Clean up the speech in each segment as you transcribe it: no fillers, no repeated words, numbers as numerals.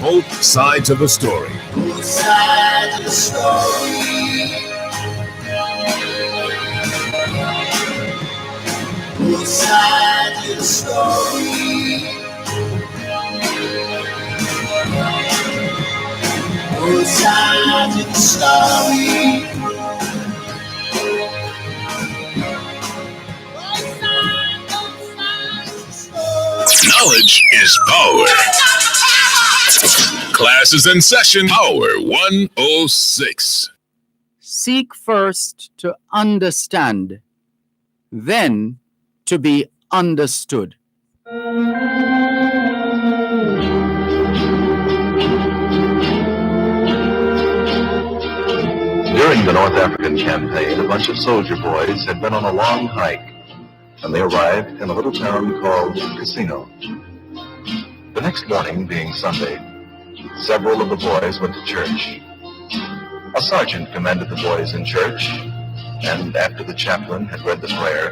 Both sides of the story. Both sides of the story. Both sides of the story. Both sides of the story. Knowledge is power. Class is in session. Power 106. Seek first to understand, then to be understood. During the North African campaign, a bunch of soldier boys had been on a long hike, and they arrived in a little town called Casino. The next morning, being Sunday, several of the boys went to church. A sergeant commanded the boys in church, and after the chaplain had read the prayer,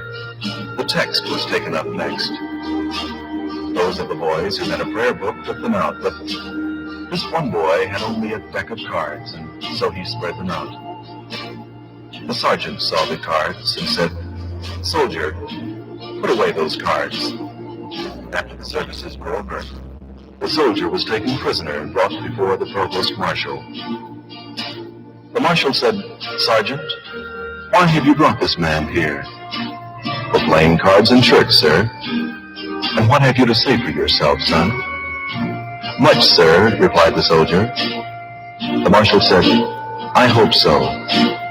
the text was taken up next. Those of the boys who had a prayer book took them out, but this one boy had only a deck of cards, and so he spread them out. The sergeant saw the cards and said, "Soldier, put away those cards." After the services were over, the soldier was taken prisoner and brought before the provost marshal. The marshal said, "Sergeant, why have you brought this man here?" "For playing cards in church, sir." "And what have you to say for yourself, son?" "Much, sir," replied the soldier. The marshal said, "I hope so,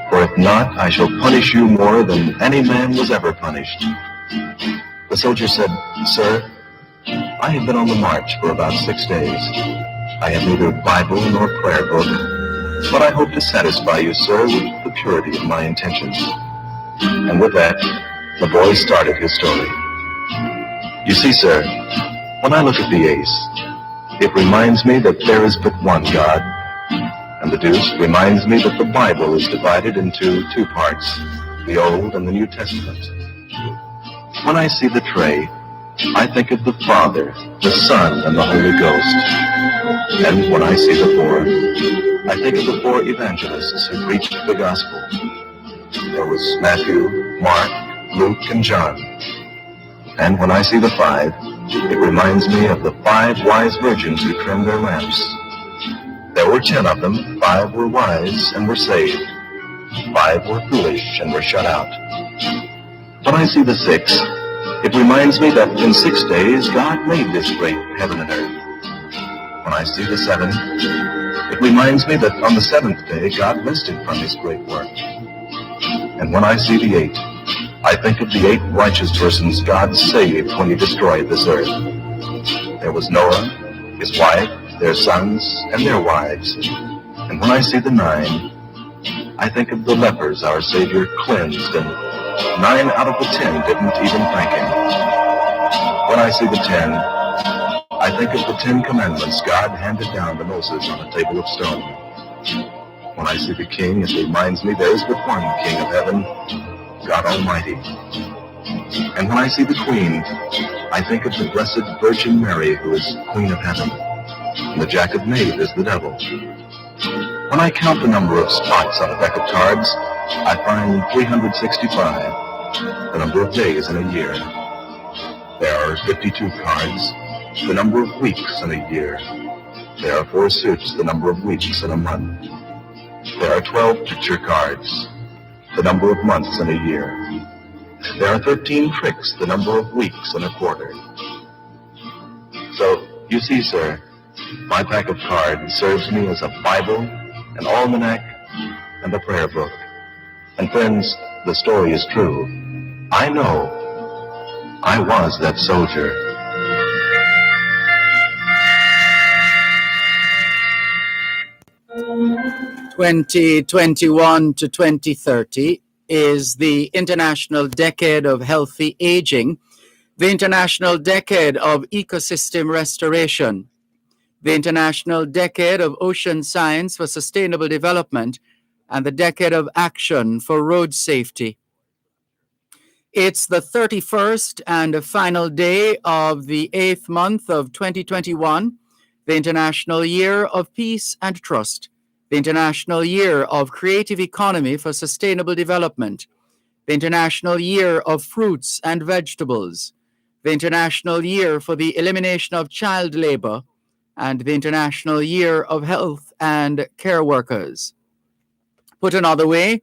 for if not, I shall punish you more than any man was ever punished." The soldier said, "Sir, I have been on the march for about 6 days. I have neither Bible nor prayer book, but I hope to satisfy you, sir, with the purity of my intentions." And with that, the boy started his story. "You see, sir, when I look at the ace, it reminds me that there is but one God, and the deuce reminds me that the Bible is divided into 2 parts, the Old and the New Testament. When I see the tray, I think of the Father, the Son, and the Holy Ghost. And when I see the 4, I think of the 4 evangelists who preached the gospel. There was Matthew, Mark, Luke, and John. And when I see the 5, it reminds me of the 5 wise virgins who trimmed their lamps. There were 10 of them. 5 were wise and were saved. 5 were foolish and were shut out. When I see the 6, it reminds me that in 6 days God made this great heaven and earth. When I see the 7, it reminds me that on the 7th day God rested from his great work. And when I see the 8, I think of the 8 righteous persons God saved when he destroyed this earth. There was Noah, his wife, their sons, and their wives. And when I see the 9, I think of the lepers our Savior cleansed, and 9 out of the 10 didn't even thank him. When I see the 10, I think of the 10 commandments God handed down to Moses on a table of stone. When I see the King, it reminds me there is but one King of heaven, God Almighty. And when I see the Queen, I think of the Blessed Virgin Mary, who is Queen of Heaven, and the jack of knave is the devil. When I count the number of spots on a deck of cards, I find 365, the number of days in a year. There are 52 cards, the number of weeks in a year. There are 4 suits, the number of weeks in a month. There are 12 picture cards, the number of months in a year. There are 13 tricks, the number of weeks in a quarter. So, you see, sir, my pack of cards serves me as a Bible, an almanac, and a prayer book. And friends, the story is true. I know I was that soldier. (2021 to 2030) is the International Decade of Healthy Aging, the International Decade of Ecosystem Restoration, the International Decade of Ocean Science for Sustainable Development, and the Decade of Action for Road Safety. It's the 31st and final day of the 8th month of 2021, the International Year of Peace and Trust, the International Year of Creative Economy for Sustainable Development, the International Year of Fruits and Vegetables, the International Year for the Elimination of Child Labor, and the International Year of Health and Care Workers. Put another way,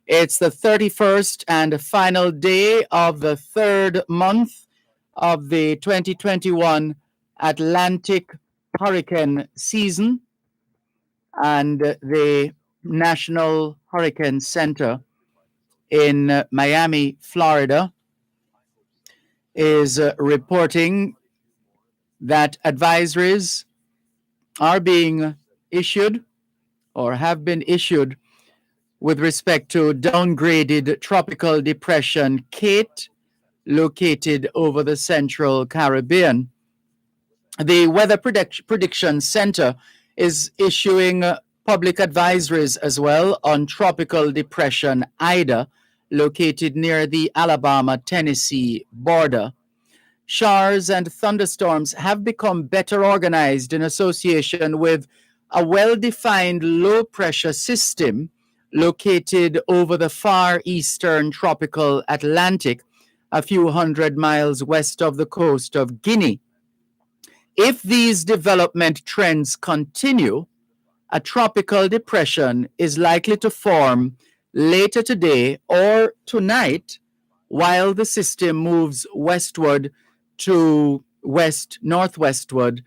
it's the 31st and final day of the 3rd month of the 2021 Atlantic hurricane season, and the National Hurricane Center in Miami, Florida, is reporting that advisories are being issued or have been issued with respect to downgraded tropical depression Kate, located over the central Caribbean. The Weather Prediction Center is issuing public advisories as well on tropical depression Ida, located near the Alabama-Tennessee border. Showers and thunderstorms have become better organized in association with a well-defined low-pressure system located over the far eastern tropical Atlantic, a few hundred miles west of the coast of Guinea. If these development trends continue, a tropical depression is likely to form later today or tonight while the system moves westward to west-northwestward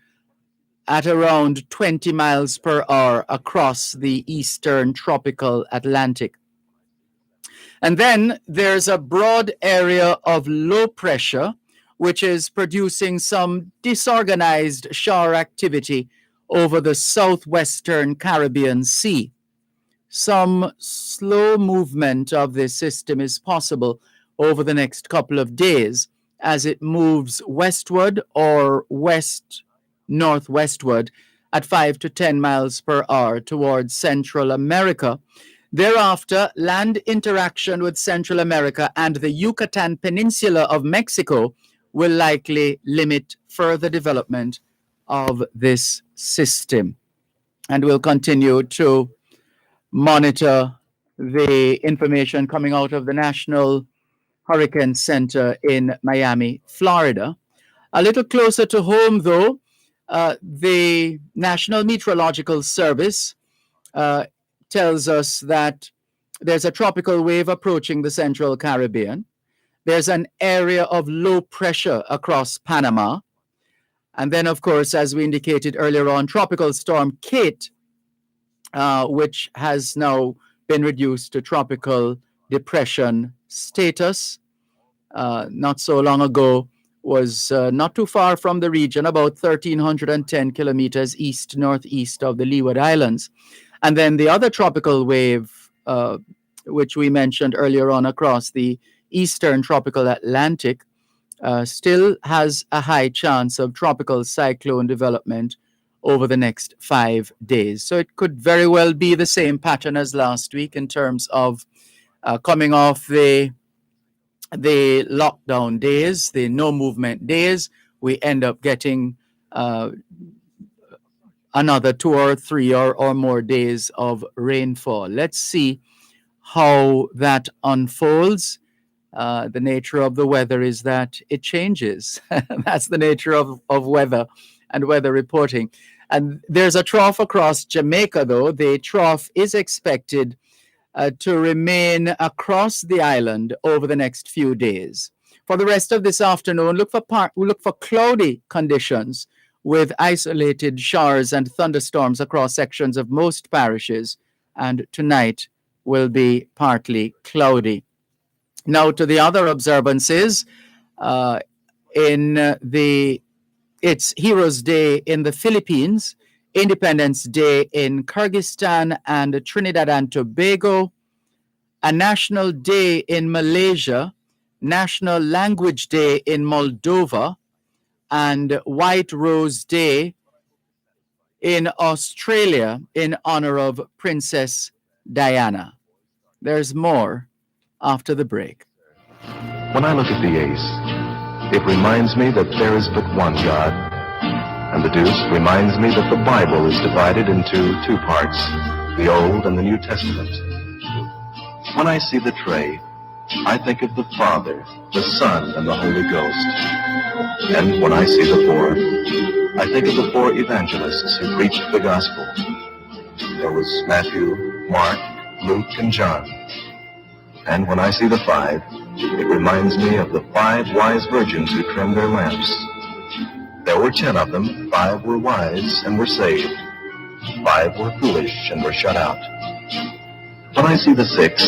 at around 20 miles per hour across the eastern tropical Atlantic. And then there's a broad area of low pressure, which is producing some disorganized shower activity over the southwestern Caribbean Sea. Some slow movement of this system is possible over the next couple of days as it moves westward or west-northwestward at 5 to 10 miles per hour towards Central America. Thereafter, land interaction with Central America and the Yucatan Peninsula of Mexico will likely limit further development of this system. And we'll continue to monitor the information coming out of the National Hurricane Center in Miami, Florida. A little closer to home, though, the National Meteorological Service tells us that there's a tropical wave approaching the central Caribbean. There's an area of low pressure across Panama. And then, of course, as we indicated earlier on, Tropical Storm Kate, which has now been reduced to tropical depression status, not so long ago, was not too far from the region, about 1,310 kilometers east-northeast of the Leeward Islands. And then the other tropical wave, which we mentioned earlier on across the eastern tropical Atlantic, still has a high chance of tropical cyclone development over the next 5 days. So it could very well be the same pattern as last week in terms of coming off the lockdown days, the no movement days. We end up getting another 2 or 3 or more days of rainfall. Let's see how that unfolds. The nature of the weather is that it changes. That's the nature of weather and weather reporting. And there's a trough across Jamaica, though. The trough is expected to remain across the island over the next few days. For the rest of this afternoon, look for cloudy conditions with isolated showers and thunderstorms across sections of most parishes. And tonight will be partly cloudy. Now to the other observances. It's Heroes Day in the Philippines, Independence Day in Kyrgyzstan and Trinidad and Tobago, a National Day in Malaysia, National Language Day in Moldova, and White Rose Day in Australia in honor of Princess Diana. There's more after the break. When I look at the ace, it reminds me that there is but one God. And the deuce reminds me that the Bible is divided into two parts, the Old and the New Testament. When I see the tray, I think of the Father, the Son, and the Holy Ghost. And when I see the four, I think of the four evangelists who preached the gospel. There was Matthew, Mark, Luke, and John. And when I see the five, it reminds me of the 5 wise virgins who trimmed their lamps. There were 10 of them. 5 were wise and were saved. 5 were foolish and were shut out. When I see the 6,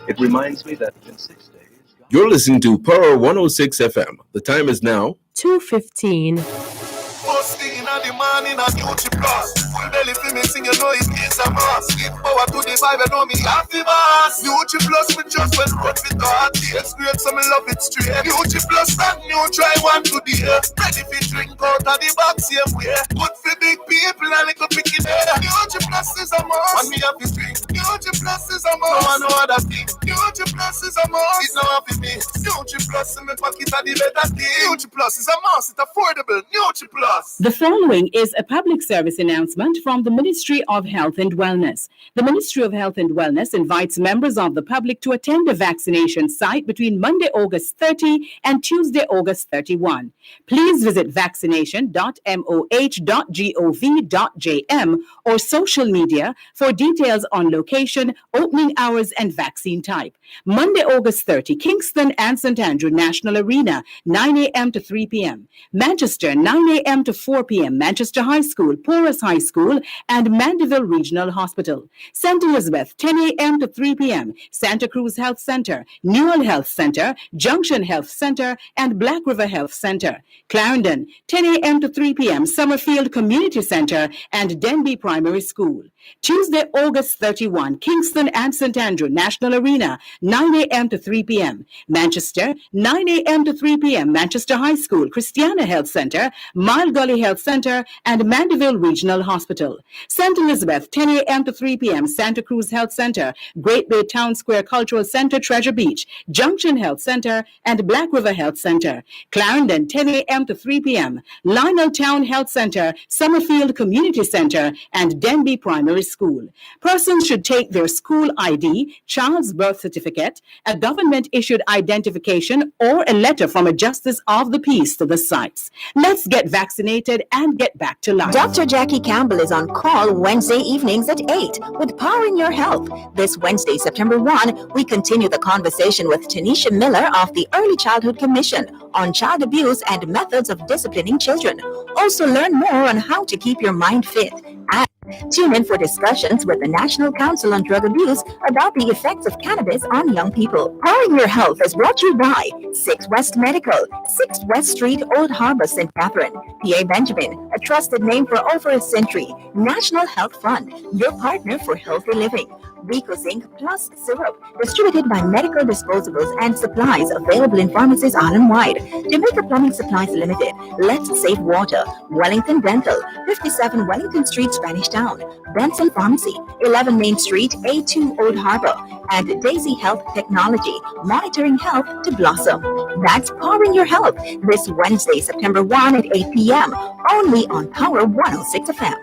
it reminds me that in 6 days... You're listening to Power 106 FM. The time is now 2:15. First thing in the morning, a Gucci Plus. Full belly for me, sing, you know it is a must. Give power to the vibe, you know me happy boss. Gucci Plus, me just went cut with God. It's great, so me love it straight. Gucci Plus, that new try one to the air. Ready for drink out of the box, same way. Good for big people and little picky there. Gucci Plus is a must. And me have to drink. Gucci Plus is a must. No one know other thing. Gucci Plus is a must. It's not happy me. Gucci Plus in my pocket are the better thing. Gucci Plus is a must. It's affordable. Gucci Plus. The following is a public service announcement from the Ministry of Health and Wellness. The Ministry of Health and Wellness invites members of the public to attend a vaccination site between Monday, August 30 and Tuesday, August 31. Please visit vaccination.moh.gov.jm or social media for details on location, opening hours, and vaccine type. Monday, August 30, Kingston and St. Andrew National Arena, 9 a.m. to 3 p.m. Manchester, 9 a.m. to 4 p.m. Manchester High School, Porus High School, and Mandeville Regional Hospital. St. Elizabeth, 10 a.m. to 3 p.m. Santa Cruz Health Center, Newell Health Center, Junction Health Center, and Black River Health Center. Clarendon, 10 a.m. to 3 p.m. Summerfield Community Center and Denby Primary School. Tuesday, August 31, Kingston and St. Andrew National Arena, 9 a.m. to 3 p.m. Manchester, 9 a.m. to 3 p.m. Manchester High School, Christiana Health Center, Mile Gully Health Center, and Mandeville Regional Hospital. St. Elizabeth, 10 a.m. to 3 p.m. Santa Cruz Health Center, Great Bay Town Square Cultural Center, Treasure Beach, Junction Health Center, and Black River Health Center. Clarendon, 10 a.m. to 3 p.m. Lionel Town Health Center, Summerfield Community Center, and Denby Primary School. Persons should take their school ID, child's birth certificate, a government-issued identification, or a letter from a justice of the peace to the sites. Let's get vaccinated and get back to life. Dr. Jackie Campbell is on call Wednesday evenings at 8 with Powering Your Health. This Wednesday, September 1, we continue the conversation with Tanisha Miller of the Early Childhood Commission on child abuse and methods of disciplining children. Also learn more on how to keep your mind fit. And tune in for discussions with the National Council on Drug Abuse about the effects of cannabis on young people. Powering Your Health is brought to you by 6 West Medical, 6 West Street, Old Harbor, St. Catherine. P.A. Benjamin, a trusted name for over a century. National Health Fund, your partner for healthy living. Rico Zinc Plus Syrup, distributed by Medical Disposables and Supplies, available in pharmacies island-wide. Jamaica Plumbing Supplies Limited, Let's Save Water. Wellington Dental, 57 Wellington Street, Spanish Town. Benson Pharmacy, 11 Main Street, A2 Old Harbor. And Daisy Health Technology, monitoring health to blossom. That's Powering Your Health, this Wednesday, September 1 at 8 p.m., only on Power 106 FM.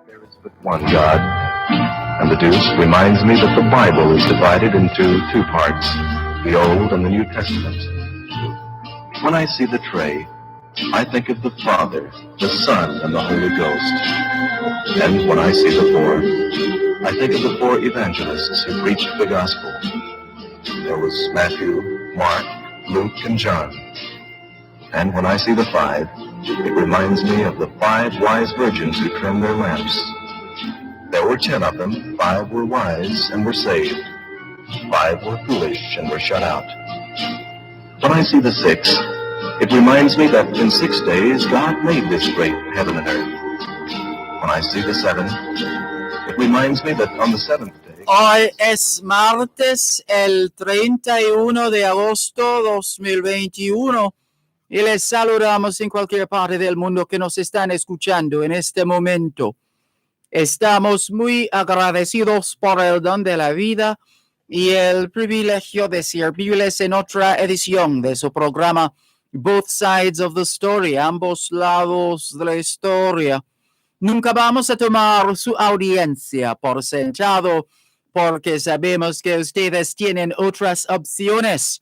There is but one God, and the deuce reminds me that the Bible is divided into two parts, the Old and the New Testament. When I see the tray, I think of the Father, the Son, and the Holy Ghost. And when I see the four, I think of the four evangelists who preached the gospel. There was Matthew, Mark, Luke, and John. And when I see the five, it reminds me of the 5 wise virgins who trimmed their lamps. There were 10 of them. 5 were wise and were saved. 5 were foolish and were shut out. When I see the 6, it reminds me that in 6 days God made this great heaven and earth. When I see the 7, it reminds me that on the 7th day... Hoy es martes, el 31 de agosto 2021, y les saludamos en cualquier parte del mundo que nos están escuchando en este momento. Estamos muy agradecidos por el don de la vida y el privilegio de servirles en otra edición de su programa Both Sides of the Story, ambos lados de la historia. Nunca vamos a tomar su audiencia por sentado porque sabemos que ustedes tienen otras opciones.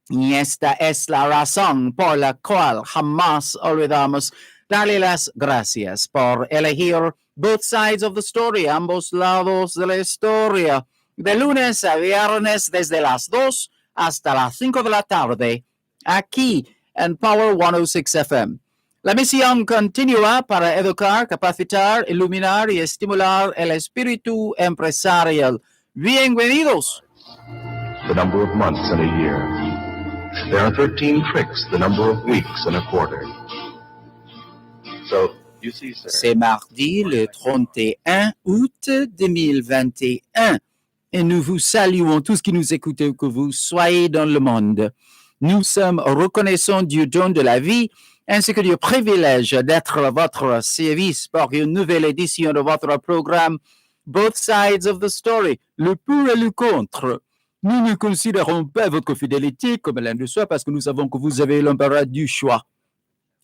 Y esta es la razón por la cual jamás olvidamos darle las gracias por elegir Both Sides of the Story, ambos lados de la historia, de lunes a viernes desde las 2 hasta las 5 de la tarde, aquí en Power 106 FM. La misión continúa para educar, capacitar, iluminar y estimular el espíritu empresarial. Bienvenidos. The number of months in a year. There are 13 tricks, the number of weeks in a quarter. So, you see, sir. C'est mardi le 31 août 2021 et nous vous saluons tous qui nous écoutez, que vous soyez dans le monde. Nous sommes reconnaissants du don de la vie ainsi que du privilège d'être à votre service pour une nouvelle édition de votre programme Both Sides of the Story, le pour et le contre. Nous ne considérons pas votre fidélité comme l'un de soi parce que nous savons que vous avez l'embarras du choix.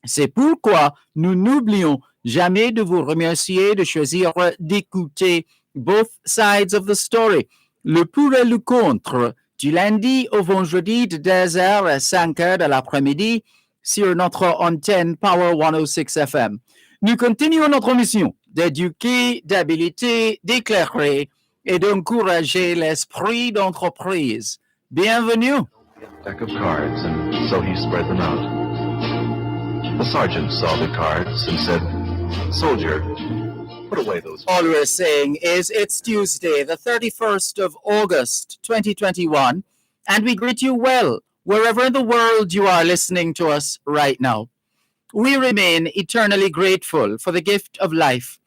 C'est pourquoi nous n'oublions jamais de vous remercier de choisir d'écouter Both Sides of the Story, le pour et le contre, du lundi au vendredi de 2h à 5h de l'après-midi sur notre antenne Power 106 FM. Nous continuons notre mission d'éduquer, d'habiliter, d'éclairer et d'encourager l'esprit d'entreprise. Bienvenue. Deck of cards, and so he spread them out. The sergeant saw the cards and said, "Soldier, put away those." All we're saying is it's Tuesday, the 31st of August, 2021, and we greet you well, wherever in the world you are listening to us right now. We remain eternally grateful for the gift of life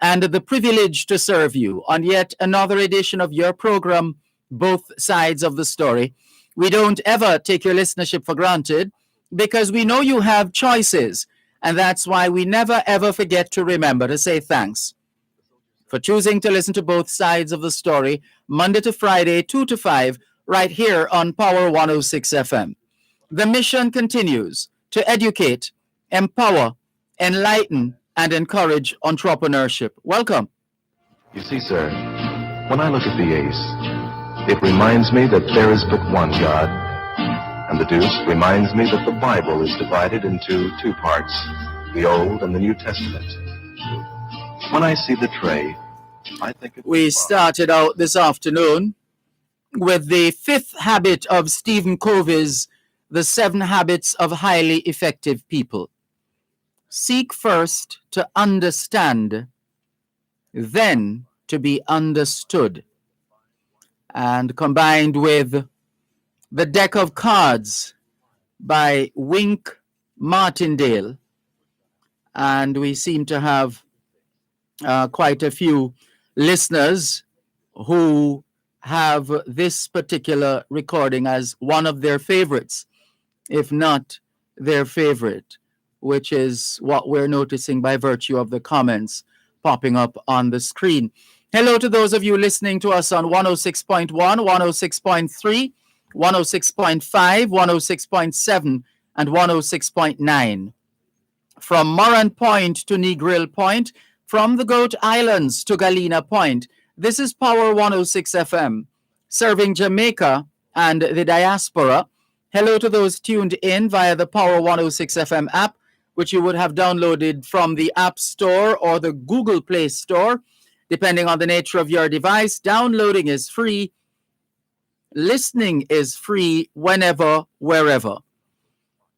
and the privilege to serve you on yet another edition of your program, Both Sides of the Story. We don't ever take your listenership for granted because we know you have choices, and that's why we never ever forget to remember to say thanks for choosing to listen to Both Sides of the Story Monday to Friday, 2 to 5, right here on Power 106 FM. The mission continues to educate, empower, enlighten, and encourage entrepreneurship. Welcome. You see, sir, when I look at the ace, it reminds me that there is but one God, and the deuce reminds me that the Bible is divided into two parts, the Old and the New Testament. When I see the tray, I think of We started out this afternoon with the fifth habit of Stephen Covey's The 7 Habits of Highly Effective People. Seek first to understand, then to be understood. And combined with the deck of cards by Wink Martindale. And we seem to have quite a few listeners who have this particular recording as one of their favorites, if not their favorite, which is what we're noticing by virtue of the comments popping up on the screen. Hello to those of you listening to us on 106.1, 106.3, 106.5, 106.7, and 106.9. From Moran Point to Negril Point, from the Goat Islands to Galena Point, this is Power 106 FM, serving Jamaica and the diaspora. Hello to those tuned in via the Power 106 FM app, which you would have downloaded from the App Store or the Google Play Store, depending on the nature of your device. Downloading is free. Listening is free whenever, wherever.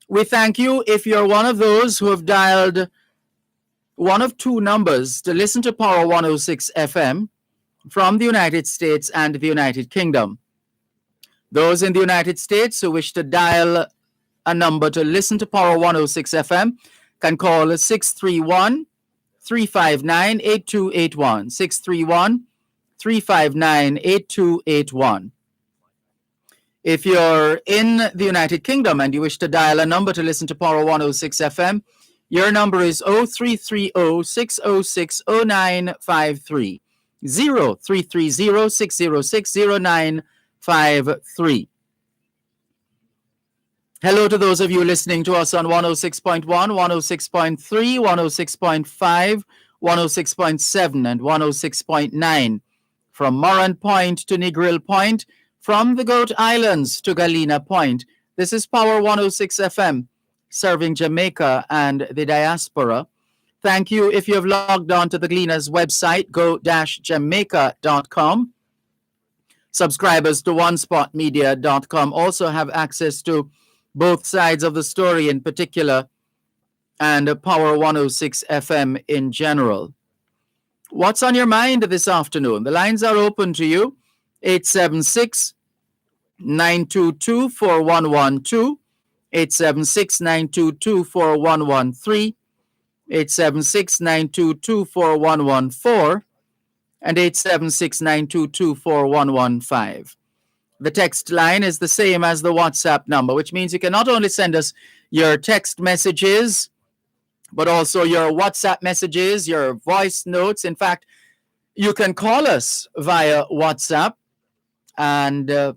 We thank you if you're one of those who have dialed one of two numbers to listen to Power 106 FM from the United States and the United Kingdom. Those in the United States who wish to dial a number to listen to Power 106 FM can call 631-359-8281. 631-359-8281. If you're in the United Kingdom and you wish to dial a number to listen to Power 106 FM, your number is 0330-606-0953. 0330-606-0953. 653. Hello to those of you listening to us on 106.1, 106.3, 106.5, 106.7, and 106.9. From Moran Point to Negril Point, from the Goat Islands to Galena Point. This is Power 106 FM, serving Jamaica and the diaspora. Thank you if you have logged on to the Gleaner's website, go-jamaica.com. Subscribers to onespotmedia.com also have access to both sides of the story in particular and Power 106 FM in general. What's on your mind this afternoon? The lines are open to you. 876-922-4112, 876-922-4113, 876-922-4114, and 876-922-4115. The text line is the same as the WhatsApp number, which means you can not only send us your text messages, but also your WhatsApp messages, your voice notes. In fact, you can call us via WhatsApp, and the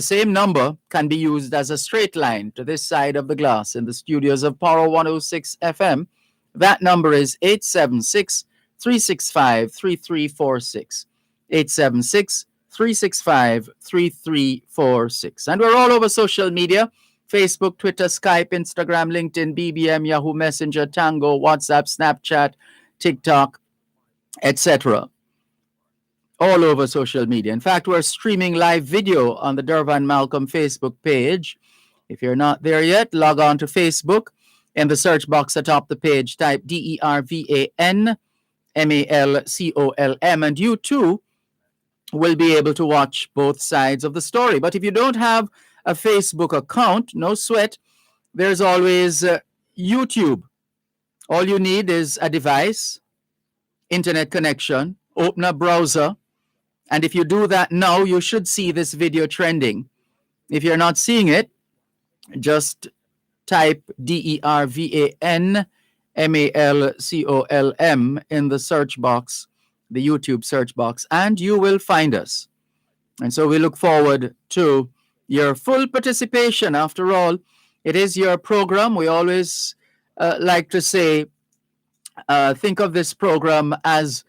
same number can be used as a straight line to this side of the glass in the studios of Power 106 FM. That number is 876-365-3346. 876-365-3346. And we're all over social media: Facebook, Twitter, Skype, Instagram, LinkedIn, BBM, Yahoo Messenger, Tango, WhatsApp, Snapchat, TikTok, etc. All over social media. In fact, we're streaming live video on the Dervan Malcolm Facebook page. If you're not there yet, log on to Facebook. In the search box atop the page, type DERVAN MALCOLM, and you too will be able to watch both sides of the story. But if you don't have a Facebook account, no sweat, there's always YouTube. All you need is a device, internet connection, open a browser, and if you do that now, you should see this video trending. If you're not seeing it, just type DERVAN MALCOLM in the search box, the YouTube search box, and you will find us. And so we look forward to your full participation. After all, it is your program. We always like to say, think of this program as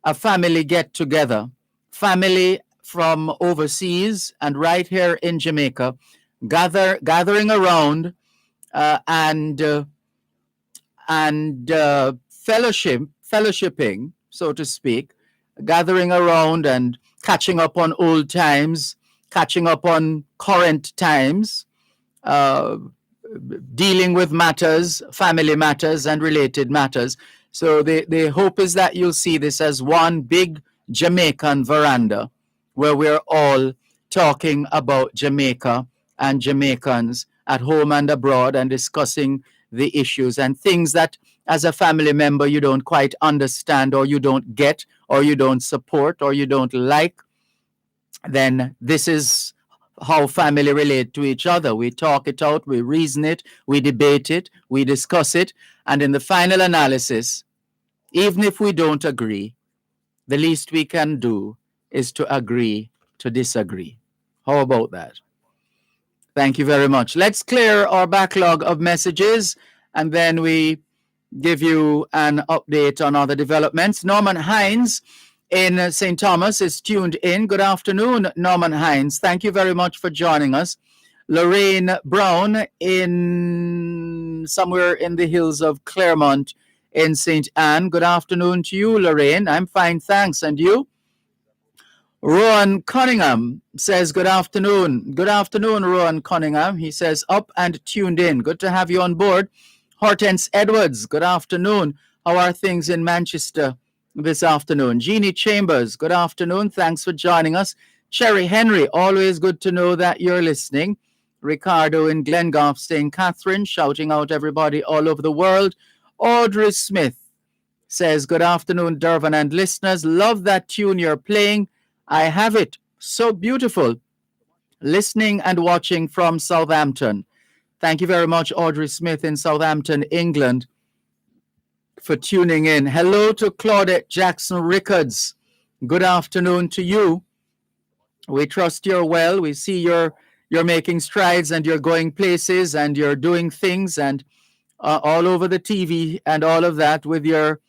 a family get-together. Family from overseas and right here in Jamaica, gathering around and fellowshipping, so to speak, gathering around and catching up on old times, catching up on current times, dealing with matters, family matters and related matters. So the hope is that you'll see this as one big Jamaican veranda where we're all talking about Jamaica and Jamaicans at home and abroad and discussing the issues and things that as a family member you don't quite understand or you don't get or you don't support or you don't like. Then this is how family relate to each other. We talk it out, we reason it, we debate it, we discuss it, and in the final analysis, even if we don't agree, the least we can do is to agree to disagree. How about that? Thank you very much. Let's clear our backlog of messages and then we give you an update on other developments. Norman Hines in St. Thomas is tuned in. Good afternoon, Norman Hines. Thank you very much for joining us. Lorraine Brown in somewhere in the hills of Claremont in St. Anne. Good afternoon to you, Lorraine. I'm fine, thanks. And you? Rowan Cunningham says, good afternoon. Good afternoon, Rowan Cunningham. He says, up and tuned in. Good to have you on board. Hortense Edwards, good afternoon. How are things in Manchester this afternoon? Jeannie Chambers, good afternoon. Thanks for joining us. Cherry Henry, always good to know that you're listening. Ricardo in Glengoff, St. Catherine, shouting out everybody all over the world. Audrey Smith says, good afternoon, Dervan and listeners. Love that tune you're playing. I have it. So beautiful. Listening and watching from Southampton. Thank you very much, Audrey Smith in Southampton, England, for tuning in. Hello to Claudette Jackson Rickards. Good afternoon to you. We trust you're well. We see you're making strides and you're going places and you're doing things and all over the TV and all of that with your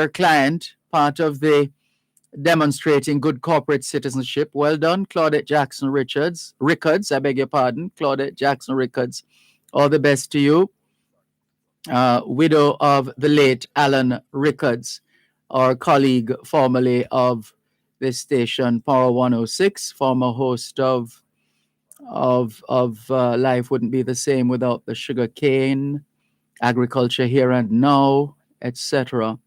client, part of the demonstrating good corporate citizenship. Well done, Claudette Jackson Rickards, I beg your pardon, Claudette Jackson Rickards. All the best to you. Widow of the late Alan Rickards, our colleague formerly of this station, Power 106, former host of Life Wouldn't Be the Same Without the Sugar Cane, Agriculture Here and Now, etc.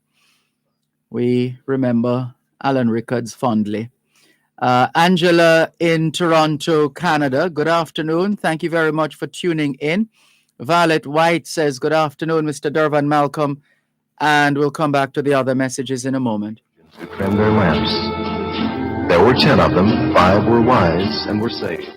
We remember Alan Rickards fondly. Angela in Toronto, Canada. Good afternoon. Thank you very much for tuning in. Violet White says, good afternoon, Mr. Dervan Malcolm. And we'll come back to the other messages in a moment. To trim their lamps. There were 10 of them. 5 were wise and were saved.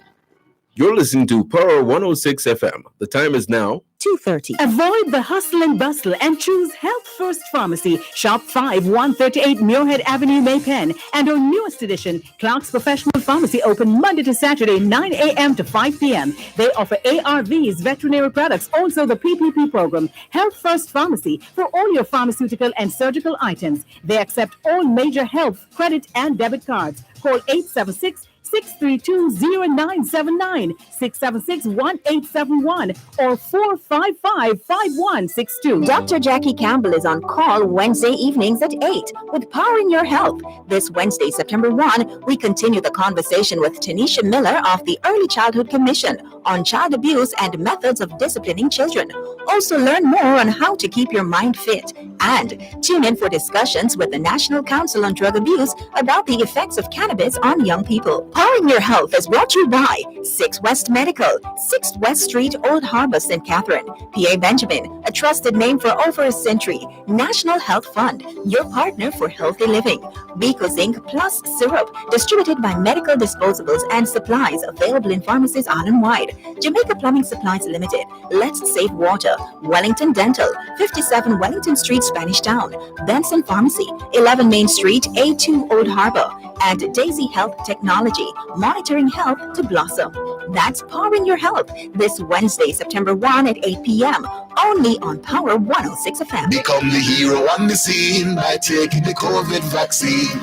You're listening to Power 106 FM. The time is now 2:30. Avoid the hustle and bustle and choose Health First Pharmacy, Shop 5, 138 Muirhead Avenue, Maypen, and our newest edition, Clark's Professional Pharmacy, open Monday to Saturday, 9 a.m. to 5 p.m. They offer ARVs, veterinary products, also the PPP program. Health First Pharmacy for all your pharmaceutical and surgical items. They accept all major health, credit, and debit cards. Call 876-632-0979, 676-1871, or 455-5162. Dr. Jackie Campbell is on call Wednesday evenings at 8 with Powering Your Health. This Wednesday, September 1, we continue the conversation with Tanisha Miller of the Early Childhood Commission on child abuse and methods of disciplining children. Also learn more on how to keep your mind fit and tune in for discussions with the National Council on Drug Abuse about the effects of cannabis on young people. Powering Your Health is brought to you by 6 West Medical, 6th West Street, Old Harbor, St. Catherine. P.A. Benjamin, a trusted name for over a century. National Health Fund, your partner for healthy living. Biko Zinc Plus Syrup, distributed by Medical Disposables and Supplies, available in pharmacies island-wide. Jamaica Plumbing Supplies Limited, Let's Save Water. Wellington Dental, 57 Wellington Street, Spanish Town. Benson Pharmacy, 11 Main Street, A2 Old Harbor. And Daisy Health Technology, monitoring health to blossom. That's Powering Your Health this Wednesday, September 1 at 8 p.m. only on Power 106 FM. Become the hero on the scene by taking the COVID vaccine.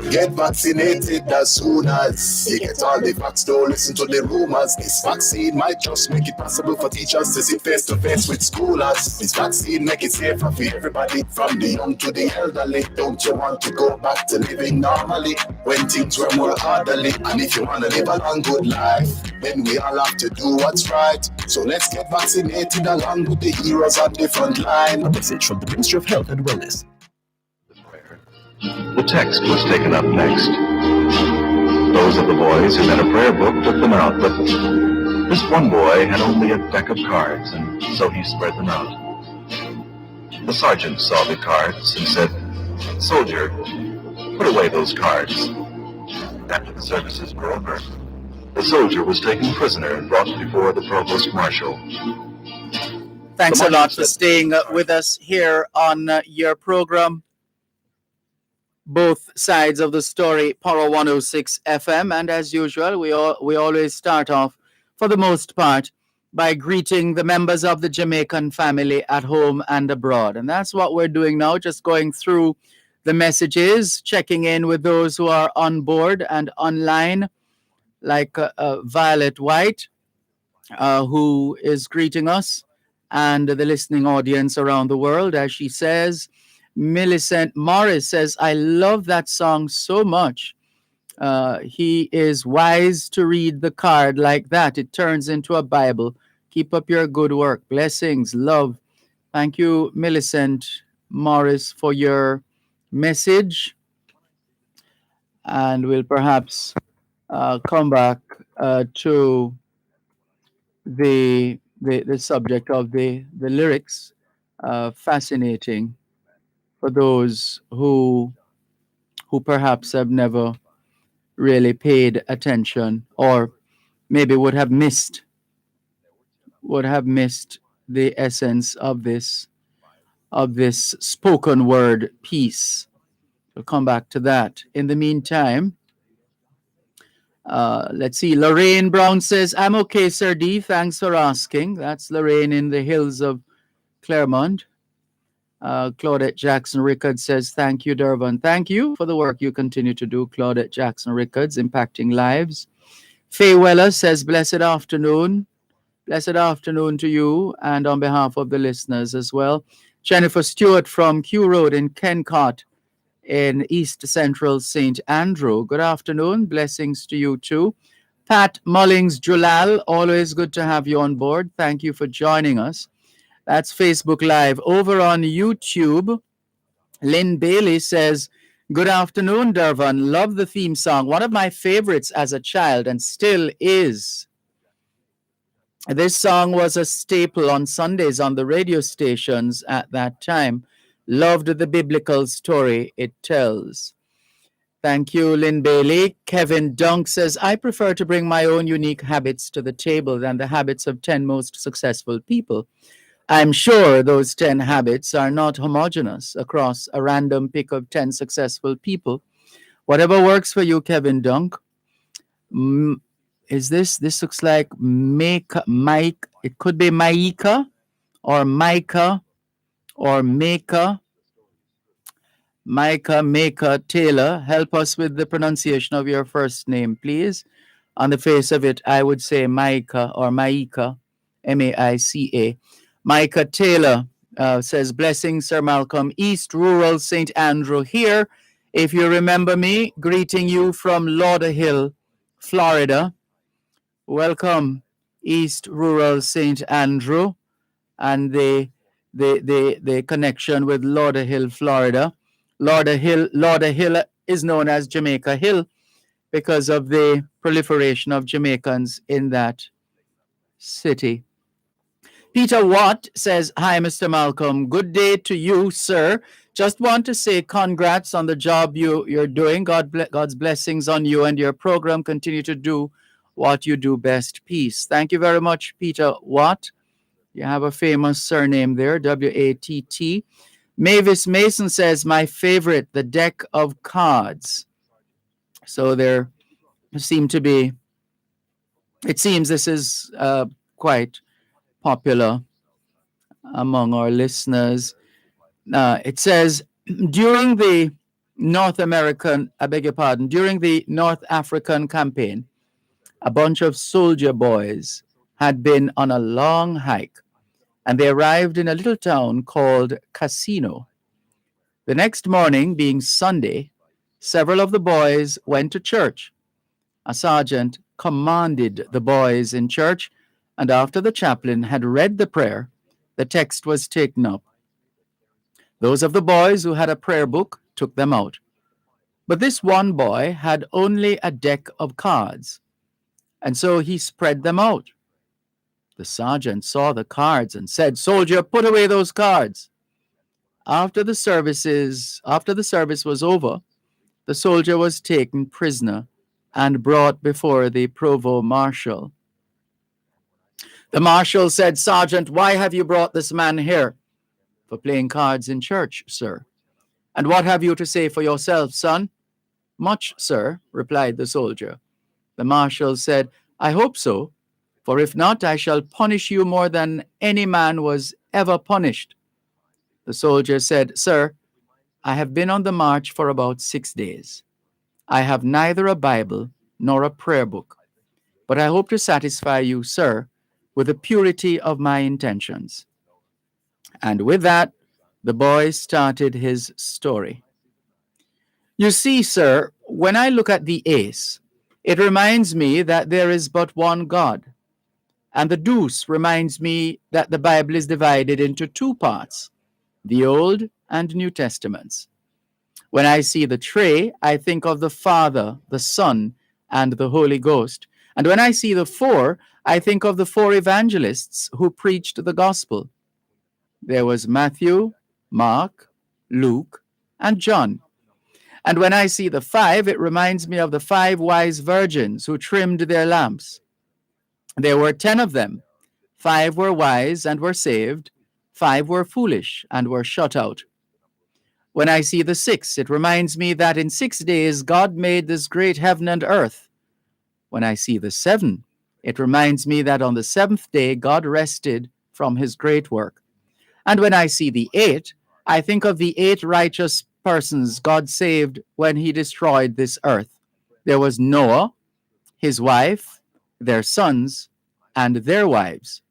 Get vaccinated as soon as you get all the facts. Don't listen to the rumors. This vaccine might just make it possible for teachers to sit face to face with schoolers. This vaccine make it safer for everybody, from the young to the elderly. Don't you want to go back to living normally when things were more orderly? And if you want to live a long good life, then we all have to do what's right. So let's get vaccinated along with the heroes on the front line. a message from the Ministry of Health and Wellness. The text was taken up next. Those of the boys who had a prayer book took them out, but this one boy had only a deck of cards, and so he spread them out. The sergeant saw the cards and said, "Soldier, put away those cards." After the services were over, the soldier was taken prisoner and brought before the provost marshal. Thanks a lot for staying with us here on your program. Both sides of the story, Power 106 FM. And as usual, we always start off, for the most part, by greeting the members of the Jamaican family at home and abroad. And that's what we're doing now, just going through the messages, checking in with those who are on board and online, like Violet White, who is greeting us, and the listening audience around the world, as she says. Millicent Morris says, I love that song so much. He is wise to read the card like that. It turns into a Bible. Keep up your good work. Blessings, love. Thank you, Millicent Morris, for your message. And we'll perhaps come back to the subject of the lyrics. Fascinating for those who perhaps have never really paid attention, or maybe would have missed the essence of this spoken word piece. We'll come back to that. In the meantime, Let's see. Lorraine Brown says, I'm okay, Sir D. Thanks for asking. That's Lorraine in the hills of Claremont. Claudette Jackson Rickards says, thank you, Dervan. Thank you for the work you continue to do, Claudette Jackson Rickards, impacting lives. Faye Weller says, blessed afternoon. Blessed afternoon to you and on behalf of the listeners as well. Jennifer Stewart from Q Road in Kencott in East Central St. Andrew. Good afternoon. Blessings to you too. Pat Mullings Julal, always good to have you on board. Thank you for joining us. That's Facebook Live. Over on YouTube, Lynn Bailey says, good afternoon, Dervan. Love the theme song. One of my favorites as a child and still is. This song was a staple on Sundays on the radio stations at that time. Loved the biblical story it tells. Thank you, Lynn Bailey. Kevin Dunk says, I prefer to bring my own unique habits to the table than the habits of 10 most successful people. I'm sure those 10 habits are not homogeneous across a random pick of 10 successful people. Whatever works for you, Kevin Dunk. Is this looks like Mike, it could be Maika or Micah or Maker. Micah Taylor, help us with the pronunciation of your first name, please. On the face of it, I would say Micah or Maika, Maica. Micah Taylor says, blessings, Sir Malcolm, East Rural St. Andrew here. If you remember me, greeting you from Lauderhill, Florida. Welcome, East Rural St. Andrew, and the connection with Lauderhill, Florida. Lauderhill is known as Jamaica Hill because of the proliferation of Jamaicans in that city. Peter Watt says, hi, Mr. Malcolm. Good day to you, sir. Just want to say congrats on the job you're doing. God's blessings on you and your program. Continue to do what you do best. Peace. Thank you very much, Peter Watt. You have a famous surname there, W-A-T-T. Mavis Mason says, my favorite, the deck of cards. So there seem to be, it seems this is quite popular among our listeners. It says, during the North African campaign, a bunch of soldier boys had been on a long hike, and they arrived in a little town called Casino. The next morning, being Sunday, several of the boys went to church. A sergeant commanded the boys in church, and after the chaplain had read the prayer, the text was taken up. Those of the boys who had a prayer book took them out. But this one boy had only a deck of cards, and so he spread them out. The sergeant saw the cards and said, soldier, put away those cards. After the service was over, the soldier was taken prisoner and brought before the provost marshal. The marshal said, Sergeant, why have you brought this man here? For playing cards in church, sir. And what have you to say for yourself, son? Much, sir, replied the soldier. The marshal said, I hope so, for if not, I shall punish you more than any man was ever punished. The soldier said, Sir, I have been on the march for about 6 days. I have neither a Bible nor a prayer book, but I hope to satisfy you, sir, with the purity of my intentions. And with that, the boy started his story. You see, sir, when I look at the ace, it reminds me that there is but one God. And the deuce reminds me that the Bible is divided into two parts, the Old and New Testaments. When I see the tray, I think of the Father, the Son, and the Holy Ghost. And when I see the four, I think of the four evangelists who preached the gospel. There was Matthew, Mark, Luke, and John. And when I see the five, it reminds me of the 5 wise virgins who trimmed their lamps. There were 10 of them. 5 were wise and were saved. 5 were foolish and were shut out. When I see the 6, it reminds me that in 6 days God made this great heaven and earth. When I see the 7, it reminds me that on the 7th day God rested from his great work. And when I see the 8, I think of the 8 righteous persons God saved when he destroyed this earth. There was Noah, his wife, their sons, and their wives.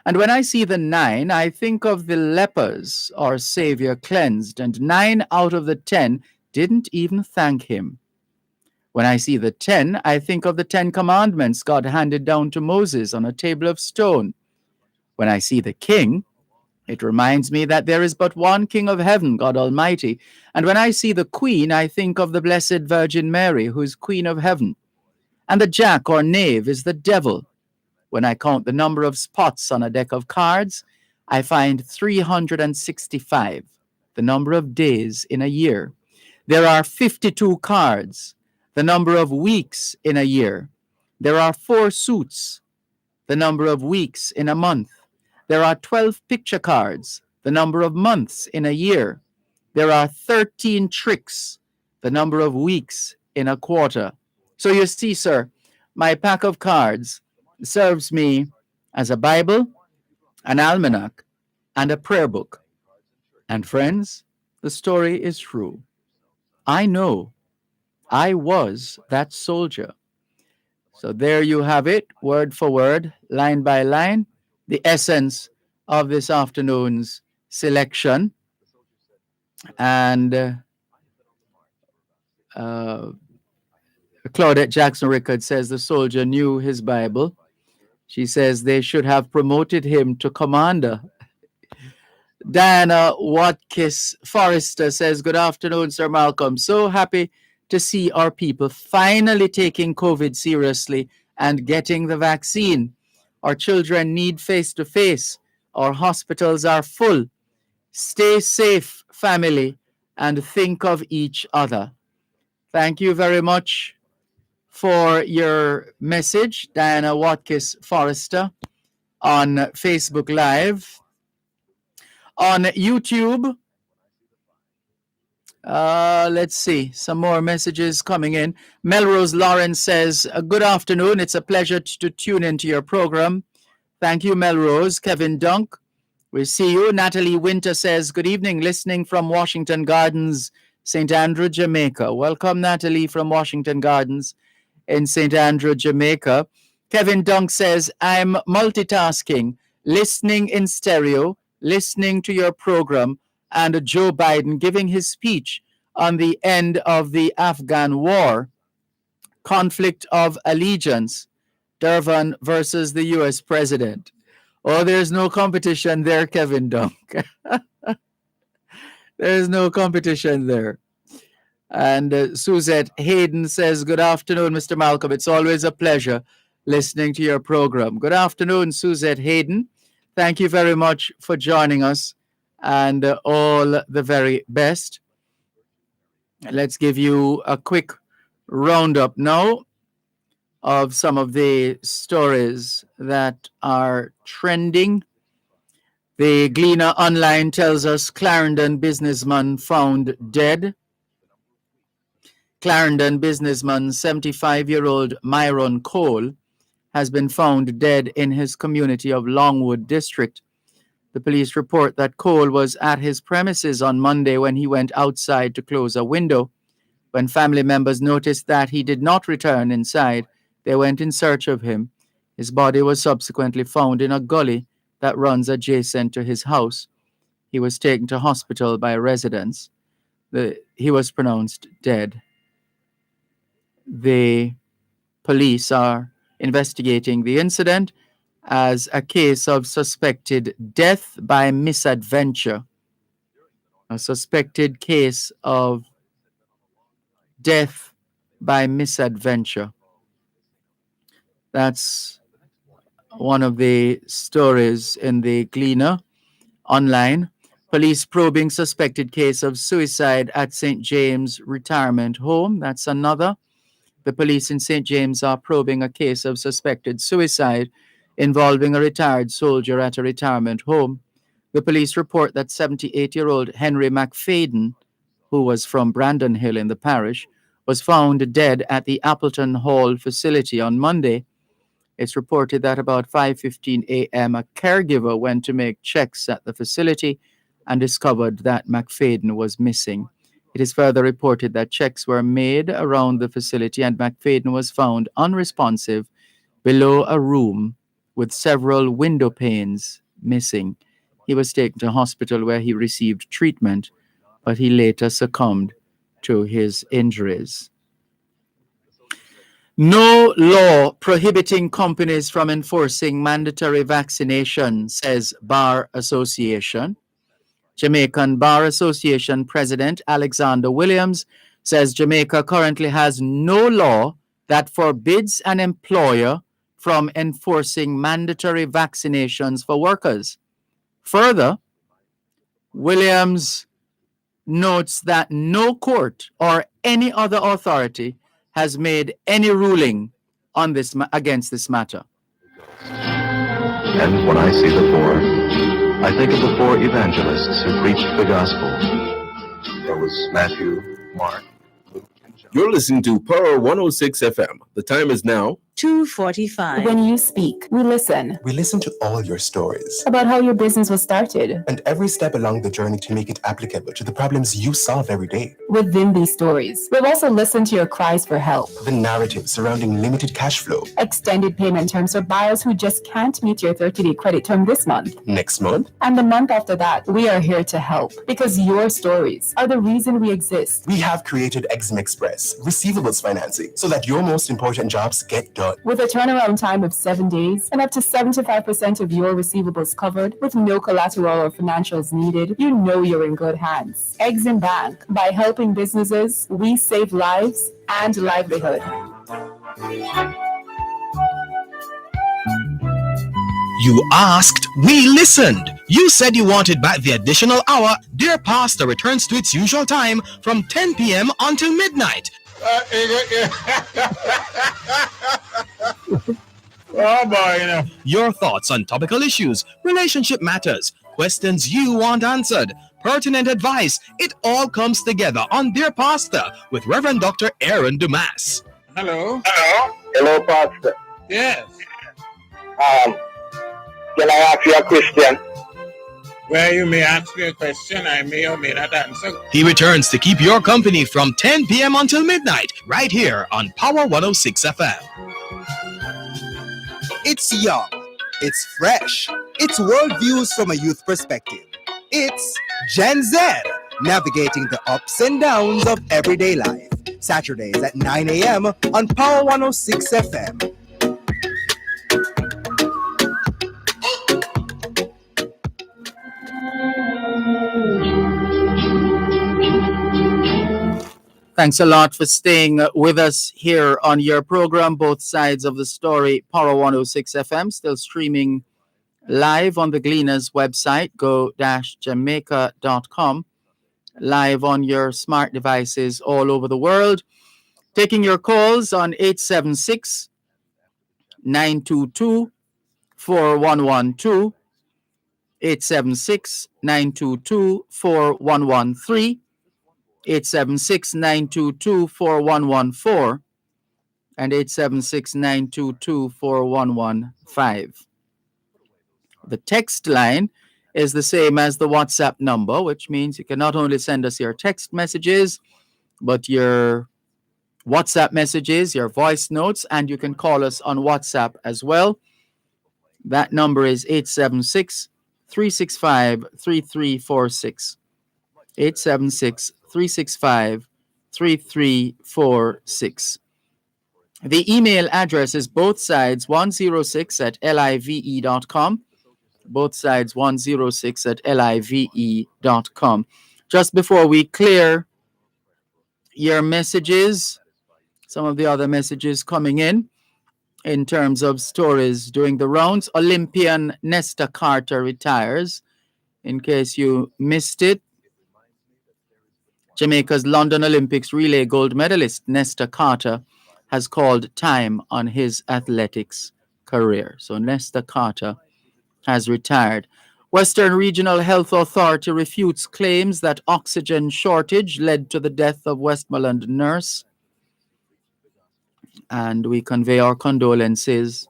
And when I see the 9, I think of the lepers our Savior cleansed, and 9 out of the 10 didn't even thank him. When I see the 10, I think of the 10 commandments God handed down to Moses on a table of stone. When I see the king, it reminds me that there is but one King of heaven, God Almighty. And when I see the queen, I think of the Blessed Virgin Mary, who is Queen of heaven. And the jack or knave is the devil. When I count the number of spots on a deck of cards, I find 365, the number of days in a year. There are 52 cards, the number of weeks in a year. There are 4 suits, the number of weeks in a month. There are 12 picture cards, the number of months in a year. There are 13 tricks, the number of weeks in a quarter. So you see, sir, my pack of cards serves me as a Bible, an almanac, and a prayer book. And friends, the story is true. I know I was that soldier. So there you have it, word for word, line by line, the essence of this afternoon's selection. And Claudette Jackson Rickard says the soldier knew his Bible. She says they should have promoted him to commander. Diana Watkis Forrester says, good afternoon, Sir Malcolm. So happy to see our people finally taking COVID seriously and getting the vaccine. Our children need face-to-face. Our hospitals are full. Stay safe, family, and think of each other. Thank you very much for your message, Diana Watkis Forrester, on Facebook Live. On YouTube, let's see, some more messages coming in. Melrose Lawrence says, good afternoon. It's a pleasure to tune into your program. Thank you, Melrose. Kevin Dunk, we see you. Natalie Winter says, good evening, listening from Washington Gardens, St. Andrew, Jamaica. Welcome, Natalie, from Washington Gardens in St. Andrew, Jamaica. Kevin Dunk says, I'm multitasking, listening in stereo, listening to your program, and Joe Biden giving his speech on the end of the Afghan war, conflict of allegiance, Dervan versus the U.S. president. Oh, there's no competition there, Kevin Dunk. There's no competition there. And Suzette Hayden says, good afternoon, Mr. Malcolm. It's always a pleasure listening to your program. Good afternoon, Suzette Hayden. Thank you very much for joining us, and all the very best. Let's give you a quick roundup now of some of the stories that are trending. The Gleaner Online tells us Clarendon businessman found dead. Clarendon businessman 75-year-old Myron Cole has been found dead in his community of Longwood District. The police report that Cole was at his premises on Monday when he went outside to close a window. When family members noticed that he did not return inside, they went in search of him. His body was subsequently found in a gully that runs adjacent to his house. He was taken to hospital by residents. He was pronounced dead. The police are investigating the incident as a case of suspected death by misadventure. A suspected case of death by misadventure. That's one of the stories in the Gleaner Online. Police probing suspected case of suicide at St. James Retirement Home. That's another. The police in St. James are probing a case of suspected suicide involving a retired soldier at a retirement home. The police report that 78-year-old Henry McFadden, who was from Brandon Hill in the parish, was found dead at the Appleton Hall facility on Monday. It's reported that about 5:15 a.m. a caregiver went to make checks at the facility and discovered that McFadden was missing. It is further reported that checks were made around the facility and McFadden was found unresponsive below a room with several window panes missing. He was taken to hospital where he received treatment, but he later succumbed to his injuries. No law prohibiting companies from enforcing mandatory vaccination, says Bar Association. Jamaican Bar Association President Alexander Williams says Jamaica currently has no law that forbids an employer from enforcing mandatory vaccinations for workers. Further, Williams notes that no court or any other authority has made any ruling on this against this matter. And when I see the four, I think of the four evangelists who preached the gospel. There was Matthew, Mark, Luke, and John. You're listening to Power 106 FM. The time is now 2:45. When you speak, we listen. We listen to all your stories About how your business was started. and every step along the journey to make it applicable to the problems you solve every day. Within these stories, we'll also listen to your cries for help. The narrative surrounding limited cash flow. Extended payment terms for buyers who just can't meet your 30-day credit term this month. Next month, And the month after that, we are here to help because your stories are the reason we exist. we have created Exim Express receivables financing so that your most important jobs get done. With a turnaround time of 7 days and up to 75% of your receivables covered with no collateral or financials needed, you know you're in good hands. Exim Bank. By helping businesses, we save lives and livelihood. You asked, we listened. You said you wanted back the additional hour. Dear Pastor returns to its usual time from 10 p.m. until midnight. Oh boy, Your thoughts on topical issues, relationship matters, questions you want answered, pertinent advice. It all comes together on Dear Pastor with Reverend Dr. Aaron Dumas. Hello. Hello, Pastor. Yes. Can I ask you a question? Where you may ask me a question, I may or may not answer. He returns to keep your company from 10 p.m. until midnight, right here on Power 106 FM. It's young, it's fresh, it's worldviews from a youth perspective. It's Gen Z, navigating the ups and downs of everyday life. Saturdays at 9 a.m. on Power 106 FM. Thanks a lot for staying with us here on your program, Both Sides of the Story, Power 106 FM, still streaming live on the Gleaners website, go-jamaica.com, live on your smart devices all over the world. Taking your calls on 876-922-4112, 876-922-4113, 876-922-4114, and 876-922-4115. The text line is the same as the WhatsApp number, which means you can not only send us your text messages, but your WhatsApp messages, your voice notes, and you can call us on WhatsApp as well. That number is 876-365-3346. 876-365-3346. The email address is bothsides106@live.com. Bothsides106@live.com. Just before we clear your messages, some of the other messages coming in terms of stories doing the rounds. Olympian Nesta Carter retires. In case you missed it, Jamaica's London Olympics relay gold medalist Nesta Carter has called time on his athletics career. So Nesta Carter has retired. Western Regional Health Authority refutes claims that oxygen shortage led to the death of Westmoreland nurse. and we convey our condolences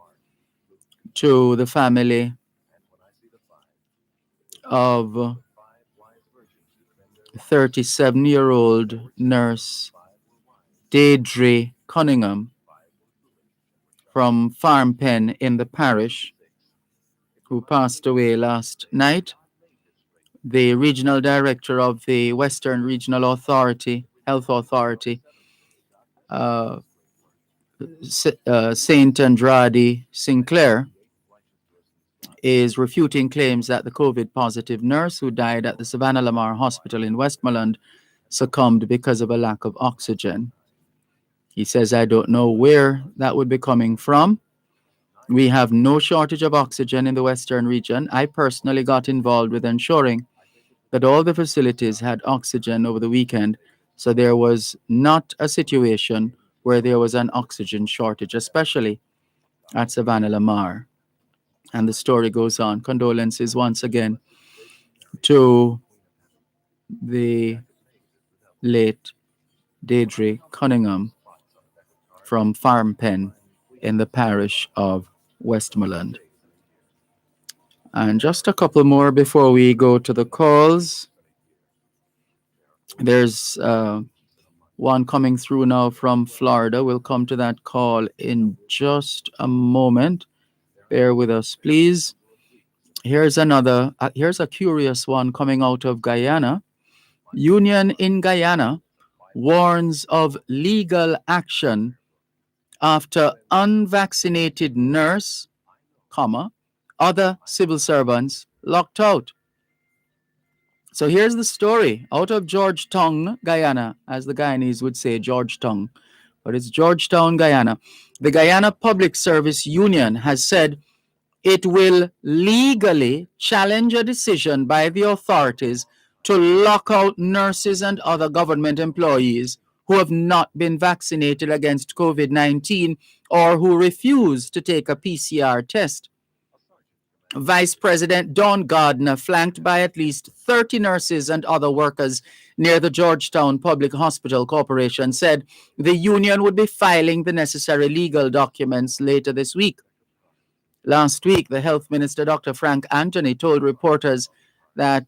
to the family of 37-year-old nurse Deirdre Cunningham from Farm Pen in the parish, who passed away last night. The regional director of the Western Regional Authority, Health Authority, Saint Andrade Sinclair, is refuting claims that the COVID positive nurse who died at the Savannah Lamar Hospital in Westmoreland succumbed because of a lack of oxygen. He says, I don't know where that would be coming from. We have no shortage of oxygen in the Western region. I personally got involved with ensuring that all the facilities had oxygen over the weekend, so there was not a situation where there was an oxygen shortage, especially at Savannah Lamar. And the story goes on. Condolences once again to the late Deirdre Cunningham from Farm Pen in the parish of Westmoreland. And just a couple more before we go to the calls. There's one coming through now from Florida. We'll come to that call in just a moment. Bear with us, please. Here's another, here's a curious one coming out of Guyana. Union in Guyana warns of legal action after unvaccinated nurse, other civil servants locked out. So here's the story out of Georgetown, Guyana, as the Guyanese would say, Georgetown, but it's Georgetown, Guyana. The Guyana Public Service Union has said it will legally challenge a decision by the authorities to lock out nurses and other government employees who have not been vaccinated against COVID-19 or who refuse to take a PCR test. Vice President Dawn Gardner, flanked by at least 30 nurses and other workers near the Georgetown Public Hospital Corporation, said the union would be filing the necessary legal documents later this week. Last week, the Health Minister, Dr. Frank Anthony, told reporters that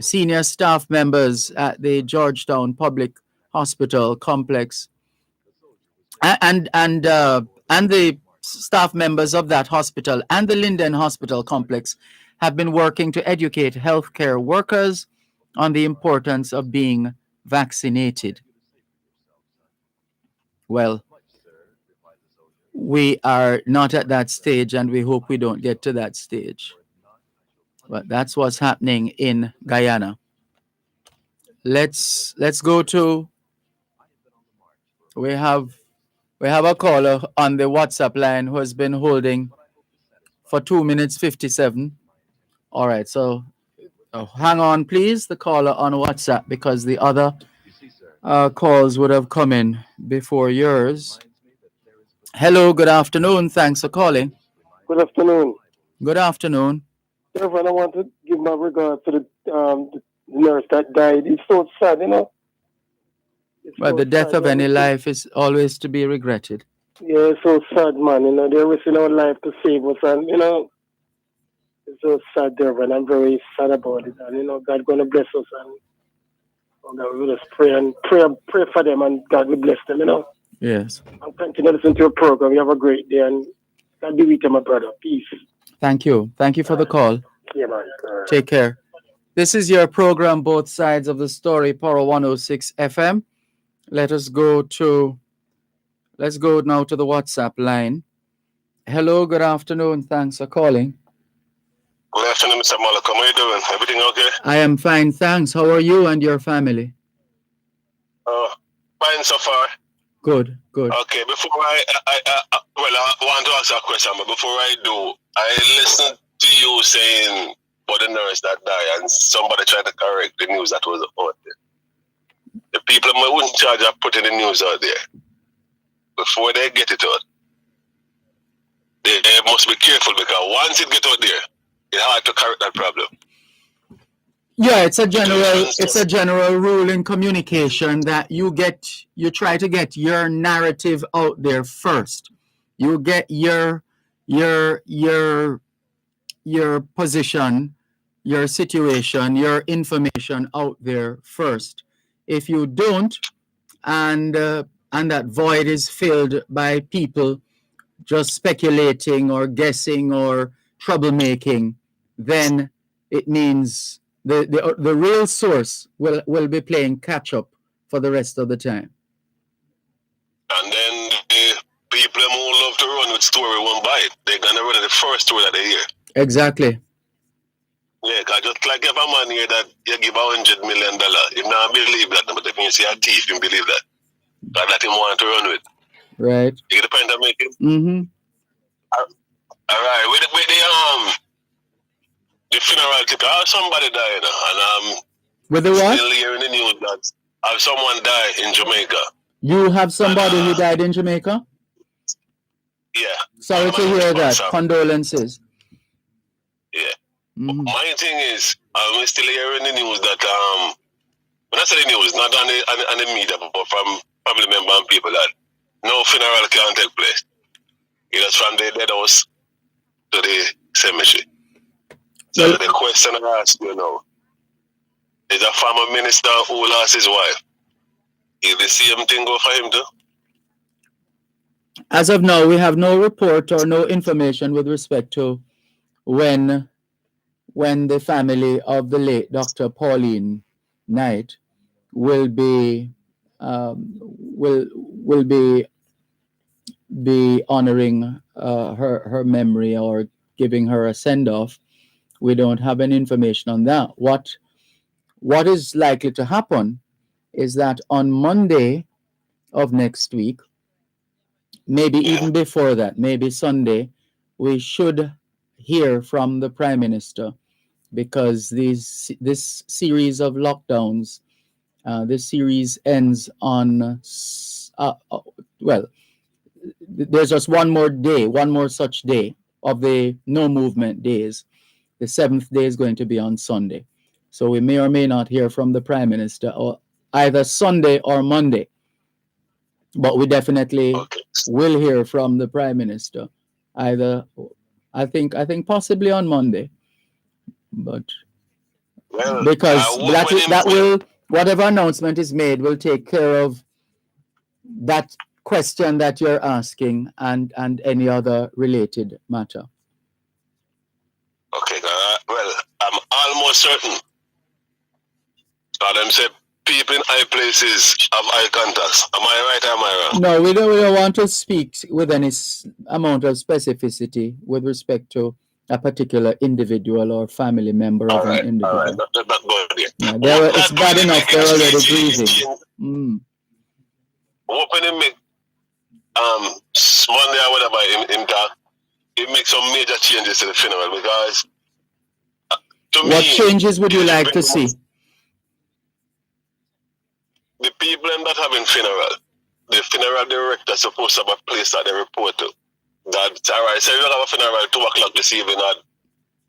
senior staff members at the Georgetown Public Hospital complex and the staff members of that hospital and the Linden Hospital complex have been working to educate healthcare workers on the importance of being vaccinated. Well, we are not at that stage, and we hope we don't get to that stage. But that's what's happening in Guyana. Let's go to. We have a caller on the WhatsApp line who has been holding for 2 minutes 57. All right, so hang on, please, the caller on WhatsApp, because the other calls would have come in before yours. Hello, good afternoon. Thanks for calling. Good afternoon. Good afternoon. Dervan, I want to give my regard to the nurse that died. It's so sad, you know. But the death of any life is always to be regretted. Yeah, it's so sad, man. You know, they're risking our life to save us, and you know, it's so sad, Dervan. I'm very sad about it, and you know, God gonna bless us, and God will just pray for them, and God will bless them. You know. Yes. And continue to listen to your program. You have a great day, and God be with you, my brother. Peace. Thank you. Thank you for the call. Yeah, man. Take care. This is your program, Both Sides of the Story, Power 106 FM. Let's go now to the WhatsApp line. Hello, good afternoon. Thanks for calling. Good afternoon, Mr. Malcolm. How are you doing? Everything okay? I am fine, thanks. How are you and your family? Fine so far. Good. Okay, before I want to ask a question, but before I do, I listened to you saying about the nurse that died, and somebody tried to correct the news that was out there. The people who in charge of putting the news out there, before they get it out, they must be careful, because once it gets out there, it's hard to correct that problem. Yeah, it's a general rule in communication that you try to get your narrative out there first. You get your position, your situation, your information out there first. If you don't, and that void is filled by people just speculating or guessing or troublemaking, then it means the real source will be playing catch up for the rest of the time. And then the people who love to run with story won't buy it. They're gonna run the first story that they hear. Exactly. Yeah, cause just like if a man here that you give $100 million, he not believe that, but if you see a thief, you believe that. But that him want to run with. Right. You get the point I'm making? Mm-hmm. All right, with the funeral ticket, somebody died, and with the what? Still hearing the news that someone died in Jamaica. You have somebody who died in Jamaica? Yeah. Sorry to hear that. Condolences. Yeah. Mm-hmm. My thing is, I'm still hearing the news that when I say the news, not on the media, but from family members and people that no funeral can take place. It is from the dead house to the cemetery. So the question I ask you now is a former minister who lost his wife. Is the same thing go for him too? As of now, we have no report or no information with respect to when the family of the late Dr. Pauline Knight will be honoring her memory or giving her a send off. We don't have any information on that. What is likely to happen is that on Monday of next week, maybe even before that, maybe Sunday, we should hear from the Prime Minister, because this series of lockdowns, this series ends on, there's just one more such day of the no movement days. The 7th day is going to be on Sunday. So we may or may not hear from the Prime Minister or either Sunday or Monday. But we definitely will hear from the Prime Minister either, I think possibly on Monday. But because that will, whatever announcement is made, will take care of that question that you're asking and any other related matter. Okay, well, I'm almost certain. Them say people in high places have eye contacts. Am I right or am I wrong? No, we don't want to speak with any amount of specificity with respect to a particular individual or family member of an individual. All right, that's good. Yeah, it's bad enough they're already grieving. Opening make Monday or whatever in that, it makes some major changes to the funeral, because what changes would you like to see? The people that having funeral, the funeral director is supposed to have a place that they report to. That's all right. So you have a funeral at 2 o'clock this evening at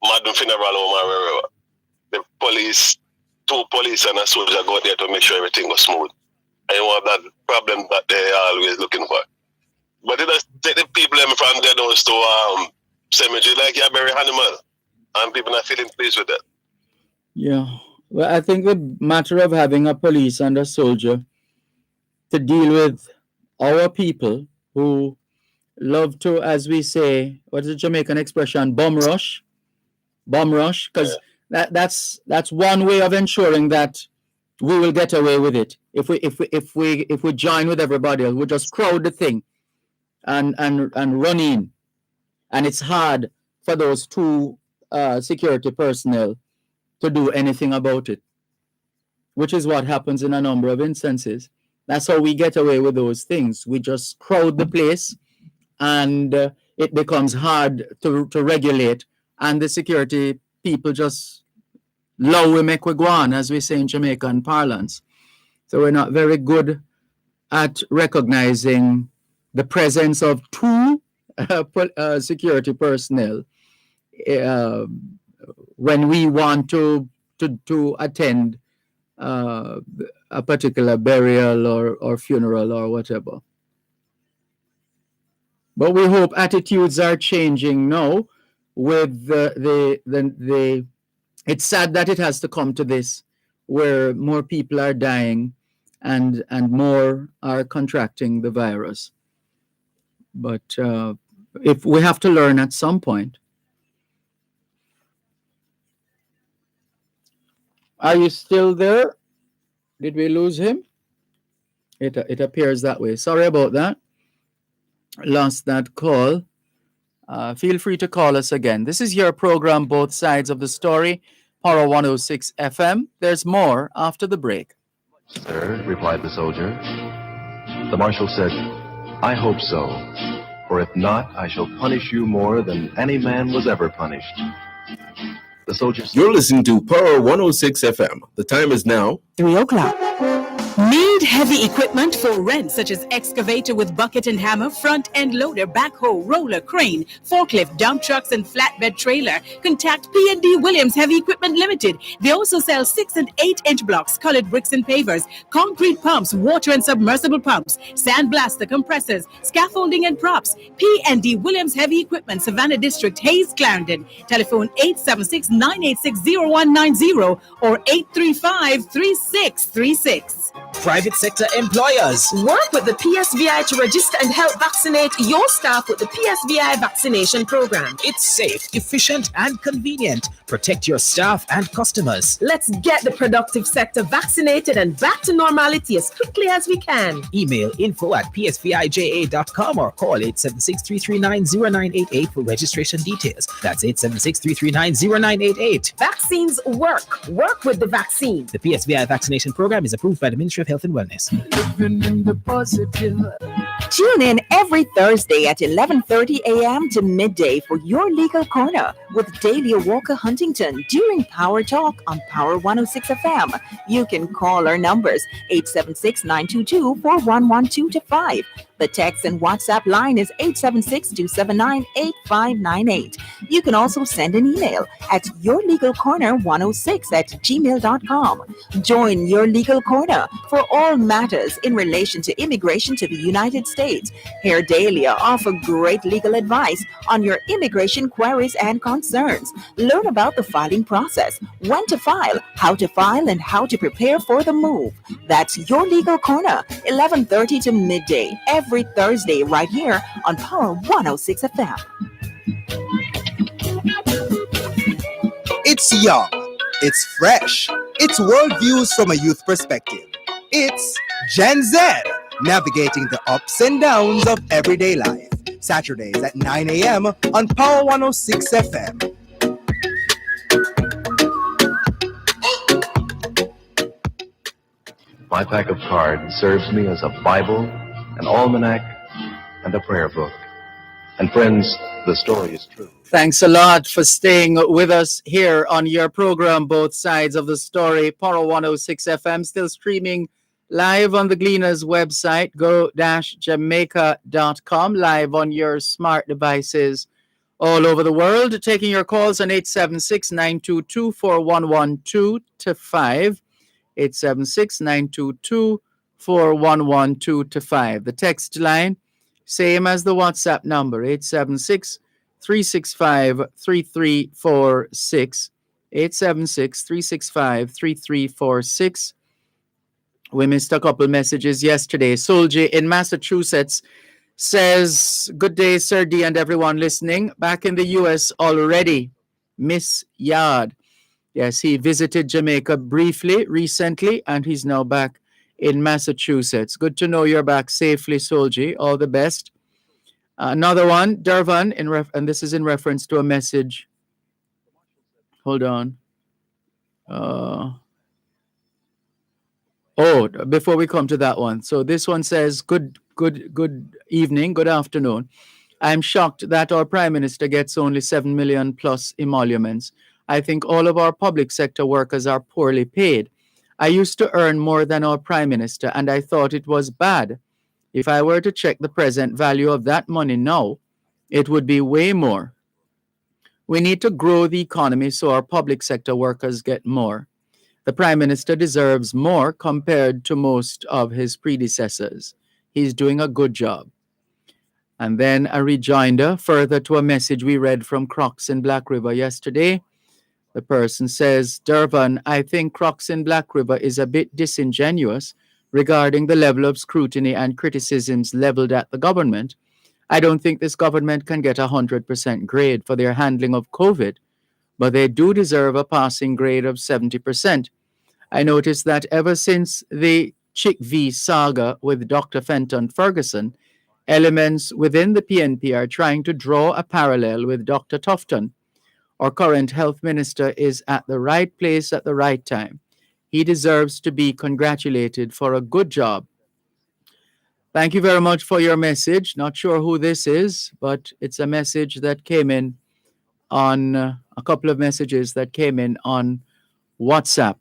Madden Funeral Home or wherever. The police, 2 police and a soldier go there to make sure everything was smooth. And you have that problem that they are always looking for. But it does take the people from dead house to cemetery like you bury animal, and people are feeling pleased with that. Yeah. Well, I think the matter of having a police and a soldier to deal with our people who love to, as we say, what is the Jamaican expression, bum rush, because that's one way of ensuring that we will get away with it. If we join with everybody else, we just crowd the thing and run in, and it's hard for those 2 security personnel to do anything about it, which is what happens in a number of instances. That's how we get away with those things. We just crowd the place, and it becomes hard to regulate, and the security people just low we make we go on, as we say in Jamaican parlance. So we're not very good at recognizing the presence of 2 security personnel when we want to to attend a particular burial or funeral or whatever. But we hope attitudes are changing now. With the it's sad that it has to come to this, where more people are dying and more are contracting the virus. But if we have to learn at some point. Are you still there? Did we lose him? It appears that way. Sorry about that. Lost that call. Feel free to call us again. This is your program, Both Sides of the Story, Power 106 FM. There's more after the break. Sir, replied the soldier. The marshal said, I hope so, for if not, I shall punish you more than any man was ever punished. The soldier said, You're listening to Power 106 FM. The time is now 3 o'clock. Need heavy equipment for rent, such as excavator with bucket and hammer, front end loader, backhoe, roller, crane, forklift, dump trucks, and flatbed trailer? Contact P&D Williams Heavy Equipment Limited. They also sell 6 and 8 inch blocks, colored bricks and pavers, concrete pumps, water and submersible pumps, sandblaster, compressors, scaffolding and props. P&D Williams Heavy Equipment, Savannah District, Hayes, Clarendon. Telephone 876-986-0190 or 835-3636. Private sector employers. Work with the PSVI to register and help vaccinate your staff with the PSVI vaccination program. It's safe, efficient, and convenient. Protect your staff and customers. Let's get the productive sector vaccinated and back to normality as quickly as we can. Email info@psvija.com or call 876-339-0988 for registration details. That's 876-339-0988. Vaccines work. Work with the vaccine. The PSVI vaccination program is approved by the Ministry of Health and Wellness. Tune in every Thursday at 11:30 a.m. to midday for your legal corner with Dahlia Walker Huntington during Power Talk on Power 106 FM. You can call our numbers 876-922-4112-5. The text and WhatsApp line is 876-279-8598. You can also send an email at yourlegalcorner106@gmail.com. Join Your Legal Corner for all matters in relation to immigration to the United States. Here Dahlia offer great legal advice on your immigration queries and concerns. Learn about the filing process, when to file, and how to prepare for the move. That's Your Legal Corner, 11:30 to midday, every Thursday right here on Power 106 FM. It's young, it's fresh, it's worldviews from a youth perspective. It's Gen Z, navigating the ups and downs of everyday life. Saturdays at 9 a.m. on Power 106 FM. My pack of cards serves me as a Bible, an almanac, and a prayer book. And friends, the story is true. Thanks a lot for staying with us here on your program, Both Sides of the Story, Power 106 FM, still streaming live on the Gleaners website, go-jamaica.com, live on your smart devices all over the world. Taking your calls on 876-922-4112-5. 876-922-4112-5. The text line, same as the WhatsApp number, 876-365-3346. 876-365-3346. We missed a couple messages yesterday. Soldier in Massachusetts says, good day, Sir D and everyone listening. Back in the U.S. already. Miss Yard. Yes, he visited Jamaica briefly recently, and he's now back in Massachusetts. Good to know you're back safely, Solji. All the best. Another one, Dervan, and this is in reference to a message. Hold on. Before we come to that one. So this one says, good evening, good afternoon. I'm shocked that our Prime Minister gets only 7 million plus emoluments. I think all of our public sector workers are poorly paid. I used to earn more than our Prime Minister, and I thought it was bad. If I were to check the present value of that money now, it would be way more. We need to grow the economy so our public sector workers get more. The Prime Minister deserves more compared to most of his predecessors. He's doing a good job. And then a rejoinder further to a message we read from Crocs in Black River yesterday. The person says, Dervan, I think Crocs in Black River is a bit disingenuous regarding the level of scrutiny and criticisms leveled at the government. I don't think this government can get a 100% grade for their handling of COVID, but they do deserve a passing grade of 70%. I noticed that ever since the Chick V saga with Dr. Fenton Ferguson, elements within the PNP are trying to draw a parallel with Dr. Tufton. Our current health minister is at the right place at the right time. He deserves to be congratulated for a good job. Thank you very much for your message. Not sure who this is, but it's a message that came in on a couple of messages that came in on WhatsApp.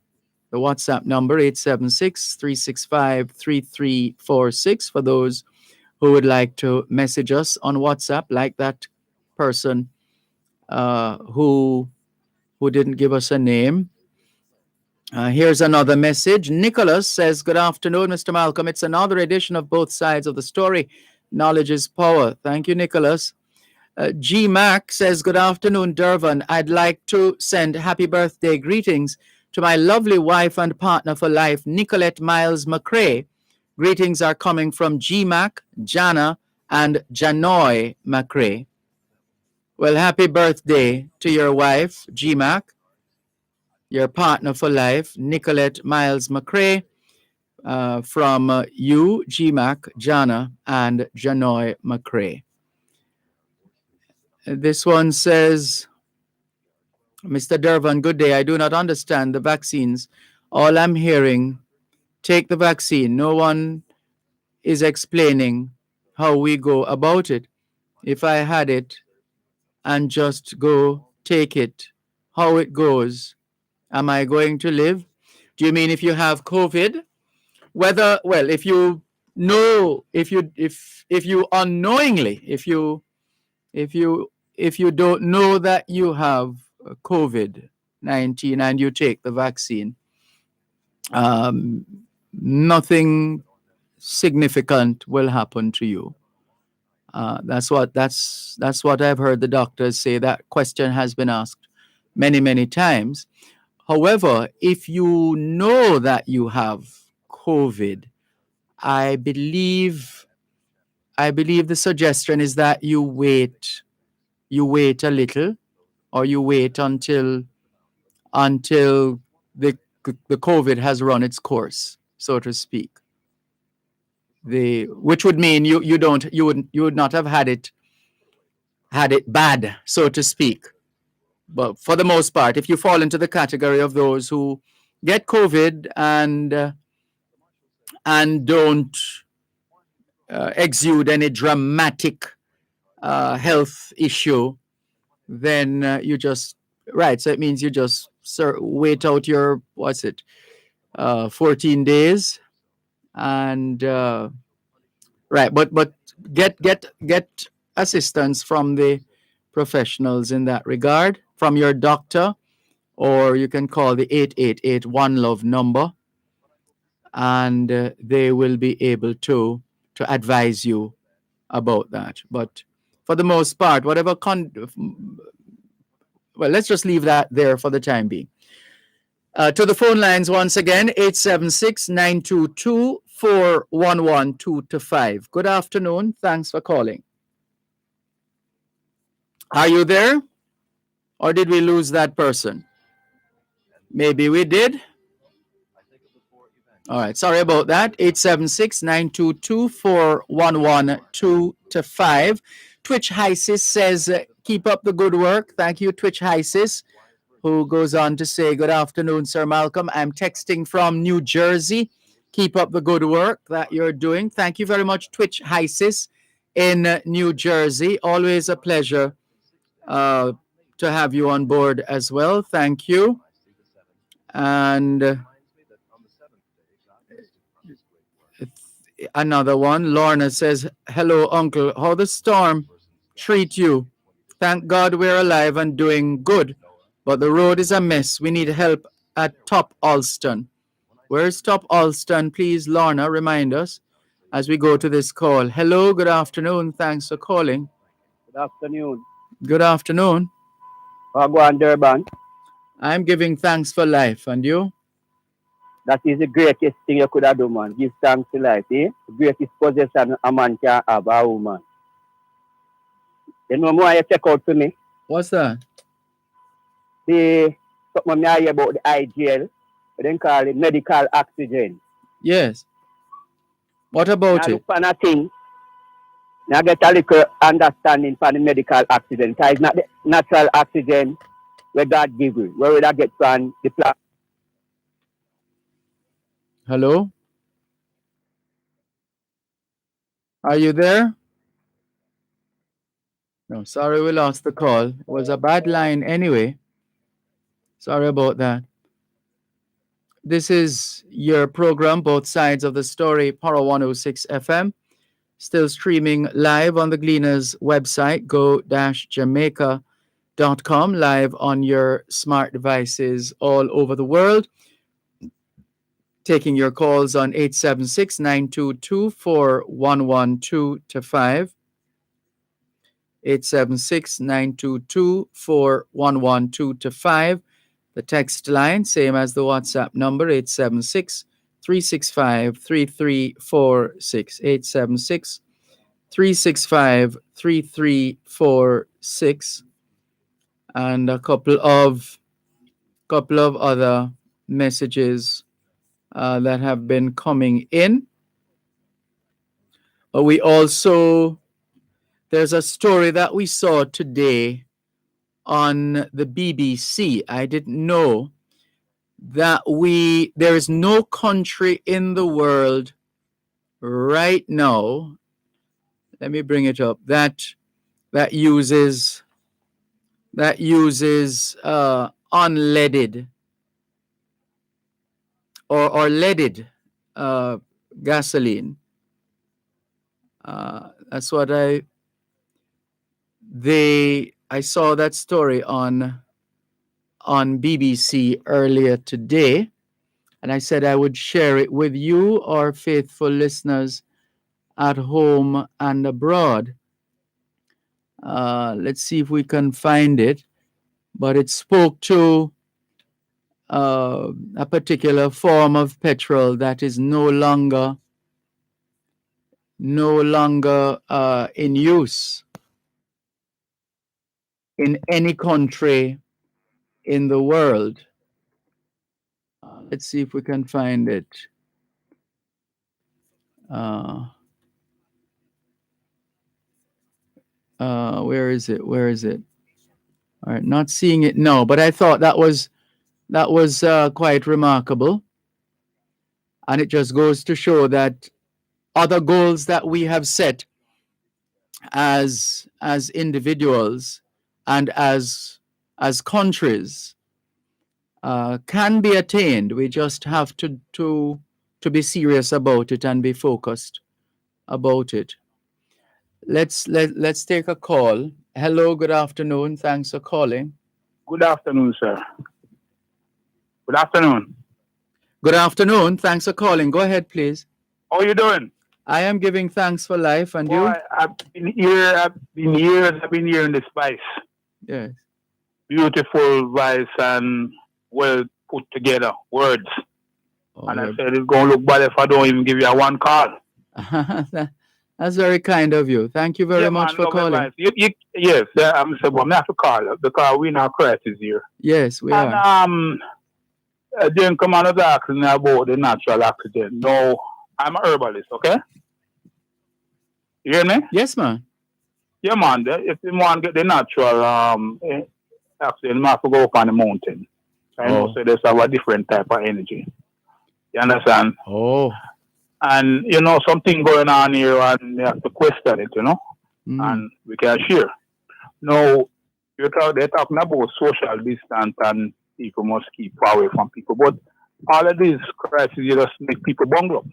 The WhatsApp number 876-365-3346 for those who would like to message us on WhatsApp, like that person who didn't give us a name. Here's another message. Nicholas says, good afternoon, Mr. Malcolm. It's another edition of Both Sides of the Story. Knowledge is power. Thank you, Nicholas. G. Mac says, good afternoon, Dervan. I'd like to send happy birthday greetings to my lovely wife and partner for life, Nicolette Miles McCrae. Greetings are coming from G. Mac, Jana, and Janoy McCrae. Well, happy birthday to your wife, G. Mac, your partner for life, Nicolette Miles McCrae, from you, G. Mac, Jana, and Janoy McCrae. This one says, Mr. Dervan, good day. I do not understand the vaccines. All I'm hearing, take the vaccine. No one is explaining how we go about it. If I had it and just go take it, how it goes, am I going to live? Do you mean if you have COVID? Whether, well, if you know, if you unknowingly, if you don't know that you have COVID-19 and you take the vaccine, nothing significant will happen to you. That's what I've heard the doctors say. That question has been asked many, many times. However, if you know that you have COVID, I believe the suggestion is that you wait a little, or you wait until the COVID has run its course, so to speak. Which would mean you would not have had it bad, so to speak. But for the most part, if you fall into the category of those who get COVID and don't exude any dramatic health issue, then you just, right, so it means you just wait out your 14 days, and right, but get assistance from the professionals in that regard, from your doctor, or you can call the 888 One Love number, and they will be able to advise you about that. But for the most part, whatever well, let's just leave that there for the time being. To the phone lines once again, 876-922-4112-5. Good afternoon. Thanks for calling. Are you there? Or did we lose that person? Maybe we did. All right. Sorry about that. 876-922-4112-5. Twitch Hysis says, keep up the good work. Thank you, Twitch Hysis, who goes on to say, good afternoon, Sir Malcolm. I'm texting from New Jersey. Keep up the good work that you're doing. Thank you very much, Twitch Hysis in New Jersey. Always a pleasure to have you on board as well. Thank you. And another one, Lorna says, hello, Uncle. How the storm treat you? Thank God we're alive and doing good, but the road is a mess. We need help at Top Alston. Where's Top Alston? Please, Lorna, remind us as we go to this call. Hello, good afternoon. Thanks for calling. Good afternoon. Good afternoon. Go on, Dervan. I'm giving thanks for life. And you? That is the greatest thing you could have done, man. Give thanks to life, eh? The greatest possession a man can have, a woman. You know more you check out for me? What's that? Something I hear about the IGL. They call it medical oxygen. Yes. What about now it? Look for a thing. Now get a little understanding for the medical oxygen. Because it's not the natural oxygen where God give you. Where would I get from the plant? Hello? Are you there? No, sorry we lost the call. It was a bad line anyway. Sorry about that. This is your program, Both Sides of the Story, Power 106 FM. Still streaming live on the Gleaners website, go-jamaica.com, live on your smart devices all over the world. Taking your calls on 876-922-4112-5. 876-922-4112-5. The text line, same as the WhatsApp number, 876-365-3346. 876-365-3346. And a couple of other messages that have been coming in. But we also, there's a story that we saw today on the BBC. I didn't know that there is no country in the world right now, let me bring it up, that uses unleaded or leaded gasoline. That's what I saw that story on BBC earlier today, and I said I would share it with you, our faithful listeners at home and abroad. Let's see if we can find it, but it spoke to a particular form of petrol that is no longer in use in any country in the world. Let's see if we can find it. Where is it? All right, not seeing it. No, but I thought that was quite remarkable, and it just goes to show that other goals that we have set as individuals and as countries can be attained. We just have to be serious about it and be focused about it. Let's take a call. Hello, good afternoon. Thanks for calling. Good afternoon, sir. Good afternoon. Good afternoon. Thanks for calling. Go ahead, please. How are you doing? I am giving thanks for life, and you? I've been hearing the spice. Yes. Beautiful voice and well put together words. And I said it's going to look bad if I don't even give you a one call. That's very kind of you. Thank you very much for calling. Yes, I'm saying, well, I have to call because we're in our crisis here. Yes, we are. Then come on asking about the natural accident. No, I'm a herbalist, okay? You hear me? Yes, man. Yeah, man. If you want to get the natural accident, you have to go up on the mountain. I know, so there's a different type of energy. You understand? Oh. And, something going on here and you have to question it, and we can share. Now, they're talking about social distance and people must keep far away from people. But all of these crises, you just make people bungle up.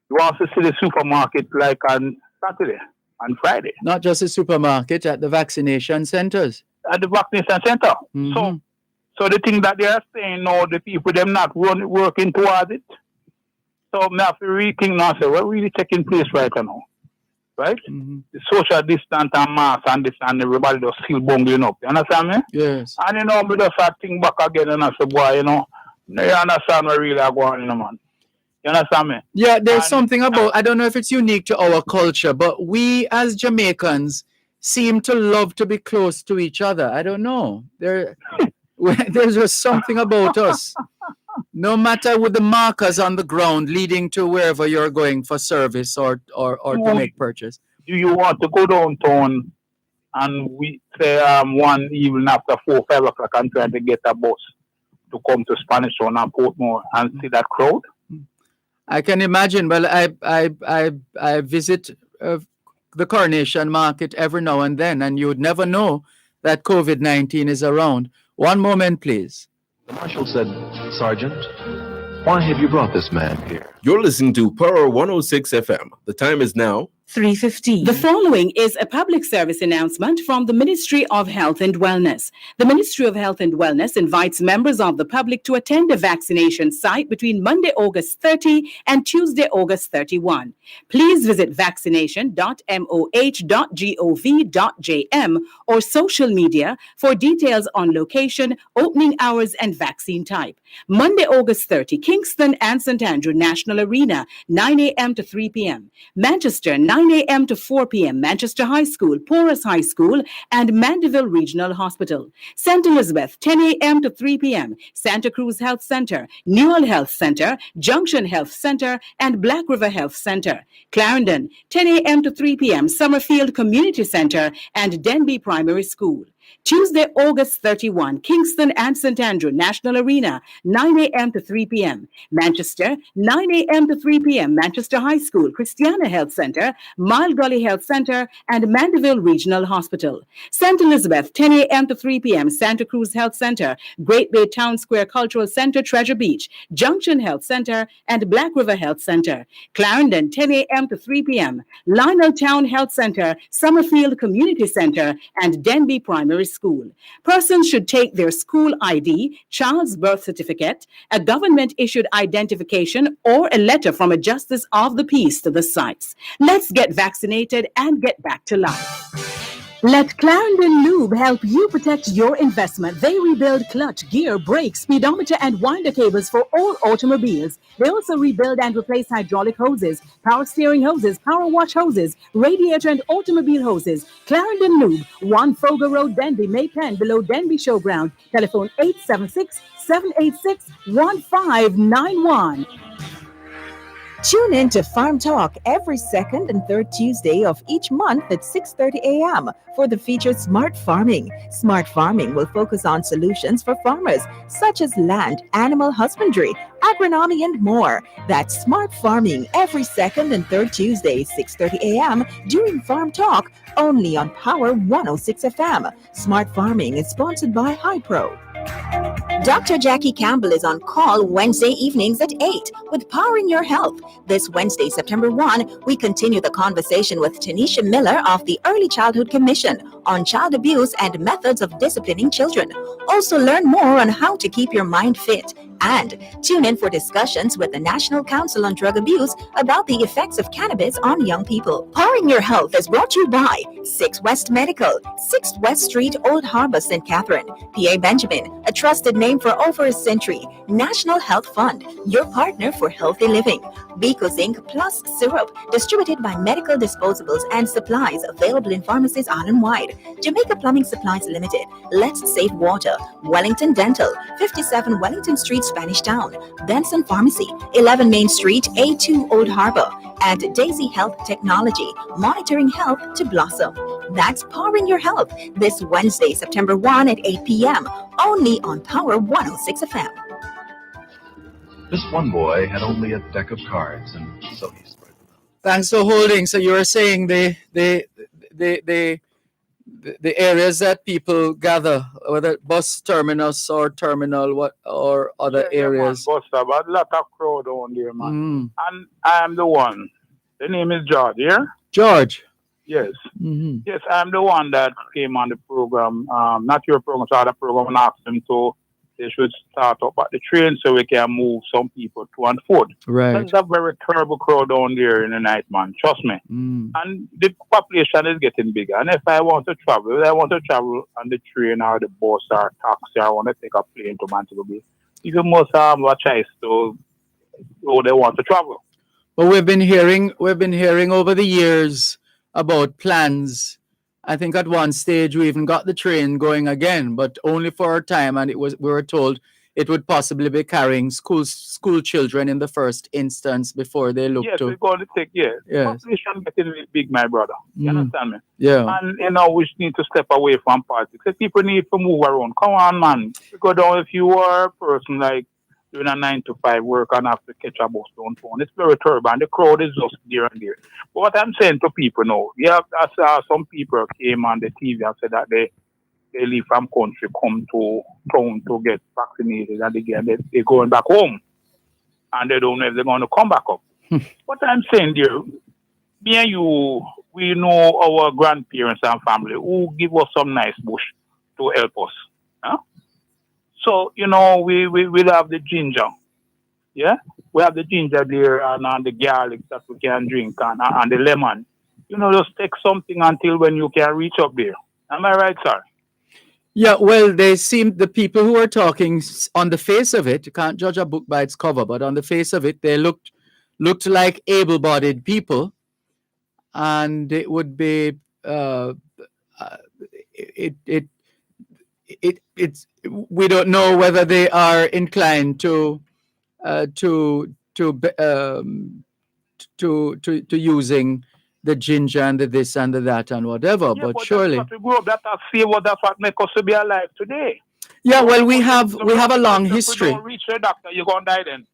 You want to see the supermarket like on Saturday on Friday. Not just a supermarket, at the vaccination centers. At the vaccination center. So the thing that they are saying now, the people them not working towards it. So we have to rethink now, say what really taking place right now. Right? The social distance and mask and this and everybody just still bungling up. You understand me? Yes. And we just have to think back again and I say, boy, you understand what really are going on, man. You understand me? Yeah, there's something about, I don't know if it's unique to our culture, but we as Jamaicans seem to love to be close to each other. I don't know. There's just something about us. No matter with the markers on the ground leading to wherever you're going for service or to make purchase. Do you want to go downtown and we say one evening after 4, 5 o'clock and try to get a bus to come to Spanish Town and Portmore and see that crowd? I can imagine. Well, I visit the Coronation Market every now and then, and you'd never know that COVID-19 is around. One moment, please. The marshal said, Sergeant, why have you brought this man here? You're listening to Power 106 FM. The time is now 3:15. The following is a public service announcement from the Ministry of Health and Wellness. The Ministry of Health and Wellness invites members of the public to attend a vaccination site between Monday, August 30 and Tuesday, August 31. Please visit vaccination.moh.gov.jm or social media for details on location, opening hours, and vaccine type. Monday, August 30, Kingston and St. Andrew National Arena, 9 a.m. to 3 p.m. Manchester, 9 a.m. to 4 p.m. Manchester High School, Porus High School, and Mandeville Regional Hospital. St. Elizabeth, 10 a.m. to 3 p.m. Santa Cruz Health Center, Newell Health Center, Junction Health Center, and Black River Health Center. Clarendon, 10 a.m. to 3 p.m. Summerfield Community Center, and Denby Primary School. Tuesday, August 31, Kingston and St. Andrew National Arena, 9 a.m. to 3 p.m. Manchester, 9 a.m. to 3 p.m. Manchester High School, Christiana Health Center, Mile Gully Health Center, and Mandeville Regional Hospital. St. Elizabeth, 10 a.m. to 3 p.m. Santa Cruz Health Center, Great Bay Town Square Cultural Center, Treasure Beach, Junction Health Center, and Black River Health Center. Clarendon, 10 a.m. to 3 p.m. Lionel Town Health Center, Summerfield Community Center, and Denby Primary School. Persons should take their school ID, child's birth certificate, a government-issued identification, or a letter from a justice of the peace to the sites. Let's get vaccinated and get back to life. Let Clarendon Lube help you protect your investment. They rebuild clutch, gear, brakes, speedometer, and winder cables for all automobiles. They also rebuild and replace hydraulic hoses, power steering hoses, power wash hoses, radiator and automobile hoses. Clarendon Lube, 1 Fogo Road, Denby, May 10, below Denby Showground. Telephone 876-786-1591. Tune in to Farm Talk every second and third Tuesday of each month at 6:30 a.m. for the feature Smart Farming. Smart Farming will focus on solutions for farmers, such as land, animal husbandry, agronomy, and more. That's Smart Farming every second and third Tuesday, 6:30 a.m. during Farm Talk, only on Power 106 FM. Smart Farming is sponsored by Hypro. Dr. Jackie Campbell is on call Wednesday evenings at 8 with Powering Your Health. This Wednesday, September 1, we continue the conversation with Tanisha Miller of the Early Childhood Commission on child abuse and methods of disciplining children. Also learn more on how to keep your mind fit. And tune in for discussions with the National Council on Drug Abuse about the effects of cannabis on young people. Powering Your Health is brought to you by 6 West Medical, 6th West Street, Old Harbor, St. Catherine. P.A. Benjamin, a trusted name for over a century. National Health Fund, your partner for healthy living. Bico Zinc Plus Syrup, distributed by Medical Disposables and Supplies, available in pharmacies island-wide. Jamaica Plumbing Supplies Limited, Let's Save Water. Wellington Dental, 57 Wellington Street, Spanish Town. Benson Pharmacy, 11 Main Street, A2 Old Harbor. And Daisy Health Technology, monitoring health to blossom. That's Powering Your Health this Wednesday, September 1 at 8 p.m. only on Power 106 FM. This one boy had only a deck of cards, and so he spread them out. Thanks for holding. So you were saying the areas that people gather, whether bus terminus or terminal, or other areas. Bus stop, a lot of crowd on there, man. And I am the one. The name is George, yeah? George. Yes. Mm-hmm. Yes, I'm the one that came on the program, not your program, so the program and asked them to, they should start up at the train so we can move some people to and forth. Right. There's a very terrible crowd down there in the night, man. Trust me. Mm. And the population is getting bigger. And if I want to travel, on the train or the bus or taxi, I want to take a plane to Montego Bay. You must have a choice to who they want to travel. But we've been hearing over the years about plans. I think at one stage we even got the train going again, but only for a time, and we were told it would possibly be carrying school children in the first instance before they look yes, to. Yes, we're going to take, yes. Yes. Population getting really big, my brother. You understand me? Yeah. And, we need to step away from politics. If people need to move around, come on, man. You go down, if you are a person like doing a 9 to 5 work and have to catch a bus downtown, it's very terrible, and the crowd is just there and there. But what I'm saying to people now, I saw some people came on the TV and said that they leave from country, come to town to get vaccinated, and again they're going back home, and they don't know if they're going to come back up. What I'm saying there, me and you, we know our grandparents and family who give us some nice bush to help us. Huh? So, we'll have the ginger. Yeah? We have the ginger there and the garlic that we can drink and the lemon. Just take something until when you can reach up there. Am I right, sir? Yeah, well, the people who are talking, on the face of it, you can't judge a book by its cover, but on the face of it, they looked like able-bodied people, and it would be it's we don't know whether they are inclined to using the ginger and the this and the that and whatever, yeah, but surely that's what we grew up. That's what makes us to be alive today. Yeah, well, we have a long history. If you don't reach the doctor, you're gonna die then.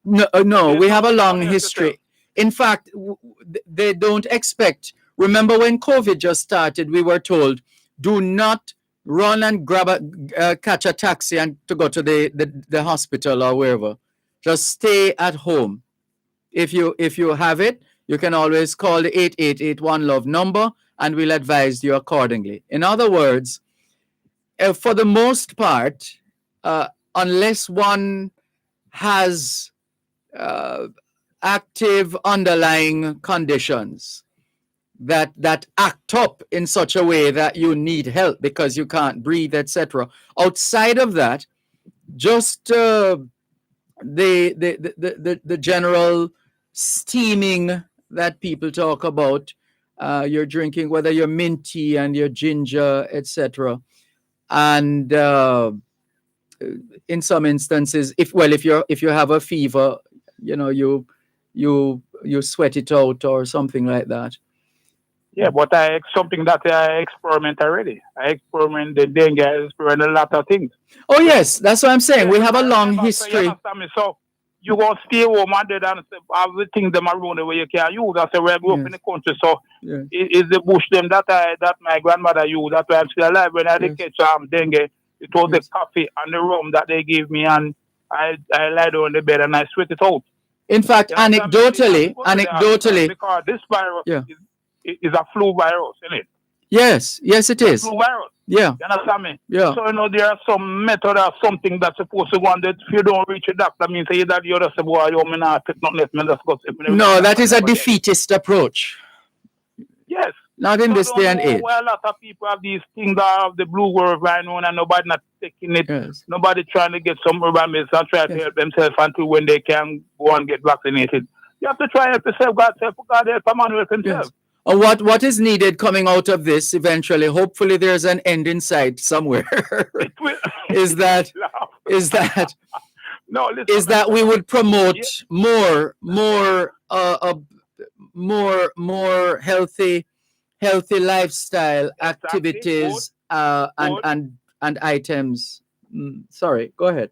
No, we have a long history. In fact, they don't expect. Remember when COVID just started, we were told, do not run and catch a taxi and to go to the hospital or wherever. Just stay at home. If you have it, you can always call the 8881 Love number, and we'll advise you accordingly. In other words, for the most part, unless one has active underlying conditions that act up in such a way that you need help because you can't breathe, etc. Outside of that, just the general steaming that people talk about, you're drinking, whether you're mint tea and your ginger, etc. And in some instances, if you have a fever, you sweat it out or something like that. Yeah, but something that I experiment already. I experiment the dengue, I experiment a lot of things. Oh yes, that's what I'm saying. We have a long history. So you go stay home and then have the things them around the way you can use. That's where I grew up in the country. So it's the bush them that my grandmother used. That's why I'm still alive. When I did catch dengue, it was the coffee and the rum that they gave me, and I lie down on the bed and I sweat it out. In fact, anecdotally, because this virus is a flu virus, isn't it? Yes, it is. Flu virus. Yeah. You understand me? Yeah. So there are some method or something that's supposed to go on that if you don't reach a doctor, means say that you're just boy, you may not take nothing else, no, that is a defeatist approach. Yes. Not in this day and age. Well, a lot of people have these things that have the blue world right on and nobody not taking it. Yes. Nobody trying to get some urban medicine and try to help themselves until when they can go and get vaccinated. You have to try help yourself. God help a man help himself. Yes. What is needed coming out of this eventually, hopefully there's an end in sight somewhere, is that we would promote more healthy lifestyle activities and items. Sorry, go ahead.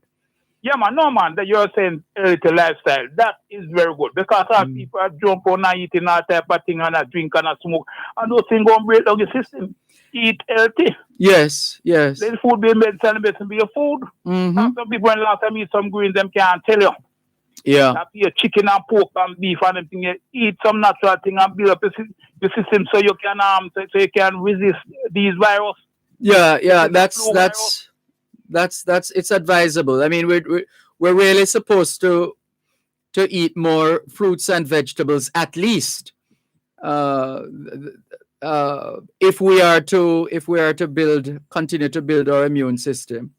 Yeah, man, no, man, that you're saying healthy lifestyle, that is very good because people are jump on and eating all type of thing and drink and smoke, and those things going to break down the system. Eat healthy. Yes. Then food be medicine be your food. Mm-hmm. Some people, when last time eat some greens, them can't tell you. Yeah. That your chicken and pork and beef and everything. You eat some natural thing and build up your system so you can so you can resist these viruses. Yeah. That's it's advisable. I mean, we're really supposed to eat more fruits and vegetables at least. If we are to continue to build our immune system.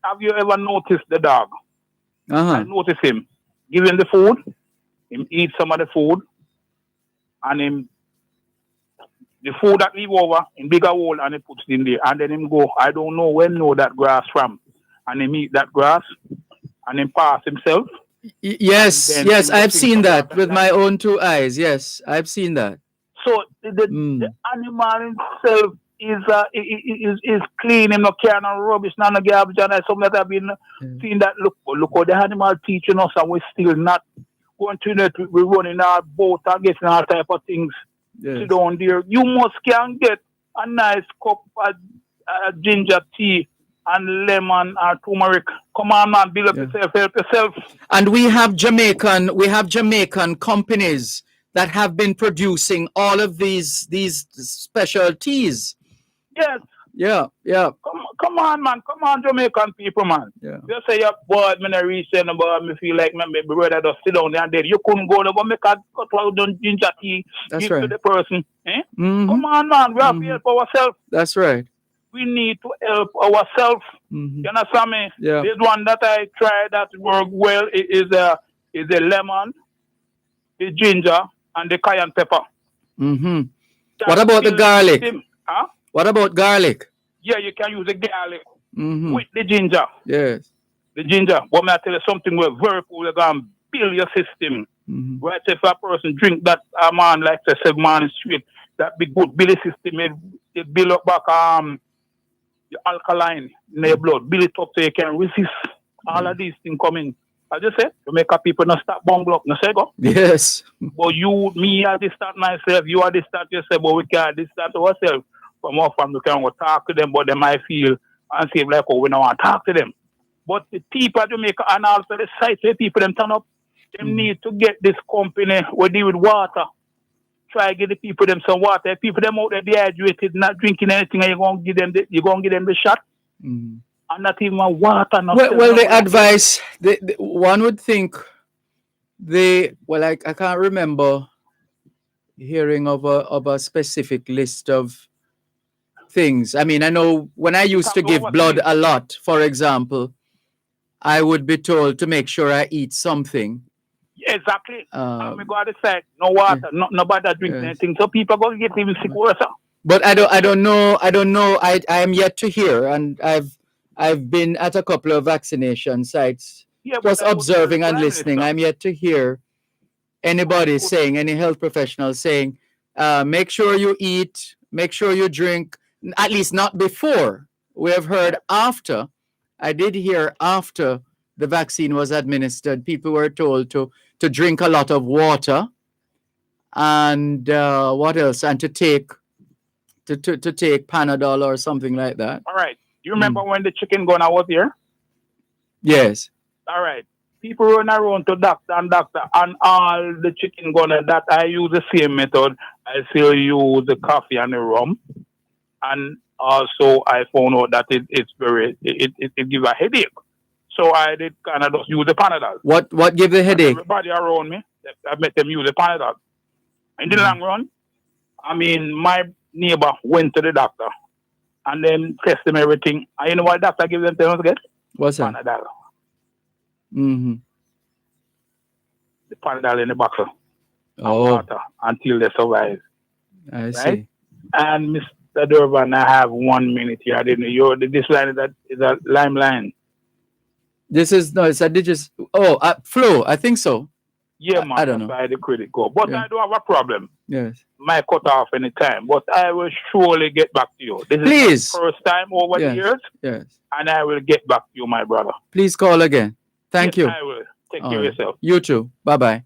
Have you ever noticed the dog? I notice him. Give him the food, him eat some of the food, and the food that leave over in bigger hole and he puts it in there, and then him go, I don't know where that grass from, and him eat that grass, and him pass himself. Yes, I've seen that with my own 2 eyes. Yes, I've seen that. So the animal himself is clean, him no carry no rubbish, no garbage, and something that I've been seeing that look how the animal teaching us, and we're still not going to we're running our boat and getting all type of things. Sit down there. You must can get a nice cup of ginger tea and lemon or turmeric. Come on, man, build up yourself, help yourself. And we have Jamaican companies that have been producing all of these special teas. Yes. Yeah. Come on, man. Come on, Jamaican people, man. Yeah. You say you're bored, man, I reach there, but me feel like my brother just sit down there and then you couldn't go there, but make a cut out the ginger tea, That's give right. to the person. Eh? Mm-hmm. Come on, man. We have to help ourselves. That's right. We need to help ourselves. Mm-hmm. You understand me? Yeah. This one that I tried that work well is a lemon, the ginger, and the cayenne pepper. Mm-hmm. What about the garlic? Huh? What about garlic? Yeah, you can use the garlic Mm-hmm. with the ginger. Yes. The ginger. But may I tell you something where very cool, you're going to build your system. Mm-hmm. Right? If a person drink that, man, like I said, man, straight, that big good build system, it build up back the alkaline in your blood, build it up so you can resist all of these things coming. I just said, to make people not start bungle up, no say go. Yes. But you, me, I just start myself, you are this start yourself, but we can't this start ourselves. From our family, we can go talk to them, but they might feel and say, like, oh, we don't want to talk to them. But the people to make and also the site where people them turn up, they need to get this company where deal with water. Try to get the people them some water. If people them out there dehydrated, not drinking anything, and you're going to give them the shot. Mm-hmm. And not even water. Not well, the advice, one would think I can't remember hearing of a specific list of things. I mean, I know when I used to give blood a lot, for example, I would be told to make sure I eat something. Yeah, exactly. We go to the side, no water, nobody drinking anything. So people go get even sick worse. But I don't know. I am yet to hear, and I've been at a couple of vaccination sites, just observing and listening. I'm yet to hear anybody saying, any health professional saying, make sure you eat, make sure you drink, at least not before. We have heard after. I did hear after the vaccine was administered, people were told to drink a lot of water, and what else? And to take Panadol or something like that. All right. You remember when the chicken gun was here? Yes. All right. People run around to doctor, and all the chicken gunner that I use the same method. I still use the coffee and the rum, and also I found out that it gives a headache. So I did kind of just use the Panadol. What give the headache? Everybody around me, I met them use the Panadol. In the long run, I mean, my neighbor went to the doctor and then test them everything. And you know what the doctor gives them to get? What's that? Panadol. Mm-hmm. The Panadol in the box. Oh. Water until they survive. I see. And Mr. Dervan, I have 1 minute here. I didn't know. This line is a lime line. It's a digit. Flow. I think so. Yeah, man. I don't know. By the credit go. But I don't have a problem. Yes. Might cut off any time. But I will surely get back to you. This Please. is my first time over the years. Yes. And I will get back to you, my brother. Please call again. Thank you. I will. Take care of yourself. You too. Bye-bye.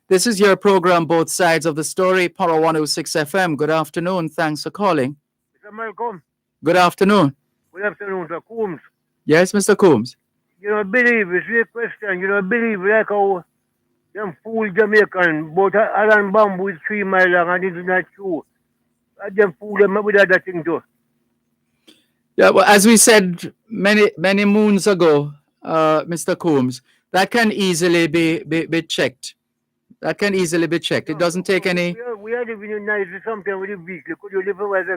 This is your program, Both Sides of the Story, Power 106 FM. Good afternoon. Thanks for calling. Mr. Malcolm. Good afternoon. Good afternoon, Mr. Coombs. Yes, Mr. Coombs. You don't believe, it's a question, you don't believe like how them fool Jamaican, but Alan Bamboo is 3 miles long and it's not true. And them fool them with other thing too. Yeah, well, as we said many moons ago, Mr. Coombs, that can easily be checked. That can easily be checked. It doesn't take any. We are living in nice something with the vehicle. Could you live in West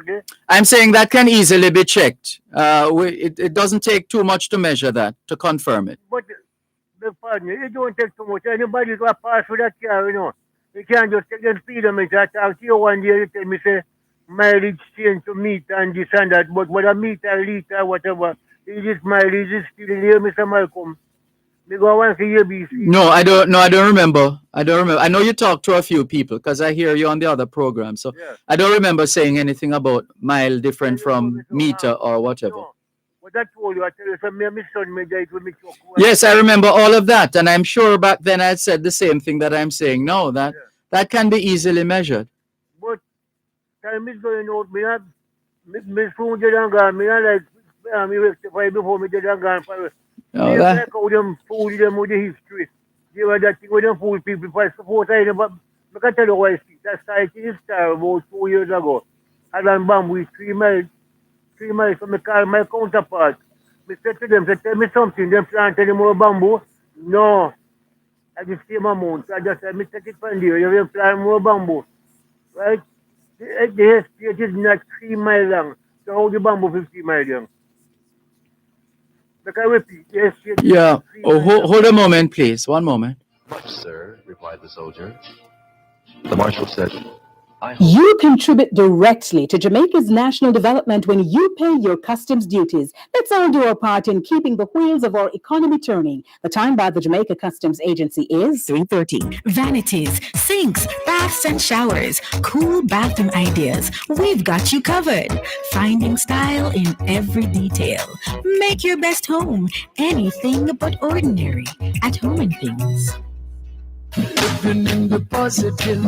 I'm saying that can easily be checked. It doesn't take too much to measure that, to confirm it. But pardon me, it don't take too much. Anybody got pass with that car, you know. You can't just take the speedometer. I talk to you one day, you tell me, say, mileage change to meter and this and that. But whether meter, liter, whatever, it is mileage is still here, Mr. Malcolm. Me go one for ABC. No, I don't. No, I don't remember. I don't remember. I know you talked to a few people because I hear you on the other program. So Yeah. I don't remember saying anything about mile different from meter or whatever. But I told you, I tell you, so me and my son made it with me truck. Yes, I remember all of that, and I'm sure back then I said the same thing that I'm saying now, that that can be easily measured. But time is going out, me soon get and gone. Me not like me rectify before me get and gone. Oh, Me that- like how them fool them with the history. They were that thing with them fool people for support. I can tell you why that started in Star about 2 years ago. Alan Bamboo is 3 miles from my counterpart. Me said to them, tell me something, them plant any more bamboo? No. At the same amount. I just said, me take it from there, you will plant more bamboo. Right? The estate is not 3 miles long. So how the bamboo 50 miles long? Like I repeat, the estate is Yeah. not 3 Oh, miles hold a moment, please. One moment. Much, sir, replied the soldier. The marshal said, You contribute directly to Jamaica's national development when you pay your customs duties. Let's all do our part in keeping the wheels of our economy turning. The time by the Jamaica Customs Agency is 3:30. Vanities, sinks, baths, and showers. Cool bathroom ideas. We've got you covered. Finding style in every detail. Make your best home anything but ordinary. At Home and Things.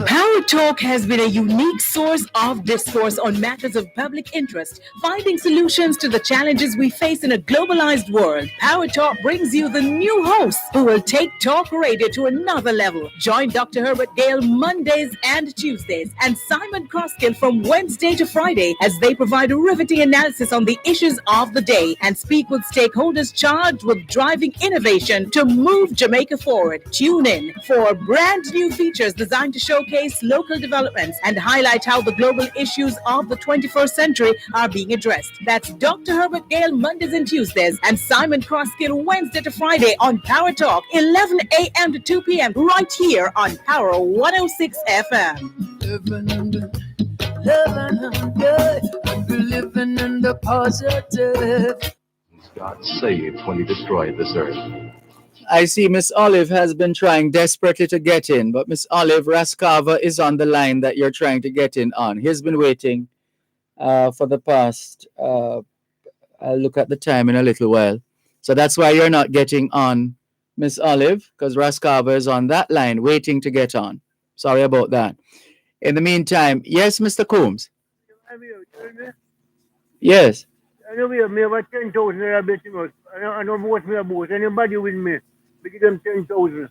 Power Talk has been a unique source of discourse on matters of public interest, finding solutions to the challenges we face in a globalized world. Power Talk brings you the new hosts who will take talk radio to another level. Join Dr. Herbert Gale Mondays and Tuesdays and Simon Croskill from Wednesday to Friday as they provide a riveting analysis on the issues of the day and speak with stakeholders charged with driving innovation to move Jamaica forward. Tune in for brand new features designed to showcase local developments and highlight how the global issues of the 21st century are being addressed. That's Dr. Herbert Gale Mondays and Tuesdays and Simon Croskill Wednesday to Friday on Power Talk, 11 a.m. to 2 p.m. right here on Power 106 FM. Living in the positive. God saved when he destroyed this earth. I see Miss Olive has been trying desperately to get in, but Miss Olive Rascava is on the line that you're trying to get in on. He's been waiting for the past, I'll look at the time in a little while. So that's why you're not getting on, Miss Olive, because Rascava is on that line waiting to get on. Sorry about that. In the meantime, yes, Mr. Coombs. Yes. Anyway, me have 10,000 naira betting us. I don't know what me about. Anybody with me, we give them 10,000.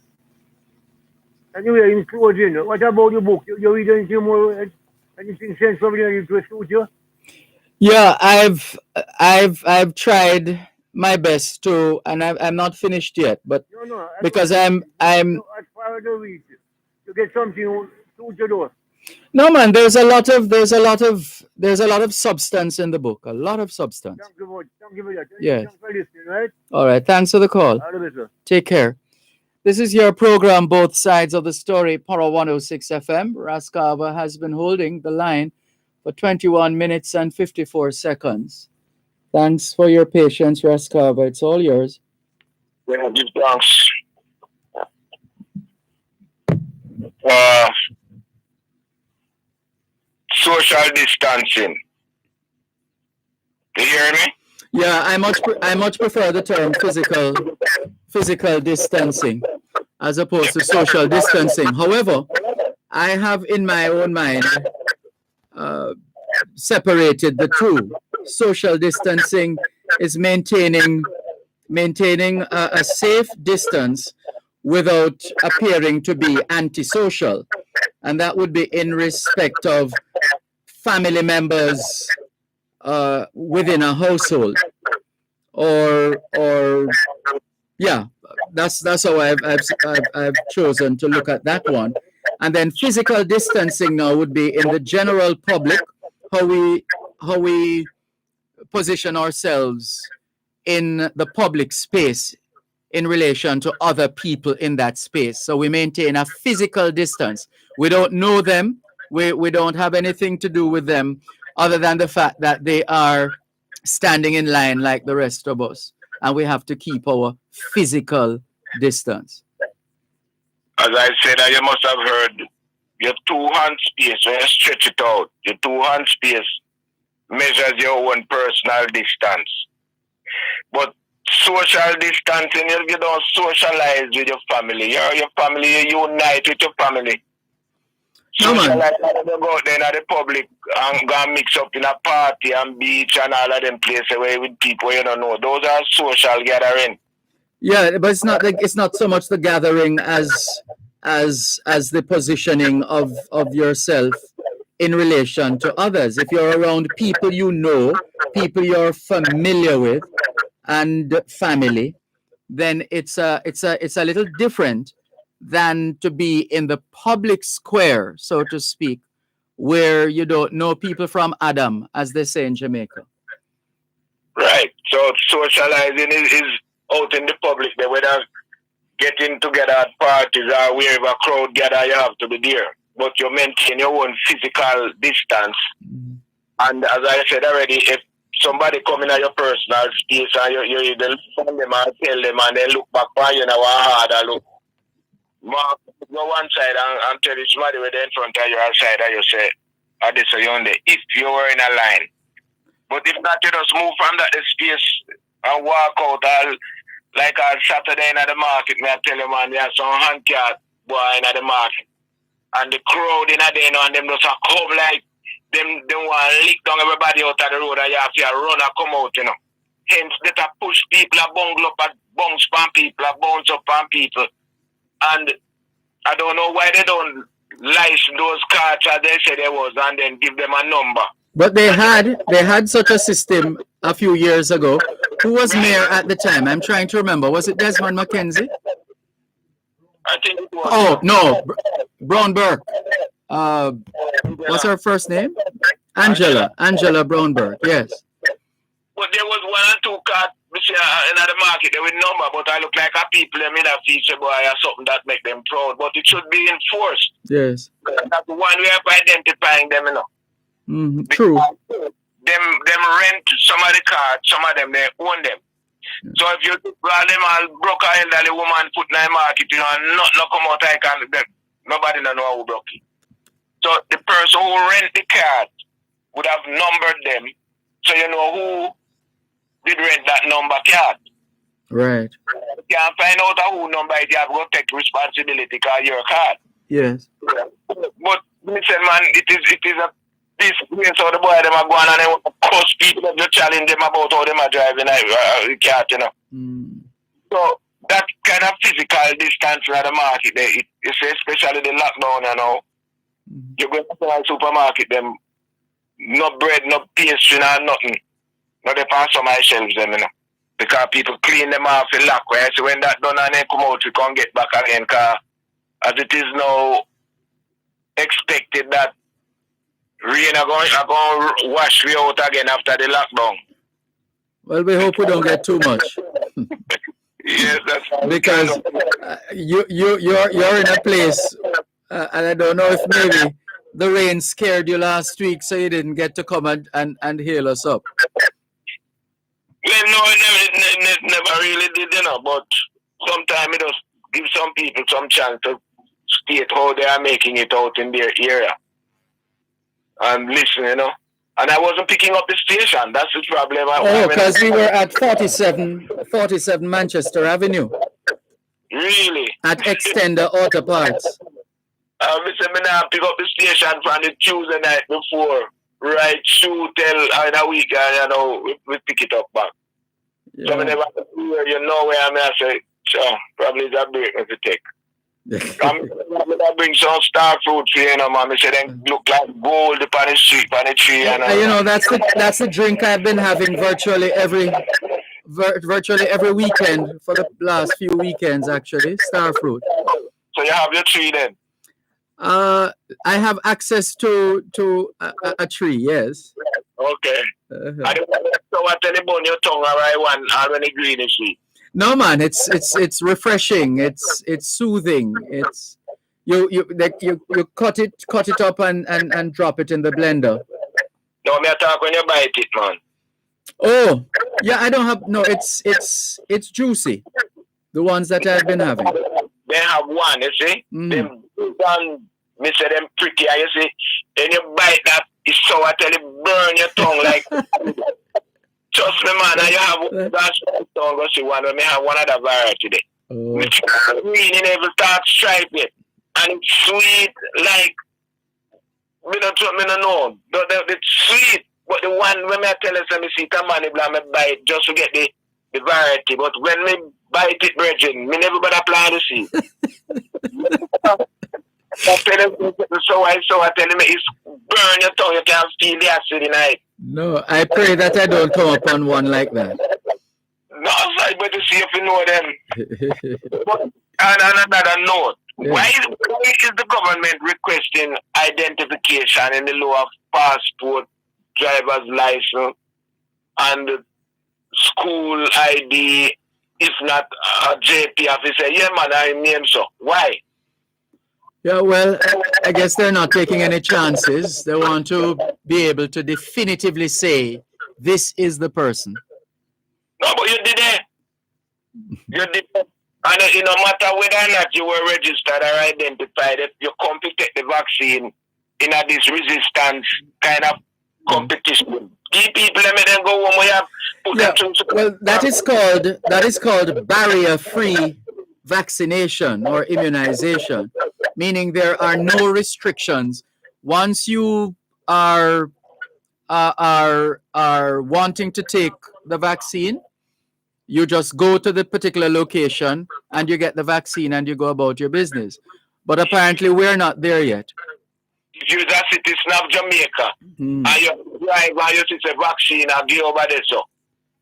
Anyway, in closing, what about the book? You read anything more, anything sensible to suit you? Yeah, I've tried my best to, and I'm not finished yet, but No, because I'm as far as the read, you get something suit you though. no man, there's a lot of substance in the book, a lot of substance. Thank you very much. Yes. Thanks for listening, right? All right, thanks for the call. All the best, sir. Take care. This is your program, Both Sides of the Story, Power 106 FM. Rascava has been holding the line for 21 minutes and 54 seconds. Thanks for your patience, Rascava. It's all yours. Yeah, give thanks. Social distancing. You hear me? Yeah, I much prefer the term physical distancing as opposed to social distancing. However, I have in my own mind separated the two. Social distancing is maintaining maintaining a safe distance without appearing to be antisocial. And that would be in respect of family members within a household. Or yeah, that's how I've chosen to look at that one. And then physical distancing now would be in the general public, how we position ourselves in the public space in relation to other people in that space. So we maintain a physical distance. We don't know them. We don't have anything to do with them other than the fact that they are standing in line like the rest of us. And we have to keep our physical distance. As I said, you must have heard your 2 hand space, when you stretch it out, your 2 hand space measures your own personal distance. But social distancing, you don't socialize with your family. Your family, you unite with your family. Socialize, you go out there in the public and go and mix up in a party and beach and all of them places where with people you don't know. Those are social gathering. Yeah, but it's not so much the gathering as the positioning of yourself in relation to others. If you're around people you know, people you're familiar with, and family, then it's a little different than to be in the public square, so to speak, where you don't know people from Adam, as they say in Jamaica. Right. So socializing is out in the public, there, whether getting together at parties or wherever a crowd gather, you have to be there. But you maintain your own physical distance. And as I said already, if somebody come in at your personal space and you either phone them and tell them and they look back by you now hard look. Mark, go one side and tell somebody with in front of you outside and you say, this is on there, if you were in a line. But if not, you just move from that space and walk out like on Saturday in the market, me I tell you, man, there's some hand cart boy in the market. And the crowd in there, and them just come like them want to lick down everybody out of the road and you have to run and come out, you know. Hence, they push people, bungle up, bounce on people, bounce up on people. And I don't know why they don't license those cards as they said they was and then give them a number. But they had such a system a few years ago. Who was mayor at the time? I'm trying to remember. Was it Desmond McKenzie? I think it was. Oh, no. Brown Burke. What's her first name? Angela Brown Burke, yes. But there was 1 or 2 cards in the market, they with number, but I look like a people them in a feature boy or something that make them proud. But it should be enforced. Yes. That's the one way of identifying them, you know. True. Them rent some of the cards, some of them they own them. So if you grab them all broke a elderly woman put in the market, you know, and not come out like them, nobody know who broke it. So the person who rent the card would have numbered them, so you know who did rent that number card. Right. You can't find out who number it, you have to take responsibility because your card. Yes. But listen, man, it is a this place how the boy them are going and they want to cost people to challenge them about how them are driving a car, you know. So that kind of physical distance in the market there, it's especially the lockdown, you know. You go to the supermarket, them no bread, no pastry, no nothing. No, they pass on my shelves, them, you know. Because people clean them off in lock, right? So when that done and they come out, we can't get back again. Because as it is now expected that rain are going to wash we out again after the lockdown. Well, we hope we don't get too much. Yes, that's because you're in a place, and I don't know if maybe the rain scared you last week, so you didn't get to come and heal us up. Well, no, it never really did, you know. But sometimes it does give some people some chance to state how they are making it out in their area. And listen, you know. And I wasn't picking up the station. That's the problem. Oh, because we were at 47 Manchester Avenue. Really? At Extender Auto Parts. Listen, I pick up the station from the Tuesday night before. Right, shoot, tell in a week, and you know, we pick it up back. Yeah. So I never hear, you know where I'm at. I say, so probably that break if you take. I'm gonna bring some star fruit for you, man. I say then look like gold upon the street, upon the tree. And you know, that's the drink I've been having virtually every weekend for the last few weekends, actually. Star fruit. So you have your tree then? I have access to a tree, yes. Okay. I don't so what tell you on your tongue or I want already greenish. No man, it's refreshing. It's soothing. It's you cut it up and drop it in the blender. No, me talk when you bite it, man. Oh, yeah, I don't have no. It's juicy. The ones that I've been having. They have one, you see. Them done, me say them pretty, you see. Then you bite that, it's sour till it burn your tongue like. Trust me, man. And you have that tongue. Go see one. Me have one other variety there. Which green in every start stripe it, and it's sweet like. Me don't know. It's sweet, but the one when I tell you, me see come on, me bite just to get the variety. But when me bite it, virgin, me never but apply the seed. So I tell me it's burn your tongue. You can't feel the acid in it. No, I pray that I don't come upon one like that. No, sorry, but to see if you know them. And another note. Yeah. Why is the government requesting identification in the law of passport, driver's license, and school ID, if not a JP officer? Yeah, man, I mean so. Why? Yeah, well, I guess they're not taking any chances. They want to be able to definitively say, this is the person. No, but you did it. You did it. And no matter whether or not you were registered or identified, if you come to take the vaccine in this resistance kind of competition, give people let them go home. We have put them through. Well, that is called barrier-free vaccination or immunization, meaning there are no restrictions. Once you are wanting to take the vaccine, you just go to the particular location and you get the vaccine and you go about your business. But apparently we're not there yet. If you're a citizen of Jamaica and you drive and you see the vaccine and give over there, so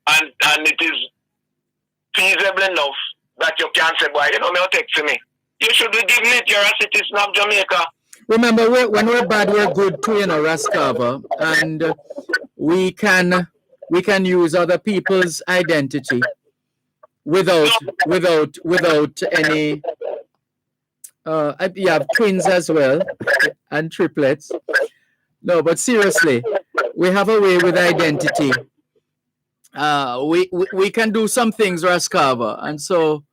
and it is feasible enough that you can say, boy, you know, me text me. You should be giving it. You're a citizen of Jamaica. Remember, when we're bad, we're good too, you know, Raskava, and we can use other people's identity without any. You have twins as well and triplets. No, but seriously, we have a way with identity. We can do some things, Raskava, and so.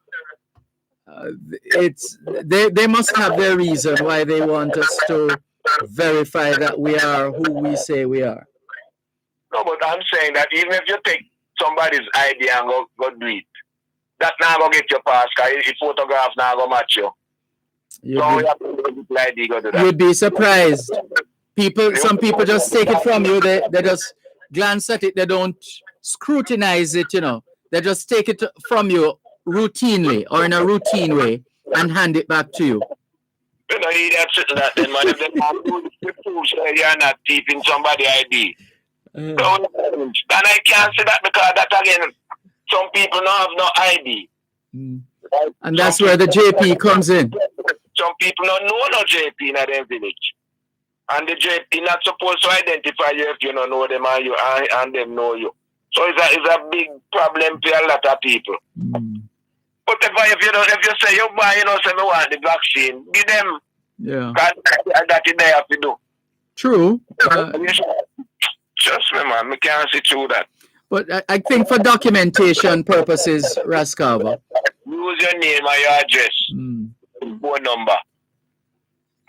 They must have their reason why they want us to verify that we are who we say we are. No, but I'm saying that even if you take somebody's ID and go do it, that now go get your pass, because if photograph now go match you. You'd be surprised. Some people just take it from you. They just glance at it. They don't scrutinize it, you know. They just take it from you routinely or in a routine way and hand it back to you. You know, that's that then, man. If they prove you're not keeping somebody ID. And I can't say that because that again, some people don't have no ID. And that's where the JP comes in. Some people don't know no JP in their village. And the JP not supposed to identify you if you don't know them and you and them know you. So it's a big problem for a lot of people. But if you say you buy, you know, say me want the vaccine, give them. Yeah. That is they have to do. True. Trust me, man. I can't see through that. But I think for documentation purposes, Raskava. Use your name and your address. Phone number.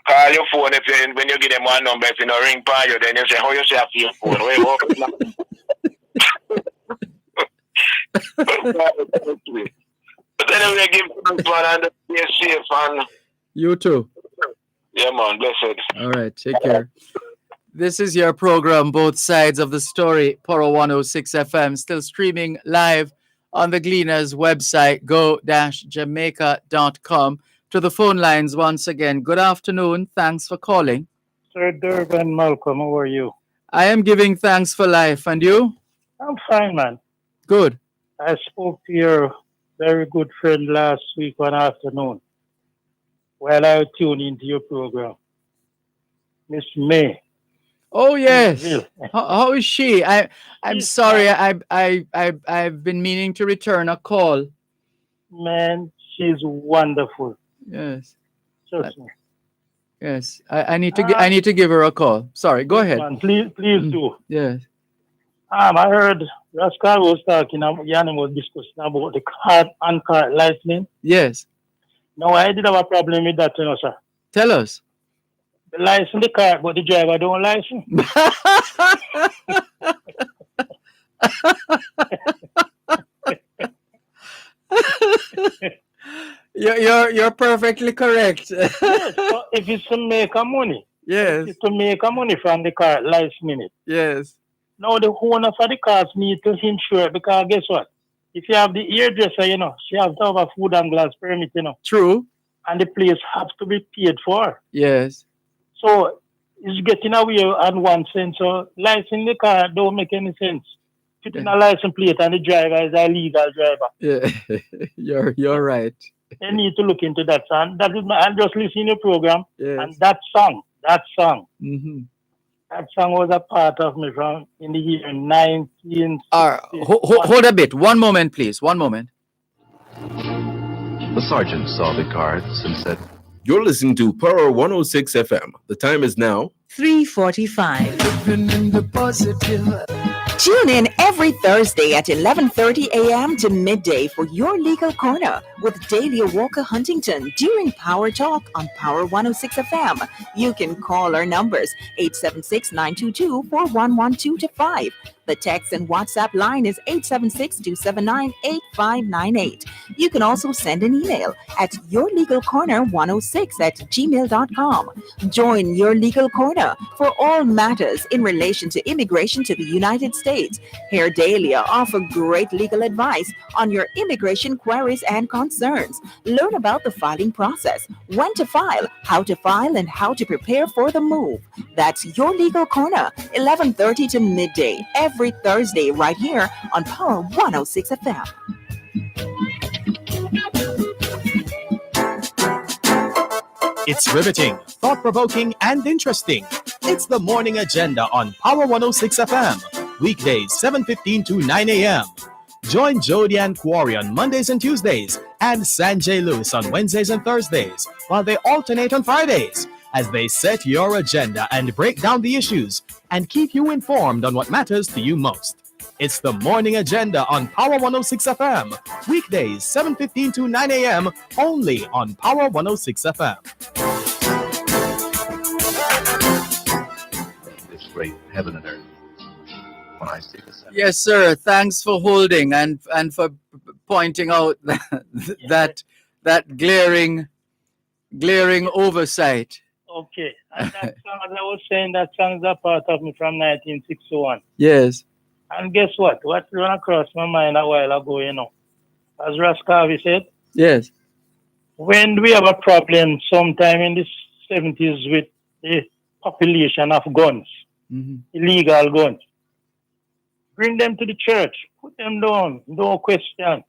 Call your phone when you give them one number. If you don't ring by you, then you say, how you say your phone? But anyway, give thanks, man, and stay safe. And you too. Yeah, man. Blessed. All right. Take care. This is your program, Both Sides of the Story, Poro 106 FM, still streaming live on the Gleaners website, go-jamaica.com. To the phone lines once again. Good afternoon. Thanks for calling. Sir Dervan, Malcolm, how are you? I am giving thanks for life. And you? I'm fine, man. Good. I spoke to your very good friend last week one afternoon while I tuned into your program. Miss May. Oh yes. How is she? I'm She's sorry. fine. I've been meaning to return a call. Man, she's wonderful. Yes. Trust me. Yes. I need to give her a call. Sorry. Go ahead. Man, please do. Yes. I heard Rascal was talking, Yanni was discussing about the card and card licensing. Yes. Now, I did have a problem with that, sir. Tell us. The license the car, but the driver don't license. You're perfectly correct. Yes, so if it's to make a money, yes, it's to make a money from the car licensing it. Yes. Now the owner for the cars need to insure it because guess what? If you have the hairdresser, she have to have a food and glass permit, True. And the place has to be paid for. Yes. So it's getting away on one sense. So licensing the car don't make any sense. Putting a license plate and the driver is a legal driver. Yeah, you're right. They need to look into that. And that is I'm just listening to the program. Yes. And that song. Mm-hmm. That song was a part of me from in the year 1960. Hold a bit. One moment, please. One moment. The sergeant saw the cards and said, You're listening to Power 106 FM. The time is now 3:45. Tune in every Thursday at 11:30 a.m. to midday for your legal corner with Dahlia Walker Huntington during Power Talk on Power 106 FM. You can call our numbers 876-922-4112-5. The text and WhatsApp line is 876-279-8598. You can also send an email at yourlegalcorner106@gmail.com. Join Your Legal Corner for all matters in relation to immigration to the United States. Here, Dahlia offer great legal advice on your immigration queries and concerns. Learn about the filing process, when to file, and how to prepare for the move. That's Your Legal Corner, 11:30 to midday, every Thursday right here on Power 106 FM. It's riveting, thought-provoking, and interesting. It's the Morning Agenda on Power 106 FM. Weekdays, 7:15 to 9 a.m. Join Jody and Quarry on Mondays and Tuesdays and Sanjay Lewis on Wednesdays and Thursdays, while they alternate on Fridays as they set your agenda and break down the issues and keep you informed on what matters to you most. It's the Morning Agenda on Power 106 FM. Weekdays, 7:15 to 9 a.m. only on Power 106 FM. This great heaven and earth. When I see the sun. Yes, sir. Thanks for holding and for pointing out that glaring oversight. Okay. And that song, as I was saying, that song is a part of me from 1961. Yes. And guess what? What ran across my mind a while ago, as Raskavi said. Yes. When we have a problem sometime in the 70s with the population of guns, illegal guns, bring them to the church, put them down, no question.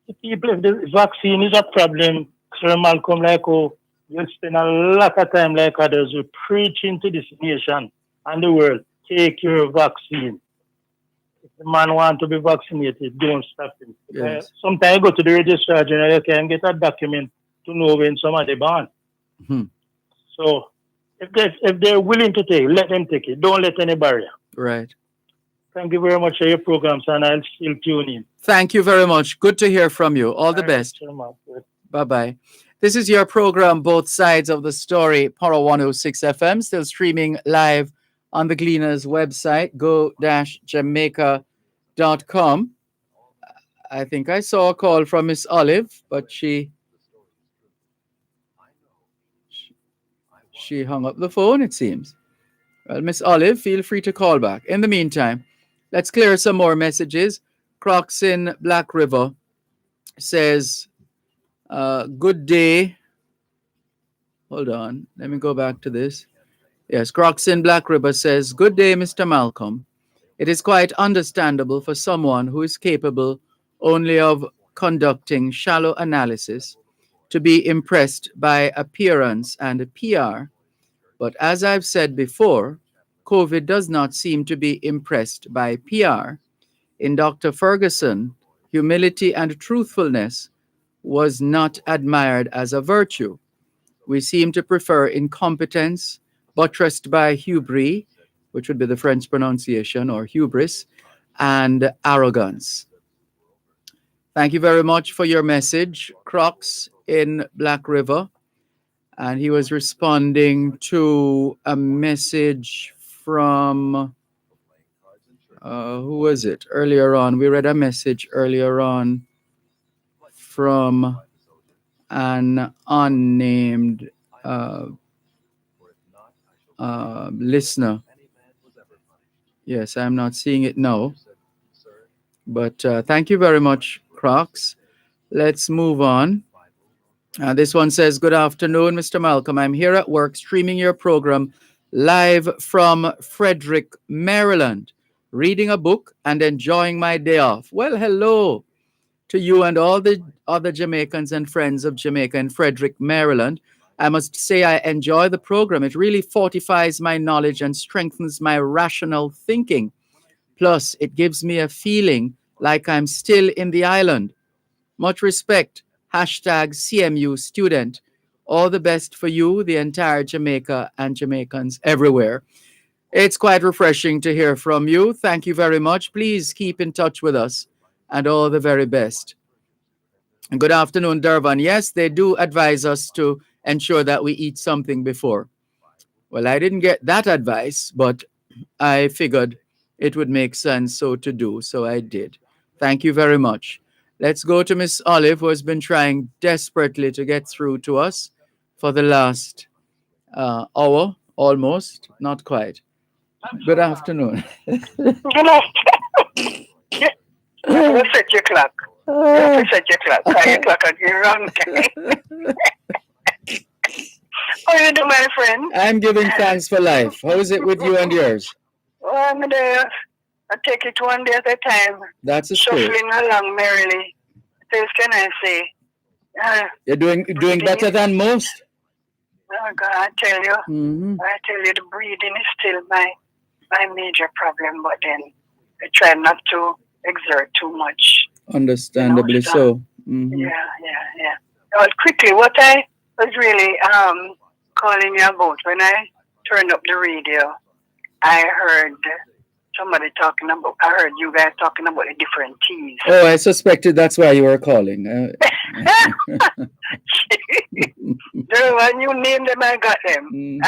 The people, if the vaccine is a problem, Sir Malcolm, you spend a lot of time like others who preaching to this nation and the world, take your vaccine. If the man wants to be vaccinated, don't stop him. Yes. Sometimes you go to the registrar general, you can get a document to know when somebody born. So if they're willing to take it, let them take it. Don't let any barrier. Right. Thank you very much for your programs, and I'll still tune in. Thank you very much. Good to hear from you. All the best. Bye-bye. This is your program, Both Sides of the Story, Power 106 FM, still streaming live on the Gleaners website, go-jamaica.com. I think I saw a call from Miss Olive, but she hung up the phone, it seems. Well, Miss Olive, feel free to call back. In the meantime, let's clear some more messages. Crocs in Black River says, good day. Hold on. Let me go back to this. Yes, Crocs in Black River says, good day, Mr. Malcolm. It is quite understandable for someone who is capable only of conducting shallow analysis to be impressed by appearance and PR. But as I've said before, COVID does not seem to be impressed by PR. In Dr. Ferguson, humility and truthfulness was not admired as a virtue. We seem to prefer incompetence, buttressed by hubris, which would be the French pronunciation, or hubris, and arrogance. Thank you very much for your message, Crocs in Black River. And he was responding to a message from, who was it? Earlier on, we read a message earlier on from an unnamed listener. Yes, I'm not seeing it now. But thank you very much, Crocs. Let's move on. This one says, good afternoon, Mr. Malcolm. I'm here at work streaming your program live from Frederick, Maryland, reading a book and enjoying my day off. Well, hello to you and all the other Jamaicans and friends of Jamaica in Frederick, Maryland. I must say I enjoy the program. It really fortifies my knowledge and strengthens my rational thinking. Plus, it gives me a feeling like I'm still in the island. Much respect. Hashtag CMU student. All the best for you, the entire Jamaica, and Jamaicans everywhere. It's quite refreshing to hear from you. Thank you very much. Please keep in touch with us, and all the very best. And good afternoon, Dervan. Yes, they do advise us to ensure that we eat something before. Well, I didn't get that advice, but I figured it would make sense so to do, so I did. Thank you very much. Let's go to Miss Olive, who has been trying desperately to get through to us for the last hour, almost, not quite. Good afternoon. Good afternoon. You have to set your clock. You have to set your clock. Your clock at the wrong time. How you doing, my friend? I'm giving thanks for life. How is it with you and yours? Well, I'm there. I take it one day at a time. That's a spirit. Shuffling along merrily. What else can I say? You're doing better than most. Oh God, I tell you, the breathing is still my major problem. But then I try not to exert too much. Understandably so. Yeah. Well, quickly, what I was really calling you about, when I turned up the radio, I heard somebody talking about, I heard you guys talking about the different teas. Oh, I suspected that's why you were calling. When you name them, I got them.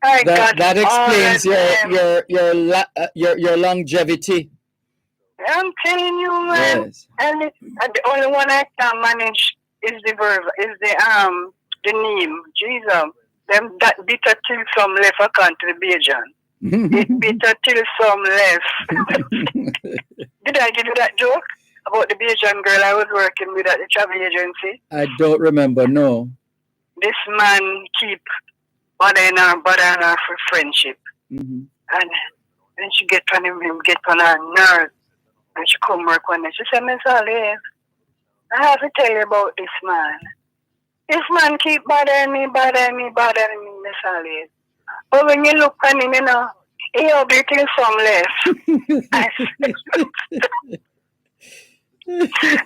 That explains your longevity. I'm telling you, man. Yes. And the only one I can manage is the neem. Jesus. Them that bitter till some left I can't to the Bajan. It bitter till some left. Did I give you that joke about the Bajan girl I was working with at the travel agency? I don't remember, no. This man keep bothering her for friendship. And then she get on him, get on her nerves. And she come work one day. She said, Miss Olive, I have to tell you about this man. This man keep bothering me, Miss Olive. But when you look at him, you know, he ugly till some left.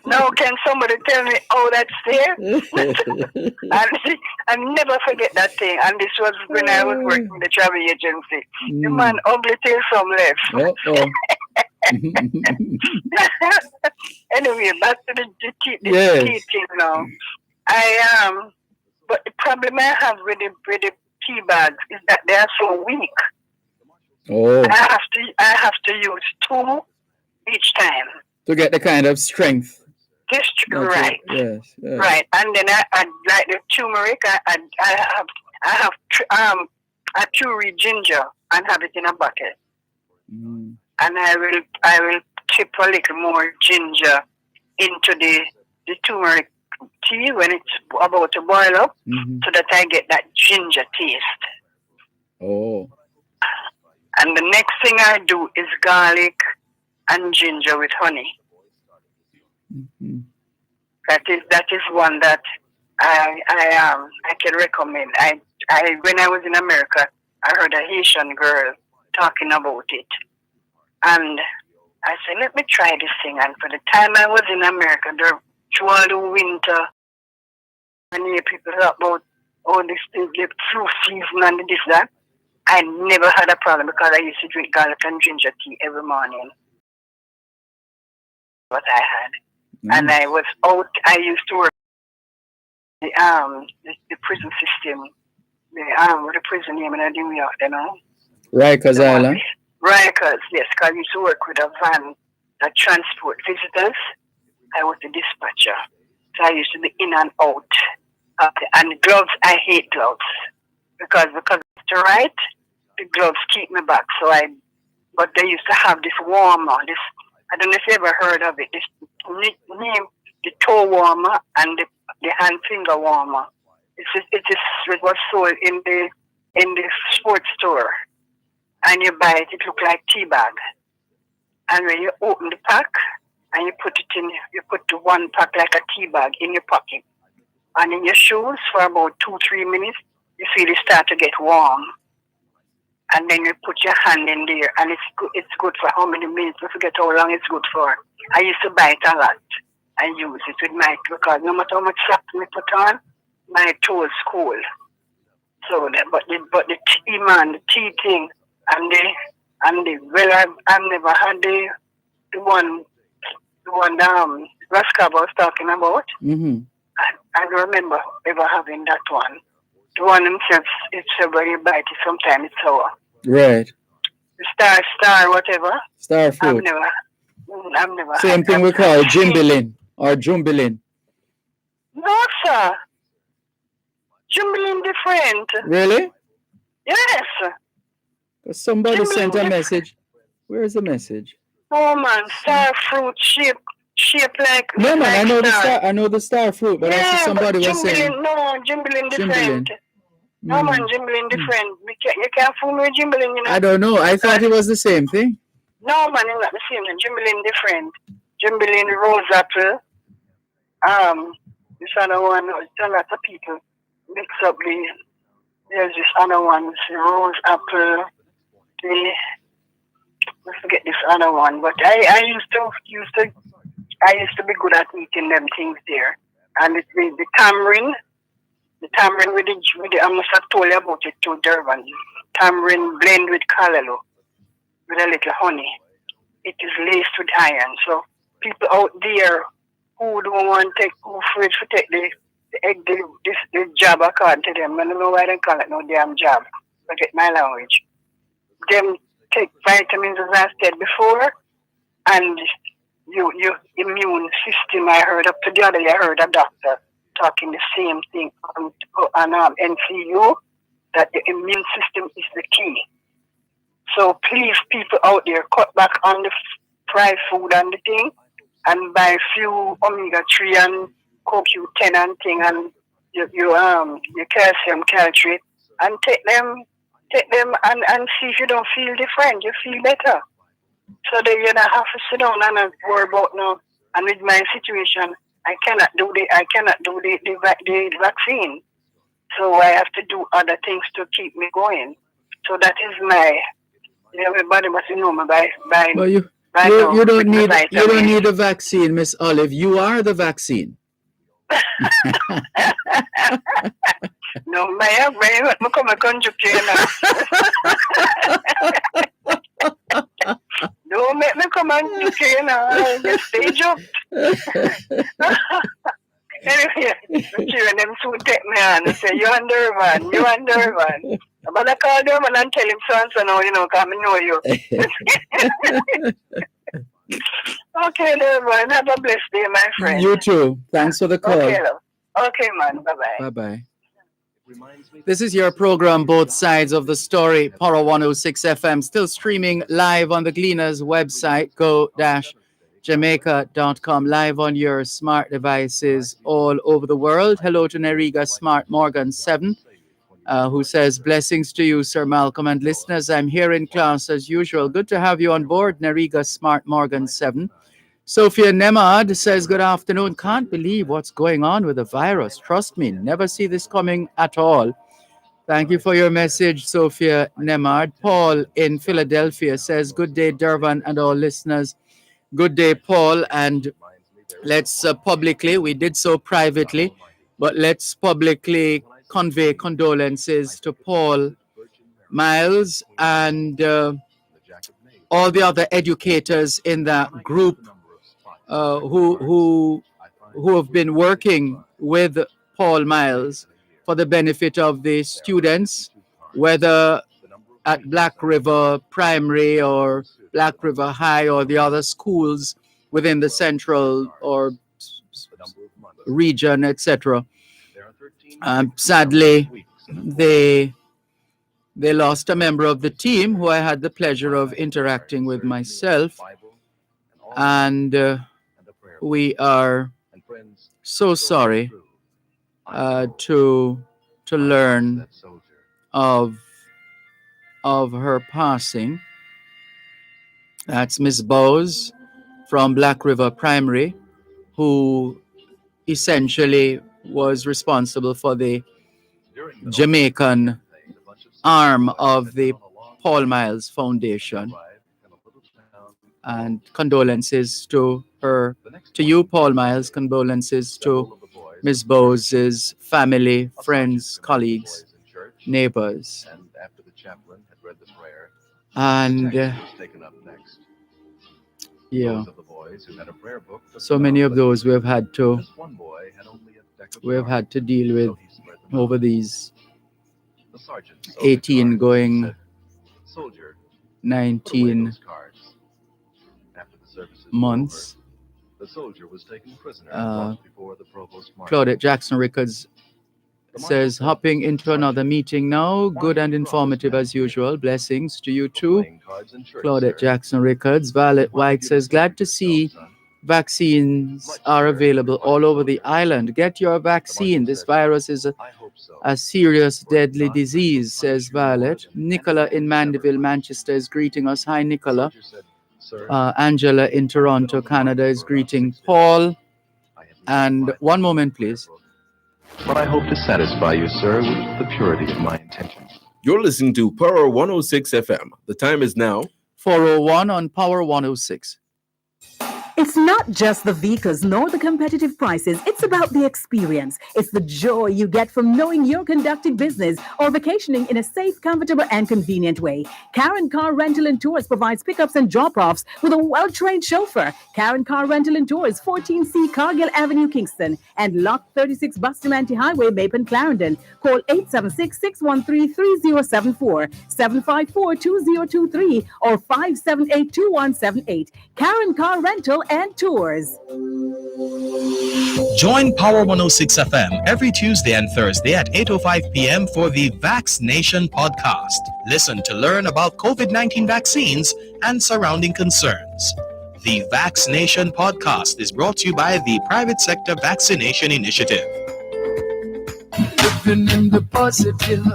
Now can somebody tell me how that's there? And I never forget that thing. And this was when I was working in the travel agency. The man ugly till some left. Anyway, back to the teaching now. But the problem I have with the tea bags is that they are so weak. Oh. I have to use 2 each time to get the kind of strength. Right. Yes. Right. And then I like the turmeric. I have puree ginger and have it in a bucket. and I will chip a little more ginger into the turmeric tea when it's about to boil up, so that I get that ginger taste. Oh. And the next thing I do is garlic and ginger with honey. That is one that I can recommend. I when I was in America, I heard a Haitian girl talking about it, and I said, let me try this thing. And for the time I was in America, through all the winter, and hear people talk about the flu season and this that, I never had a problem because I used to drink garlic and ginger tea every morning. What I had. And I was out, I used to work the prison system, the prison name in New York, you know. Rikers Island? Rikers, yes, because I used to work with a van that transport visitors. I was the dispatcher. So I used to be in and out. And gloves, I hate gloves. Because to write, the gloves keep me back. But they used to have this warmer, I don't know if you ever heard of it, this name, the toe warmer and the hand finger warmer. It was sold in the sports store. And you buy it, it looks like tea bag. And when you open the pack and you put the one pack like a tea bag in your pocket. And in your shoes for about 2-3 minutes, you feel it start to get warm. And then you put your hand in there, and it's good for how many minutes? I forget how long it's good for. I used to buy it a lot and use it with my, because no matter how much socks I put on, my toes cool. So, but the tea man, the tea thing, and I've never had the one Rascab was talking about. I don't remember ever having that one. The one himself, it's very bite, sometimes it's sour. Right. Star, whatever. Star fruit. I've never Same thing we call jimbilin or jumbilin. No, sir. Jumbilin different. Really? Yes. Somebody Jumbilin sent a different. message. Where is the message? Oh man, star fruit shape like. No man, like I know star. the star. I know the star fruit, but I see somebody but was saying Jumbilin different. jimbilin. No man, Jimbilin different. You can't fool me with Jimbilin, you know. I don't know. I thought it was the same thing. No man, it's not the same thing. Jimbilin different. Jimbilin rose apple. This other one, a lot of people mix up there's this other one, rose apple. I forget this other one, but I used to be good at eating them things there. And it's the tamarind with the I must have told you about it too, Dervan. Tamarind blend with callaloo with a little honey. It is laced with iron. So people out there who don't want to take, who afraid to take the egg, the jab according to them. I don't know why they call it no damn jab. Forget my language. Them take vitamins as I said before, and your immune system. I heard up to the other day, I heard a doctor talking the same thing on NCU, that the immune system is the key. So please, people out there, cut back on the fried food and the thing, and buy few omega-3 and CoQ10 and thing, and your calcium calcium, and take them and see if you don't feel different, you feel better. So that you don't have to sit down and worry about no. And with my situation, I cannot do the vaccine. So I have to do other things to keep me going. So that is my, everybody must know me by well, you don't need a vaccine, Miss Olive. You are the vaccine. No, my come a conjugate. Don't make me come and do it, just stay joked. Anyway, them soon take me on and say, you and Dervan. But I call Dervan and tell him so now, come and know you. Okay, Dervan, have a blessed day, my friend. You too. Thanks for the call. Okay, love. Okay, man. Bye-bye. Bye-bye. This is your program, Both Sides of the Story, Power 106 FM, still streaming live on the Gleaners website, go-jamaica.com, live on your smart devices all over the world. Hello to Neriga Smart Morgan 7, who says, blessings to you, Sir Malcolm, and listeners. I'm here in class as usual. Good to have you on board, Neriga Smart Morgan 7. Sophia Nemad says, good afternoon. Can't believe what's going on with the virus. Trust me, never see this coming at all. Thank you for your message, Sophia Nemad. Paul in Philadelphia says, good day, Dervan and all listeners. Good day, Paul. And let's publicly, we did so privately, but let's publicly convey condolences to Paul Miles and all the other educators in that group who have been working with Paul Miles for the benefit of the students, whether at Black River Primary or Black River High or the other schools within the central or region, etc. Sadly, they lost a member of the team who I had the pleasure of interacting with myself, and we are so sorry to learn of her passing. That's Miss Bowes from Black River Primary, who essentially was responsible for the Jamaican arm of the Paul Miles Foundation. And condolences to her, to you, Paul Miles, condolences to Ms. Bowes' family, friends, colleagues, neighbors. And yeah, so many of those we have had to deal with over these 18 going 19 months. Claudette Jackson Rickards says, hopping into another meeting now. Good and informative as usual. Blessings to you too, Claudette Jackson Rickards. Violet White says, glad to see vaccines are available all over the island. Get your vaccine. This virus is a serious, deadly disease, says Violet. Nicola in Mandeville, Manchester is greeting us. Hi, Nicola. Angela in Toronto, Canada is greeting Paul. And one moment, please. But I hope to satisfy you, sir, with the purity of my intentions. You're listening to Power 106 FM. The time is now 4:01 on Power 106. It's not just the vehicles nor the competitive prices. It's about the experience. It's the joy you get from knowing you're conducting business or vacationing in a safe, comfortable, and convenient way. Karen Car Rental and Tours provides pickups and drop-offs with a well-trained chauffeur. Karen Car Rental and Tours, 14C Cargill Avenue, Kingston, and Lot 36 Bustamante Highway, Mapen, Clarendon. Call 876-613-3074, 754-2023, or 578-2178. Karen Car Rental and Tours. Join Power 106 FM every Tuesday and Thursday at 8:05 p.m. for the Vax Nation podcast. Listen to learn about COVID-19 vaccines and surrounding concerns. The Vax Nation podcast is brought to you by the Private Sector Vaccination Initiative.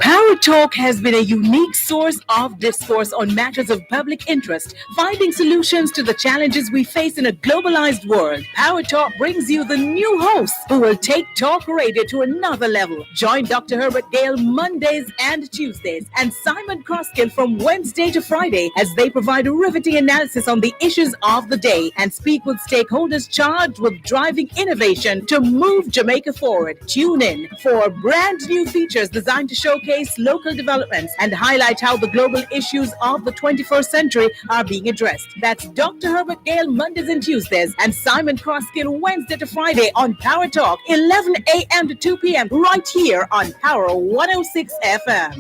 Power Talk has been a unique source of discourse on matters of public interest, finding solutions to the challenges we face in a globalized world. Power Talk brings you the new host who will take talk radio to another level. Join Dr. Herbert Gale Mondays and Tuesdays and Simon Croskill from Wednesday to Friday as they provide a riveting analysis on the issues of the day and speak with stakeholders charged with driving innovation to move Jamaica forward. Tune in for brand new features designed to showcase local developments and highlight how the global issues of the 21st century are being addressed. That's Dr. Herbert Gale Mondays and Tuesdays and Simon Croskill Wednesday to Friday on Power Talk, 11 a.m. to 2 p.m. right here on Power 106 FM.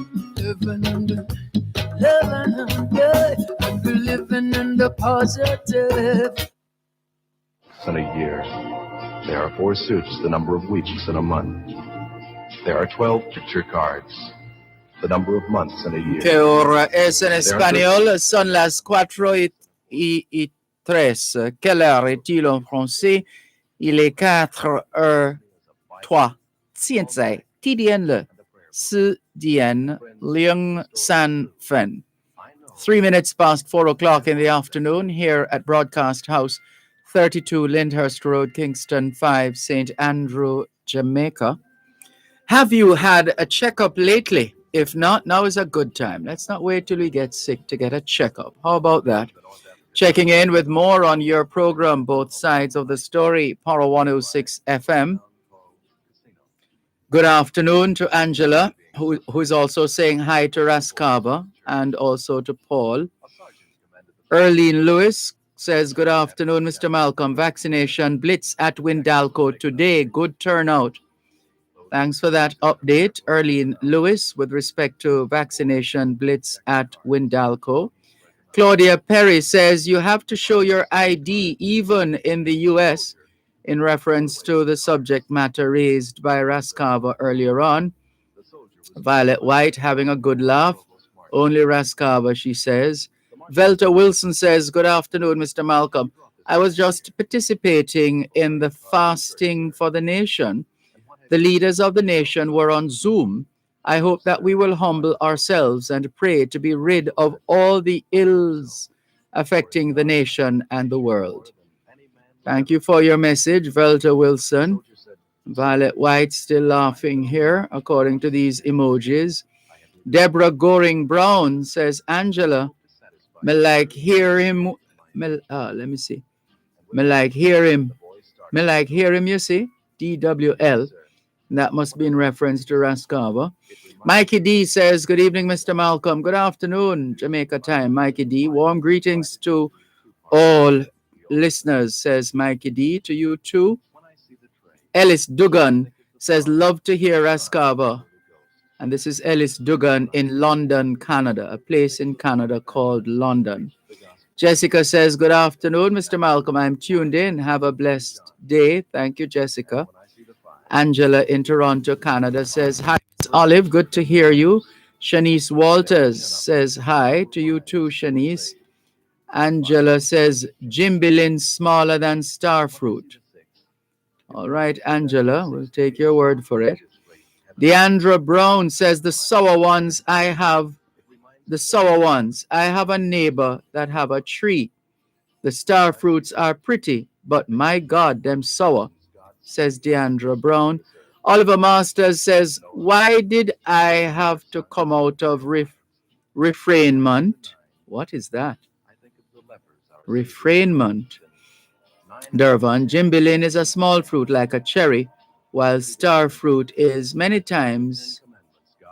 Living in the positive. In a year, there are 4 suits the number of weeks in a month. There are 12 picture cards, the number of months in a year. Que ahora es en There are español, son las 4:03. Quelle heure est-il en français? Il est 4:03. 现在几点了？4点03分。3 minutes past 4 o'clock in the afternoon here at Broadcast House, 32 Lyndhurst Road, Kingston 5, St. Andrew, Jamaica. Have you had a checkup lately? If not, now is a good time. Let's not wait till we get sick to get a checkup. How about that? Checking in with more on your program, Both Sides of the Story, Power 106 FM. Good afternoon to Angela, who's also saying hi to Raskaba and also to Paul. Erlene Lewis says, good afternoon, Mr. Malcolm. Vaccination blitz at Windalco today. Good turnout. Thanks for that update, Erlene Lewis, with respect to vaccination blitz at Windalco. Claudia Perry says you have to show your ID even in the U.S. in reference to the subject matter raised by Raskava earlier on. Violet White having a good laugh. Only Raskava, she says. Velta Wilson says, good afternoon, Mr. Malcolm. I was just participating in the fasting for the nation. The leaders of the nation were on Zoom. I hope that we will humble ourselves and pray to be rid of all the ills affecting the nation and the world. Thank you for your message, Velta Wilson. Violet White still laughing here, according to these emojis. Deborah Goring Brown says, Angela, me like hear him. Let me see. Me like hear him. Me like hear him, you see? DWL. That must be in reference to Raskava. Mikey D says, good evening, Mr. Malcolm. Good afternoon, Jamaica time. Mikey D. Warm greetings to all listeners, says Mikey D. To you too. Ellis Dugan says, love to hear Raskava. And this is Ellis Dugan in London, Canada, a place in Canada called London. Jessica says, good afternoon, Mr. Malcolm. I'm tuned in. Have a blessed day. Thank you, Jessica. Angela in Toronto, Canada says, hi, it's Olive. Good to hear you. Shanice Walters says, hi to you too, Shanice. Angela says, Jimbilin smaller than starfruit. All right, Angela, we'll take your word for it. Deandra Brown says, the sour ones. I have a neighbor that have a tree. The star fruits are pretty, but my God, them sour, says Deandra Brown. Oliver Masters says, why did I have to come out of refrainment? What is that? Refrainment. Dervan, Jimbilin is a small fruit like a cherry, while star fruit is many times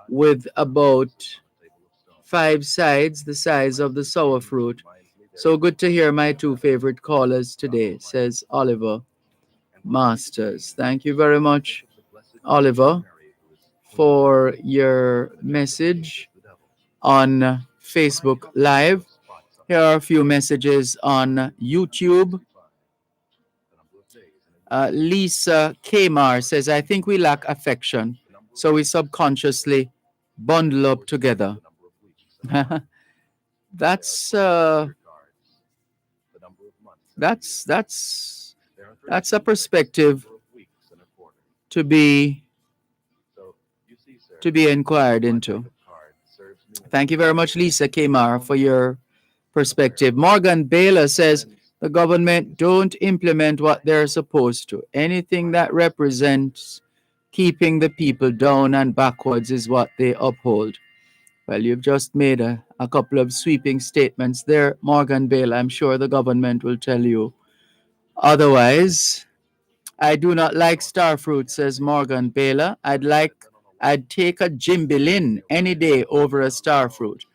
with about 5 sides the size of the sour fruit. So good to hear my two favorite callers today, says Oliver Masters. Thank you very much, Oliver, for your message on Facebook Live. Here are a few messages on YouTube. Lisa Kamar says, I think we lack affection, so we subconsciously bundle up together. That's a perspective to be inquired into. Thank you very much, Lisa Kamar, for your perspective. Morgan Baylor says the government don't implement what they're supposed to. Anything that represents keeping the people down and backwards is what they uphold. Well, you've just made a couple of sweeping statements there, Morgan Baylor. I'm sure the government will tell you otherwise. I do not like starfruit, says Morgan Baylor. I'd take a Jimbilin any day over a starfruit.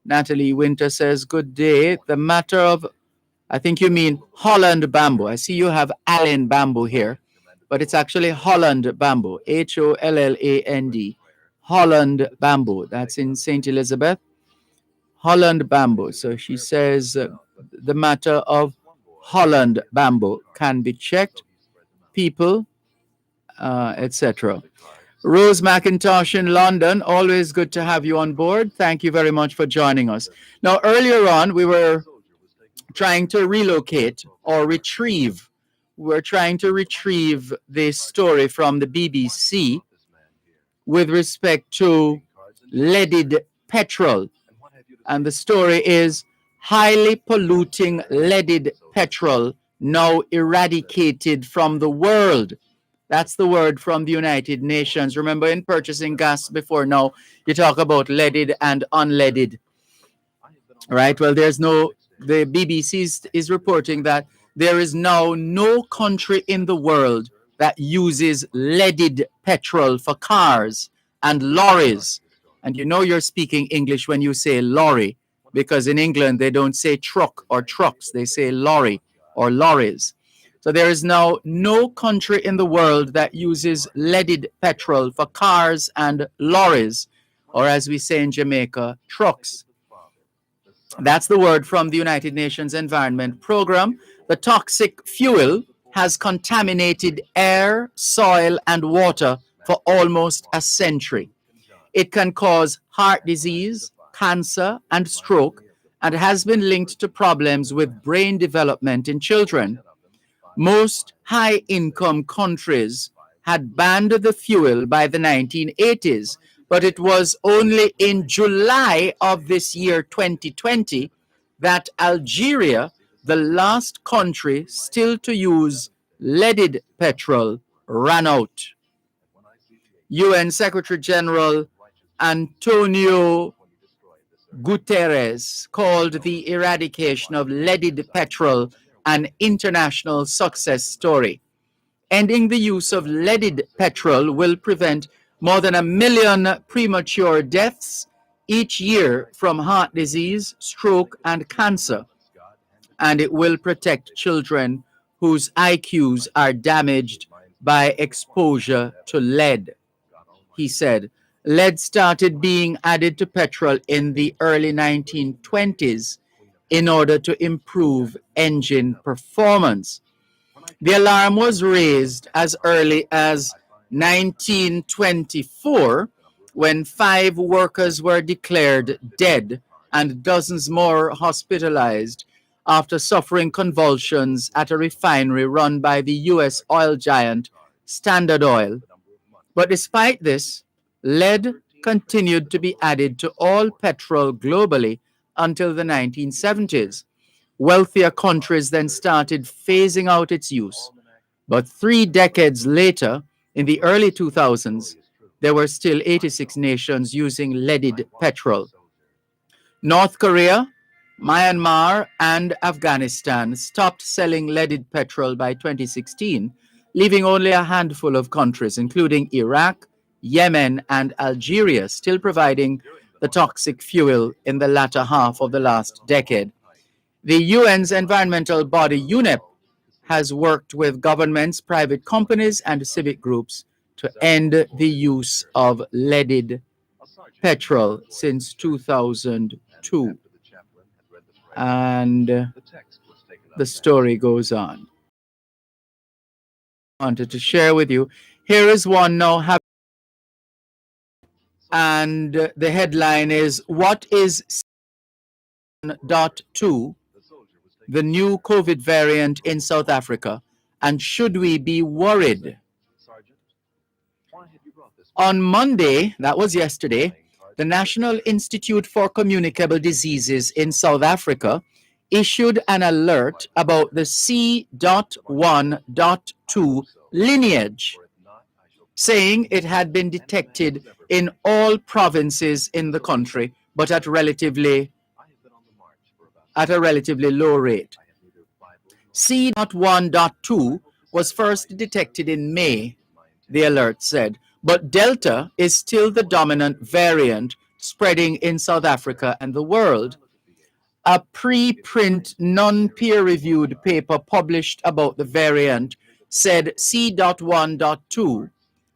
Natalie Winter says, good day. The matter of, I think you mean Holland bamboo. I see you have Allen bamboo here, but it's actually Holland bamboo, Holland. Holland bamboo. That's in St. Elizabeth. Holland bamboo. So she says the matter of Holland bamboo can be checked, people, etc. Rose McIntosh in London, always good to have you on board. Thank you very much for joining us. Now, earlier on, we were trying to relocate or retrieve. We're trying to retrieve the story from the BBC with respect to leaded petrol. And the story is highly polluting leaded petrol now eradicated from the world. That's the word from the United Nations. Remember, in purchasing gas before now, you talk about leaded and unleaded, right? Well, the BBC is reporting that there is now no country in the world that uses leaded petrol for cars and lorries. And you know you're speaking English when you say lorry, because in England they don't say truck or trucks, they say lorry or lorries. So there is now no country in the world that uses leaded petrol for cars and lorries, or as we say in Jamaica, trucks. That's the word from the United Nations Environment Program. The toxic fuel has contaminated air, soil, and water for almost a century. It can cause heart disease, cancer, and stroke, and has been linked to problems with brain development in children. Most high-income countries had banned the fuel by the 1980s, but it was only in July of this year, 2020, that Algeria, the last country still to use leaded petrol, ran out. UN Secretary General Antonio Guterres called the eradication of leaded petrol an international success story. Ending the use of leaded petrol will prevent more than 1 million premature deaths each year from heart disease, stroke, and cancer. And it will protect children whose IQs are damaged by exposure to lead. He said, lead started being added to petrol in the early 1920s in order to improve engine performance. The alarm was raised as early as 1924 when 5 workers were declared dead and dozens more hospitalized after suffering convulsions at a refinery run by the U.S. oil giant Standard Oil. But despite this, lead continued to be added to all petrol globally until the 1970s. Wealthier countries then started phasing out its use. But 3 decades later, in the early 2000s, there were still 86 nations using leaded petrol. North Korea, Myanmar, and Afghanistan stopped selling leaded petrol by 2016, leaving only a handful of countries, including Iraq, Yemen, and Algeria, still providing the toxic fuel in the latter half of the last decade. The UN's environmental body, UNEP, has worked with governments, private companies, and civic groups to end the use of leaded petrol since 2002. And the story goes on. I wanted to share with you. Here is one now. And the headline is, what is 7.2, the new COVID variant in South Africa, and should we be worried? On Monday, that was yesterday, the National Institute for Communicable Diseases in South Africa issued an alert about the C.1.2 lineage, saying it had been detected in all provinces in the country, but at a relatively low rate. C.1.2 was first detected in May, the alert said, but Delta is still the dominant variant spreading in South Africa and the world. A preprint, non-peer-reviewed paper published about the variant said C.1.2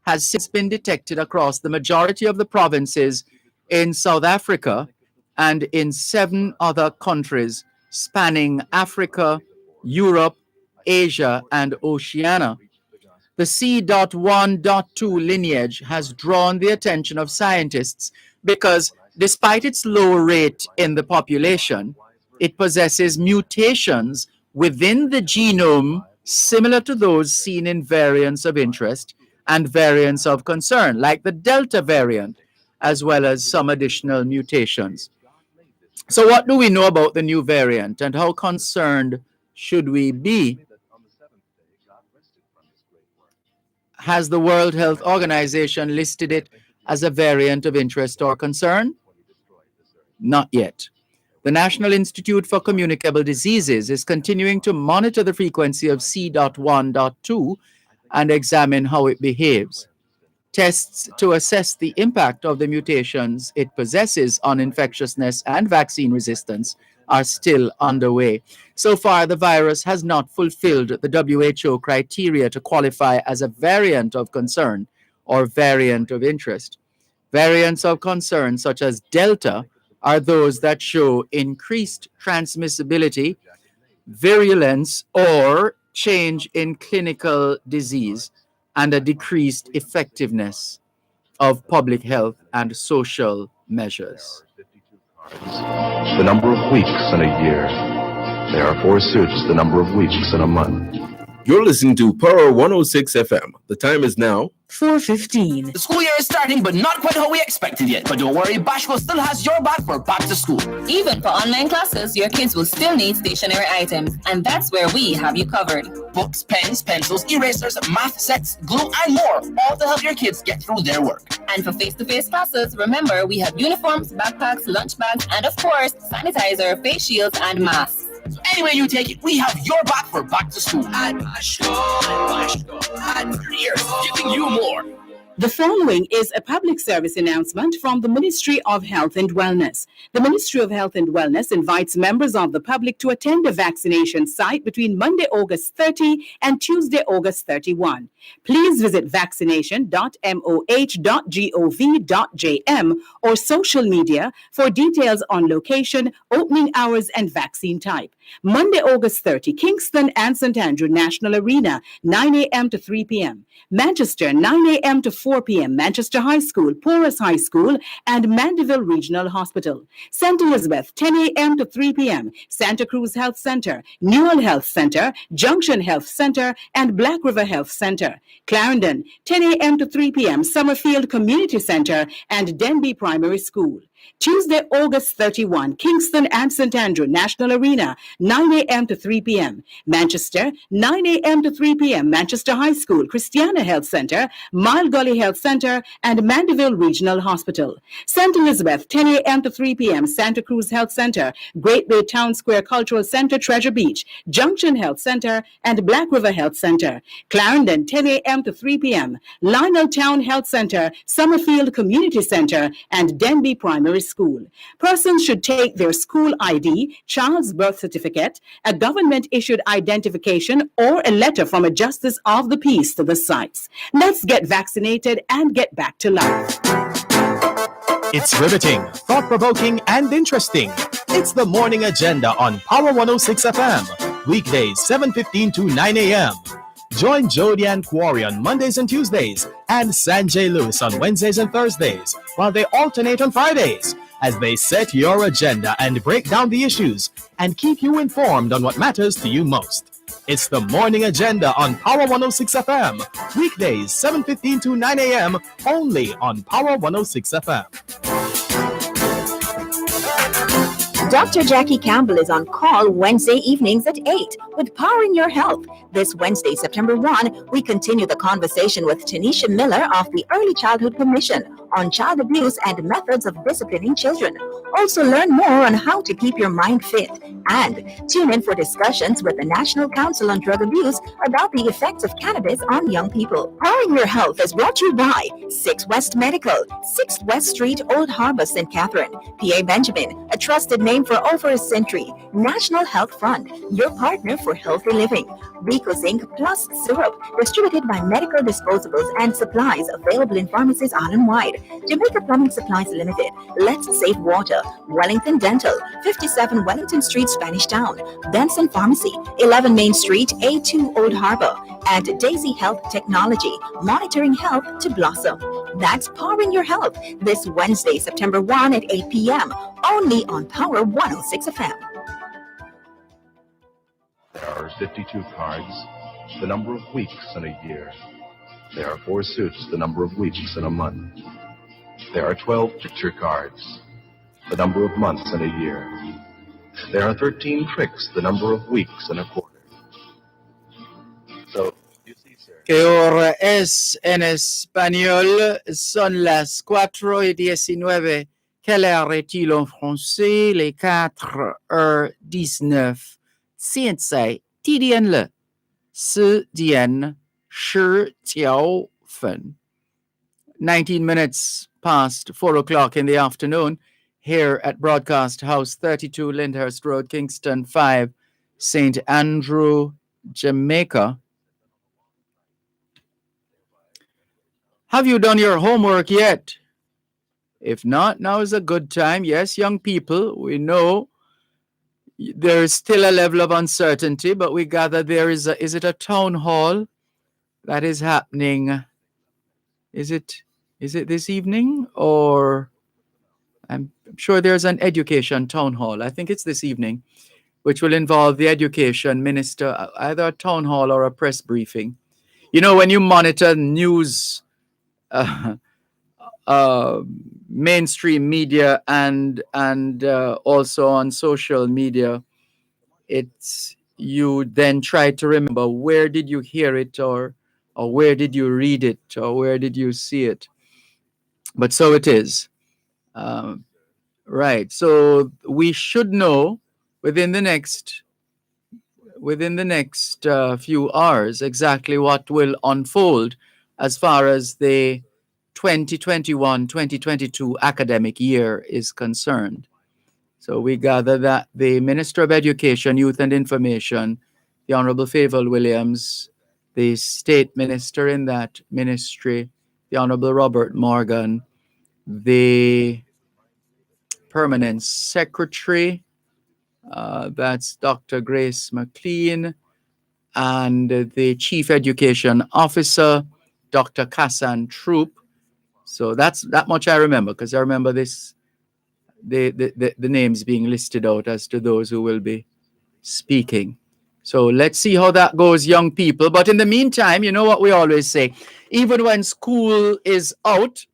has since been detected across the majority of the provinces in South Africa and in 7 other countries spanning Africa, Europe, Asia, and Oceania. The C.1.2 lineage has drawn the attention of scientists because, despite its low rate in the population, it possesses mutations within the genome similar to those seen in variants of interest and variants of concern, like the Delta variant, as well as some additional mutations. So, what do we know about the new variant, and how concerned should we be? Has the World Health Organization listed it as a variant of interest or concern? Not yet. The National Institute for Communicable Diseases is continuing to monitor the frequency of C.1.2 and examine how it behaves. Tests to assess the impact of the mutations it possesses on infectiousness and vaccine resistance are still underway. So far, the virus has not fulfilled the WHO criteria to qualify as a variant of concern or variant of interest. Variants of concern, such as Delta, are those that show increased transmissibility, virulence, or change in clinical disease, and a decreased effectiveness of public health and social measures. The number of weeks in a year. There are forsooth the number of weeks in a month. You're listening to Power 106 FM. The time is now 4:15. The school year is starting, but not quite how we expected yet. But don't worry, Bashko still has your back for back to school. Even for online classes, your kids will still need stationary items, and that's where we have you covered. Books, pens, pencils, erasers, math sets, glue, and more, all to help your kids get through their work. And for face-to-face classes, remember, we have uniforms, backpacks, lunch bags, and of course, sanitizer, face shields, and masks. So anyway you take it, we have your back for back to school. At Bashko, at 3 years, giving you more. The following is a public service announcement from the Ministry of Health and Wellness. The Ministry of Health and Wellness invites members of the public to attend a vaccination site between Monday, August 30 and Tuesday, August 31. Please visit vaccination.moh.gov.jm or social media for details on location, opening hours, and vaccine type. Monday, August 30, Kingston and St. Andrew National Arena, 9 a.m. to 3 p.m. Manchester, 9 a.m. to 4 p.m. Manchester High School, Porus High School, and Mandeville Regional Hospital. St. Elizabeth, 10 a.m. to 3 p.m. Santa Cruz Health Center, Newell Health Center, Junction Health Center, and Black River Health Center. Clarendon, 10 a.m. to 3 p.m. Summerfield Community Center and Denby Primary School. Tuesday, August 31, Kingston and St. Andrew National Arena, 9 a.m. to 3 p.m. Manchester, 9 a.m. to 3 p.m. Manchester High School, Christiana Health Center, Mile Gully Health Center, and Mandeville Regional Hospital. St. Elizabeth, 10 a.m. to 3 p.m. Santa Cruz Health Center, Great Bay Town Square Cultural Center, Treasure Beach, Junction Health Center, and Black River Health Center. Clarendon, 10 a.m. to 3 p.m. Lionel Town Health Center, Summerfield Community Center, and Denby Primary School. Persons should take their school ID, child's birth certificate, a government-issued identification, or a letter from a justice of the peace to the sites. Let's get vaccinated and get back to life. It's riveting, thought-provoking, and interesting. It's the Morning Agenda on Power 106 FM. Weekdays, 7:15 to 9 a.m. Join Jody and Quarry on Mondays and Tuesdays and Sanjay Lewis on Wednesdays and Thursdays, while they alternate on Fridays as they set your agenda and break down the issues and keep you informed on what matters to you most. It's the Morning Agenda on Power 106 FM. Weekdays, 7:15 to 9 a.m. only on Power 106 FM. Dr. Jackie Campbell is on call Wednesday evenings at 8 with Powering Your Health. This Wednesday, September 1, we continue the conversation with Tanisha Miller of the Early Childhood Commission on child abuse and methods of disciplining children. Also learn more on how to keep your mind fit and tune in for discussions with the National Council on Drug Abuse about the effects of cannabis on young people. Powering Your Health is brought to you by 6 West Medical, 6th West Street, Old Harbor, St. Catherine, PA Benjamin, a trusted name for over a century, National Health Fund, your partner for healthy living, Rico Zinc Plus Syrup, distributed by Medical Disposables and Supplies, available in pharmacies island-wide, Jamaica Plumbing Supplies Limited, Let's Save Water, Wellington Dental, 57 Wellington Street, Spanish Town, Benson Pharmacy, 11 Main Street, A2 Old Harbor, and Daisy Health Technology, monitoring health to blossom. That's Powering Your Health this Wednesday, September 1 at 8 p.m., only on Power 106 FM. There are 52 cards, the number of weeks in a year. There are 4 suits, the number of weeks in a month. There are 12 picture cards, the number of months in a year. There are 13 tricks, the number of weeks in a quarter. So, you see, sir. Que ahora es en español, son las 4:19. Quelle heure est-il en français? Les 4:19. 现在几点了？10点19分。19 minutes past 4 o'clock in the afternoon here at Broadcast House 32 Lyndhurst Road, Kingston 5, St. Andrew, Jamaica. Have you done your homework yet? If not, now is a good time. Yes, young people, we know there is still a level of uncertainty, but we gather there is it a town hall that is happening? Is it this evening, or I'm sure there's an education town hall. I think it's this evening, which will involve the education minister, either a town hall or a press briefing. You know, when you monitor news, mainstream media and also on social media, it's you then try to remember where did you hear it, or where did you read it, or where did you see it. But so it is. Right. So we should know within the next few hours exactly what will unfold as far as the 2021-2022 academic year is concerned. So we gather that the Minister of Education, Youth and Information, the Honorable Favour Williams, the State Minister in that ministry, the Honorable Robert Morgan, the Permanent Secretary, that's Dr. Grace McLean, and the Chief Education Officer, Dr. Kassan Troop. So that much I remember, because I remember this, the names being listed out as to those who will be speaking. So let's see how that goes, young people. But in the meantime, you know what we always say, even when school is out,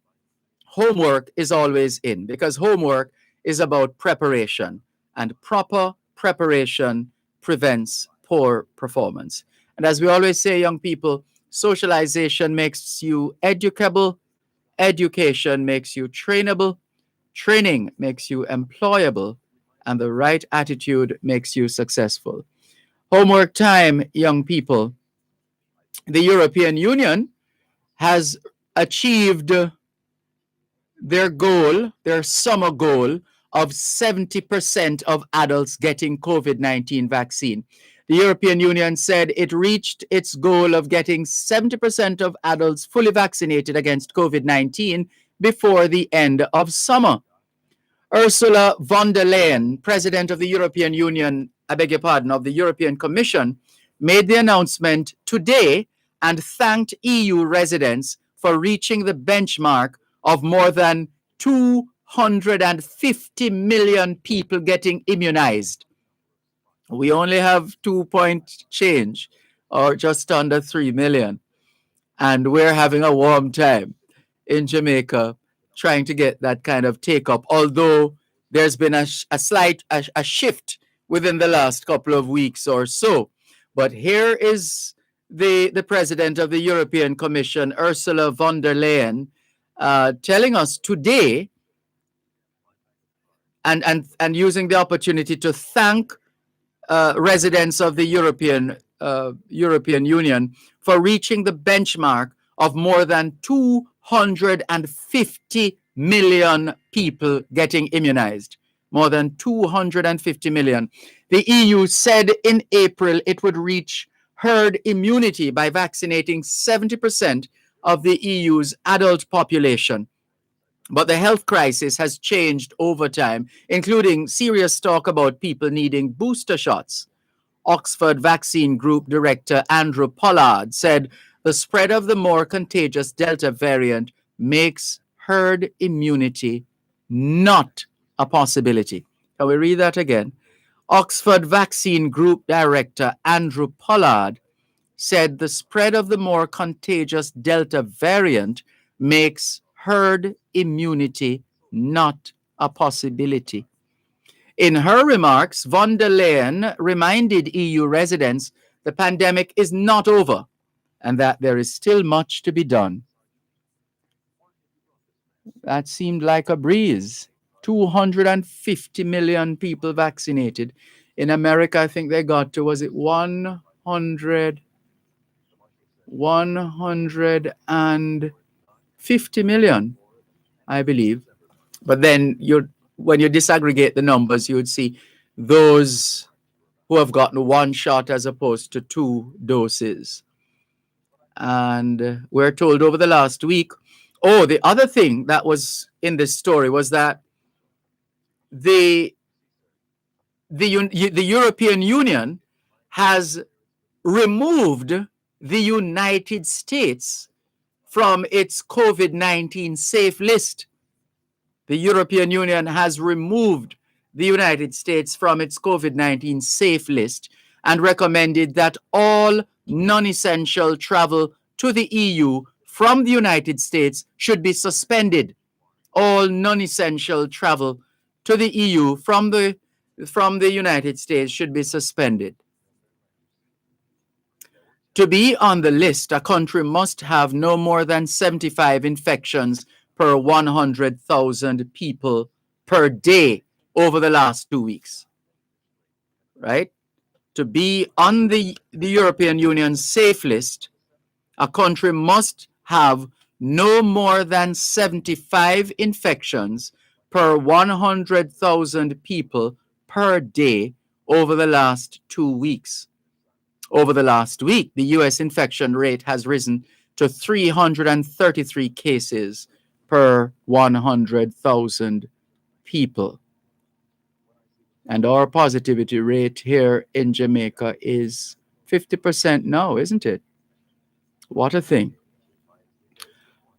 homework is always in, because homework is about preparation, and proper preparation prevents poor performance. And as we always say, young people, socialization makes you educable, education makes you trainable, training makes you employable, and the right attitude makes you successful. Homework time, young people. The European Union has achieved their goal, their summer goal of 70% of adults getting COVID-19 vaccine. The European Union said it reached its goal of getting 70% of adults fully vaccinated against COVID-19 before the end of summer. Ursula von der Leyen, President of the European Union, of the European Commission, made the announcement today and thanked EU residents for reaching the benchmark of more than 250 million people getting immunized. We only have 2 point change, or just under 3 million. And we're having a warm time in Jamaica trying to get that kind of take up, although there's been a slight shift within the last couple of weeks or so. But here is the President of the European Commission, Ursula von der Leyen, telling us today and using the opportunity to thank residents of the European Union for reaching the benchmark of more than 250 million people getting immunized. More than 250 million. The EU said in April it would reach herd immunity by vaccinating 70% of the EU's adult population. But the health crisis has changed over time, including serious talk about people needing booster shots. Oxford Vaccine Group Director Andrew Pollard said the spread of the more contagious Delta variant makes herd immunity not a possibility. Can we read that again? Oxford Vaccine Group Director Andrew Pollard said the spread of the more contagious Delta variant makes herd immunity not a possibility. In her remarks, von der Leyen reminded EU residents the pandemic is not over and that there is still much to be done. That seemed like a breeze. 250 million people vaccinated. In America, I think they got to, was it 150 million, I believe. But then when you disaggregate the numbers, you would see those who have gotten one shot as opposed to 2 doses. And we're told over the last week, the other thing that was in this story was that the European Union has removed the United States from its COVID-19 safe list. The European Union has removed the United States from its COVID-19 safe list and recommended that all non-essential travel to the EU from the United States should be suspended. All non-essential travel to the EU from the United States should be suspended. To be on the list, a country must have no more than 75 infections per 100,000 people per day over the last 2 weeks, right? To be on the European Union safe list, a country must have no more than 75 infections per 100,000 people per day over the last 2 weeks. Over the last week, the U.S. infection rate has risen to 333 cases per 100,000 people. And our positivity rate here in Jamaica is 50% now, isn't it? What a thing.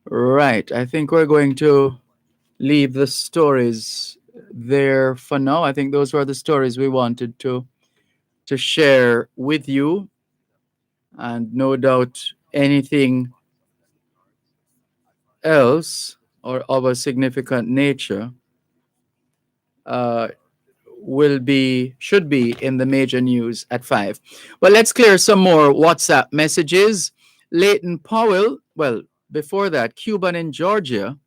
Right. I think we're going to leave the stories there for now. I think those were the stories we wanted to share with you. And no doubt anything else or of a significant nature should be in the major news at 5. Well, let's clear some more WhatsApp messages. Leighton Powell, well, before that, Cuban in Georgia,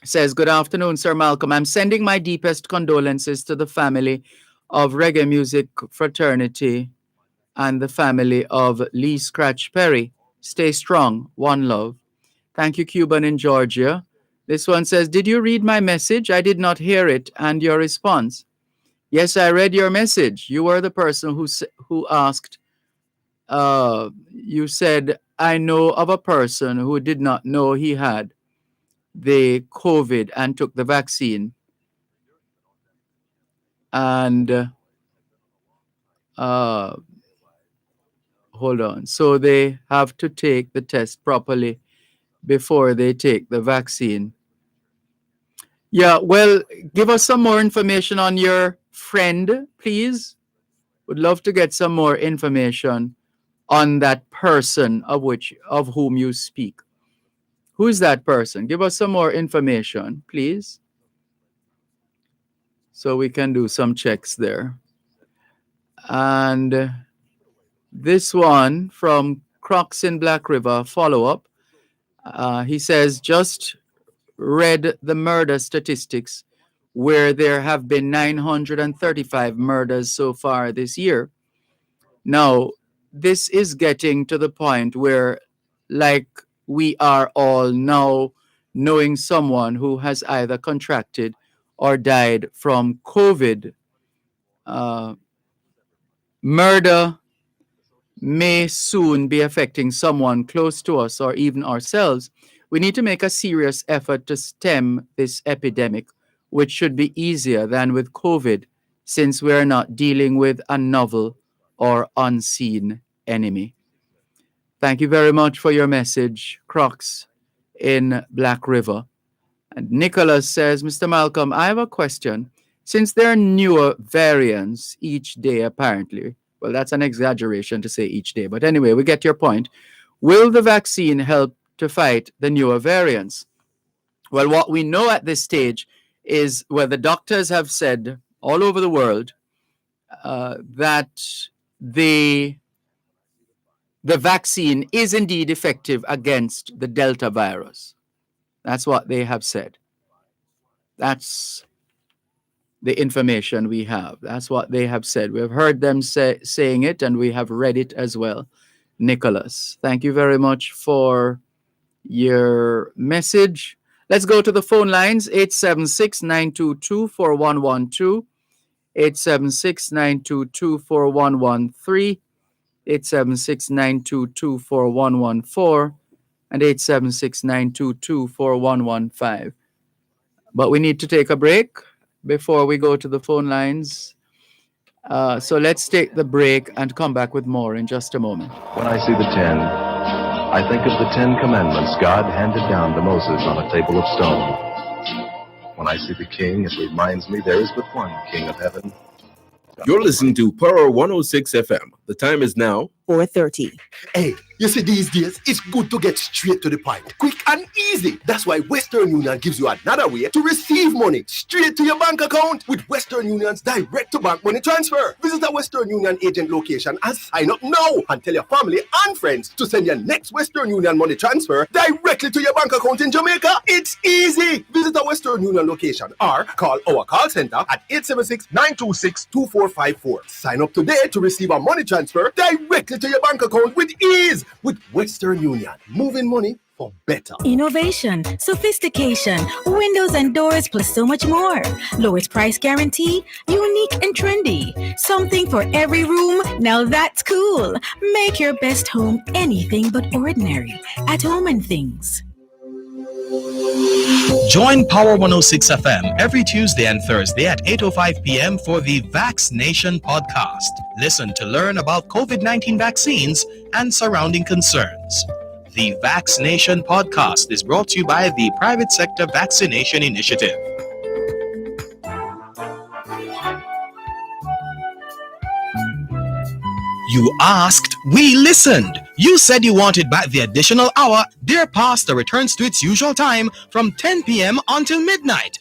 says, good afternoon, Sir Malcolm. I'm sending my deepest condolences to the family of Reggae Music Fraternity and the family of Lee Scratch Perry. Stay strong. One love. Thank you, Cuban in Georgia. This one says, did you read my message? I did not hear it. And your response? Yes, I read your message. You were the person who asked, you said, I know of a person who did not know he had the COVID and took the vaccine. And hold on. So they have to take the test properly before they take the vaccine. Yeah, well, give us some more information on your friend, please. Would love to get some more information on that person of whom you speak. Who is that person? Give us some more information, please, so we can do some checks there. And this one from Crocs in Black River, follow-up. He says, just read the murder statistics where there have been 935 murders so far this year. Now, this is getting to the point where, like, we are all now knowing someone who has either contracted or died from COVID. Murder may soon be affecting someone close to us or even ourselves. We need to make a serious effort to stem this epidemic, which should be easier than with COVID, since we are not dealing with a novel or unseen enemy. Thank you very much for your message, Crocs in Black River. And Nicholas says, Mr. Malcolm, I have a question. Since there are newer variants each day, apparently, well, that's an exaggeration to say each day, but anyway, we get your point. Will the vaccine help to fight the newer variants? Well, what we know at this stage is where the doctors have said all over the world that the vaccine is indeed effective against the Delta virus. That's what they have said. That's the information we have. That's what they have said. We have heard them saying it, and we have read it as well. Nicholas, thank you very much for your message. Let's go to the phone lines, 876-922-4112, 876-922-4113, 876-922-4114, and 876-922-4115. But we need to take a break before we go to the phone lines. So let's take the break and come back with more in just a moment. When I see the 10, I think of the 10 commandments God handed down to Moses on a table of stone. When I see the king, it reminds me there is but one king of heaven. You're listening to Power 106 FM. The time is now 4:30. Hey, you see these days, it's good to get straight to the point. Quick and easy. That's why Western Union gives you another way to receive money straight to your bank account with Western Union's direct-to-bank money transfer. Visit a Western Union agent location and sign up now and tell your family and friends to send your next Western Union money transfer directly to your bank account in Jamaica. It's easy. Visit a Western Union location or call our call center at 876-926-2454. Sign up today to receive a money transfer directly to your bank account with ease with Western Union. Moving money for better. Innovation, sophistication, windows and doors, plus so much more. Lowest price guarantee, unique and trendy. Something for every room. Now that's cool. Make your best home anything but ordinary. At Home and Things. Join Power 106 FM every Tuesday and Thursday at 8:05 p.m. for the Vaccination Podcast. Listen to learn about COVID-19 vaccines and surrounding concerns. The Vaccination Podcast is brought to you by the Private Sector Vaccination Initiative. You asked, we listened. You said you wanted back the additional hour. Dear Pastor returns to its usual time from 10 p.m. until midnight.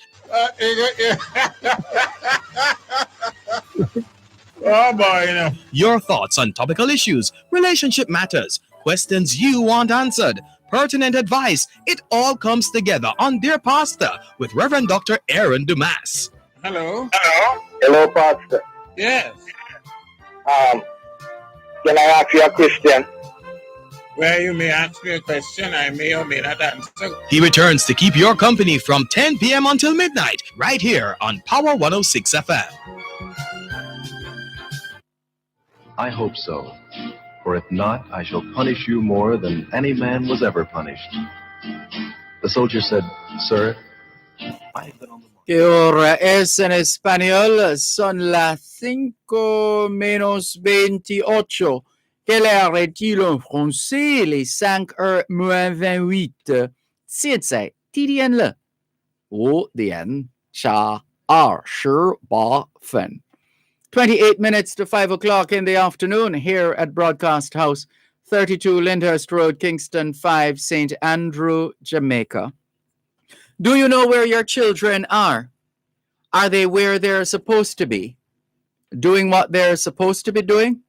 Oh boy, you know. Your thoughts on topical issues, relationship matters, questions you want answered, pertinent advice. It all comes together on Dear Pastor with Reverend Dr. Aaron Dumas. Hello. Hello, Pastor. Yes. Can I ask you a question? Where you may ask me a question, I may or may not answer. He returns to keep your company from 10 p.m. until midnight, right here on Power 106 FM. I hope so. For if not, I shall punish you more than any man was ever punished. The soldier said, Sir, I have been on the ¿Qué hora es en español? Son las 5:28. Quelle heure est-il en français? Les 5:28. 现在地点了5:28. 28 minutes to 5 o'clock in the afternoon here at Broadcast House, 32 Lyndhurst Road, Kingston 5, St. Andrew, Jamaica. Do you know where your children are? Are they where they're supposed to be? Doing what they're supposed to be doing?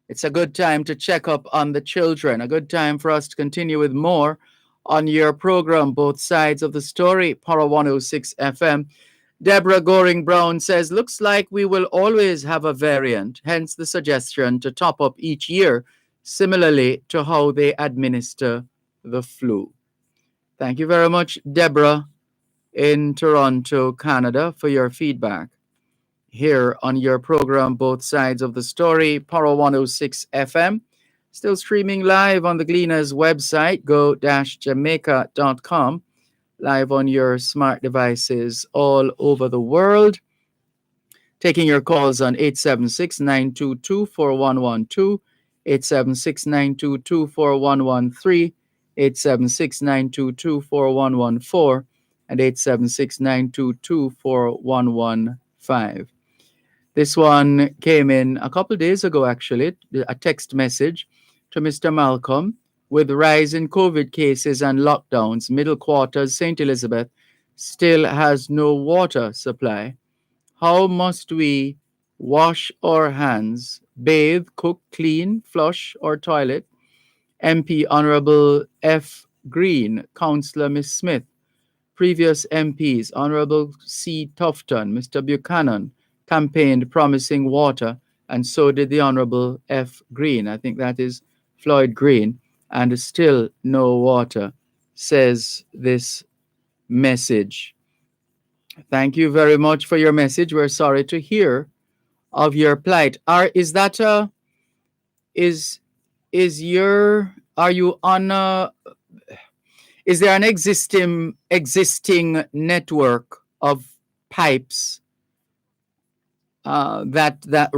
It's a good time to check up on the children. A good time for us to continue with more on your program, Both Sides of the Story, Power 106 FM. Deborah Goring Brown says, looks like we will always have a variant, hence the suggestion to top up each year, similarly to how they administer the flu. Thank you very much, Deborah, in Toronto, Canada, for your feedback here on your program, Both Sides of the Story, Power 106 FM. Still streaming live on the Gleaners website, go-jamaica.com, live on your smart devices all over the world. Taking your calls on 876-922-4112, 876-922-4113, 876-922-4114, and 876-922-4115. This one came in a couple days ago, actually, a text message to Mr. Malcolm. With rise in COVID cases and lockdowns, Middle Quarters, St. Elizabeth still has no water supply. How must we wash our hands, bathe, cook, clean, flush, or toilet? MP Honorable F. Green, Councillor Miss Smith, previous MPs, Honorable C. Tufton, Mr. Buchanan, campaigned promising water, and so did the Honorable F. Green. I think that is Floyd Green, and still no water, says this message. Thank you very much for your message. We're sorry to hear of your plight. Are you on is there an existing network of pipes that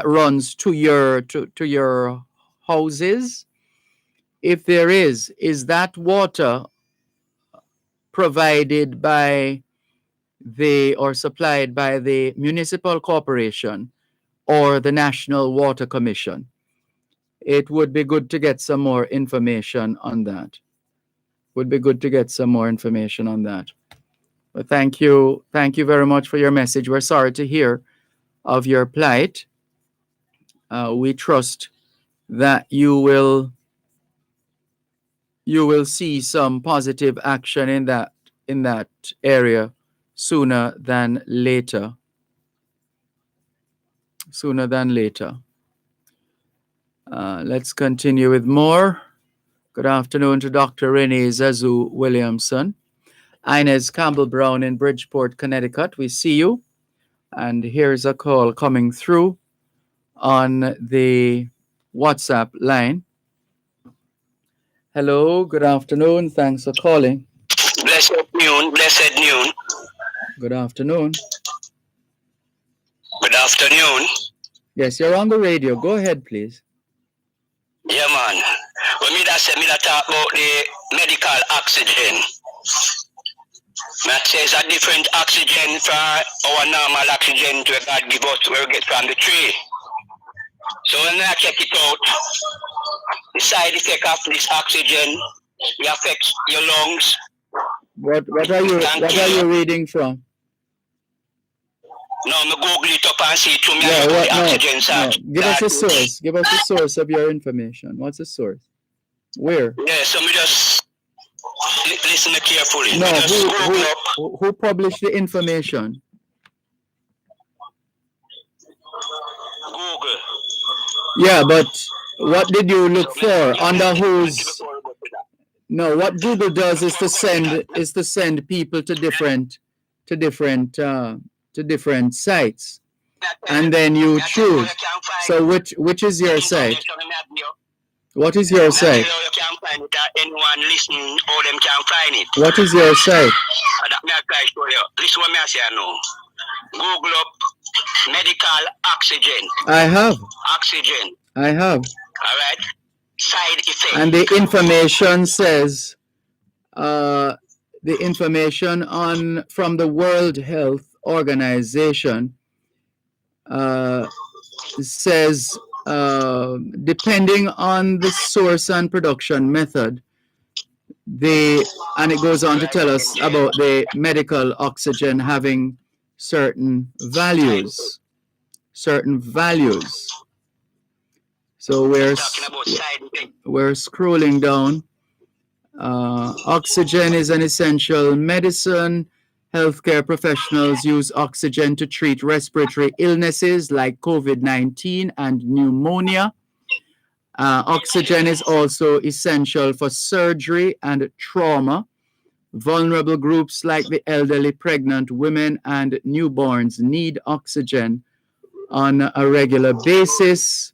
runs to your houses? If there is that water provided by or supplied by the municipal corporation or the National Water Commission? It would be good to get some more information on that. But thank you very much for your message. We're sorry to hear of your plight. We trust that you will see some positive action in that area sooner than later. Let's continue with more. Good afternoon to Dr. Renee Zazu Williamson. Inez Campbell Brown in Bridgeport, Connecticut. We see you. And here's a call coming through on the WhatsApp line. Hello, good afternoon. Thanks for calling. Blessed noon. Good afternoon. Good afternoon. Yes, you're on the radio. Go ahead, please. Yeah, man. When me that talk about the medical oxygen. That says a different oxygen for our normal oxygen to God give us where we get from the tree. So when I check it out, the side effect of this oxygen, it affects your lungs. What are you reading from? No, me Google it up and see through the oxygen side. No. Give us a source. Give us the source of your information. What's the source? Where? Yeah, so me just listen carefully. No, who published the information? Google. Yeah, but what did you look for? Under whose? No, what Google does is to send people to different sites, and then you choose. So which is your site? What is your site? Anyone listening, all them can find it. What is your site? Listen what me say now. Google up medical oxygen. I have. Oxygen. I have. All right. Side effect. And the information says, the information from the World Health Organization says, depending on the source and production method, and it goes on to tell us about the medical oxygen having certain values. So we're scrolling down. Oxygen is an essential medicine. Healthcare professionals use oxygen to treat respiratory illnesses like COVID-19 and pneumonia. Oxygen is also essential for surgery and trauma. Vulnerable groups like the elderly, pregnant women, and newborns need oxygen on a regular basis.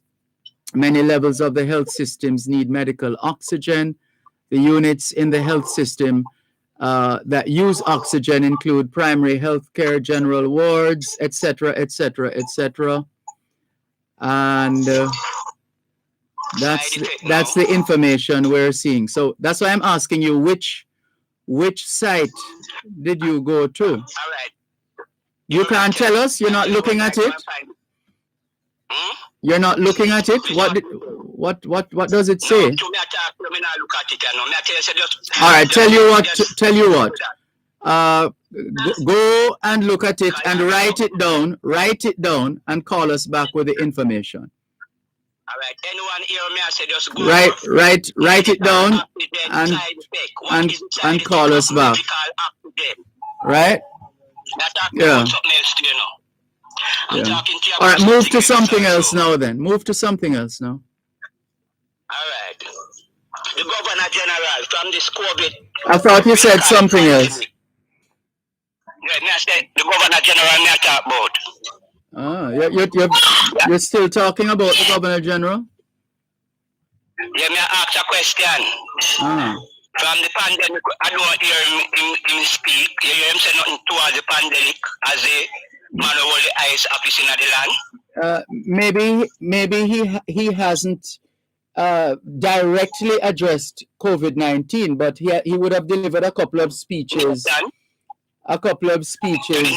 Many levels of the health systems need medical oxygen. The units in the health system that use oxygen include primary health care, general wards, etc., etc., etc. And that's the information we're seeing. So that's why I'm asking you, which site did you go to? All right. You can't tell us. You're not looking at it. You're not looking at it. What does it say? All right. Tell you what. Go and look at it and write it down. Write it down and call us back with the information. All right. Anyone hear me? I say just go. Write it down and call us back. Right? Yeah. Yeah. All right. Move to something else now. Then move to something else now. All right. The Governor General from this COVID. I thought you said something else. Yeah, me I said the Governor General me I talk about. You're still talking about the Governor General? Yeah, me I ask a question. From the pandemic, I don't hear him speak. You hear him say nothing towards the pandemic as a man who hold the ice office in the land. Maybe he hasn't directly addressed COVID-19, but he would have delivered a couple of speeches. A couple of speeches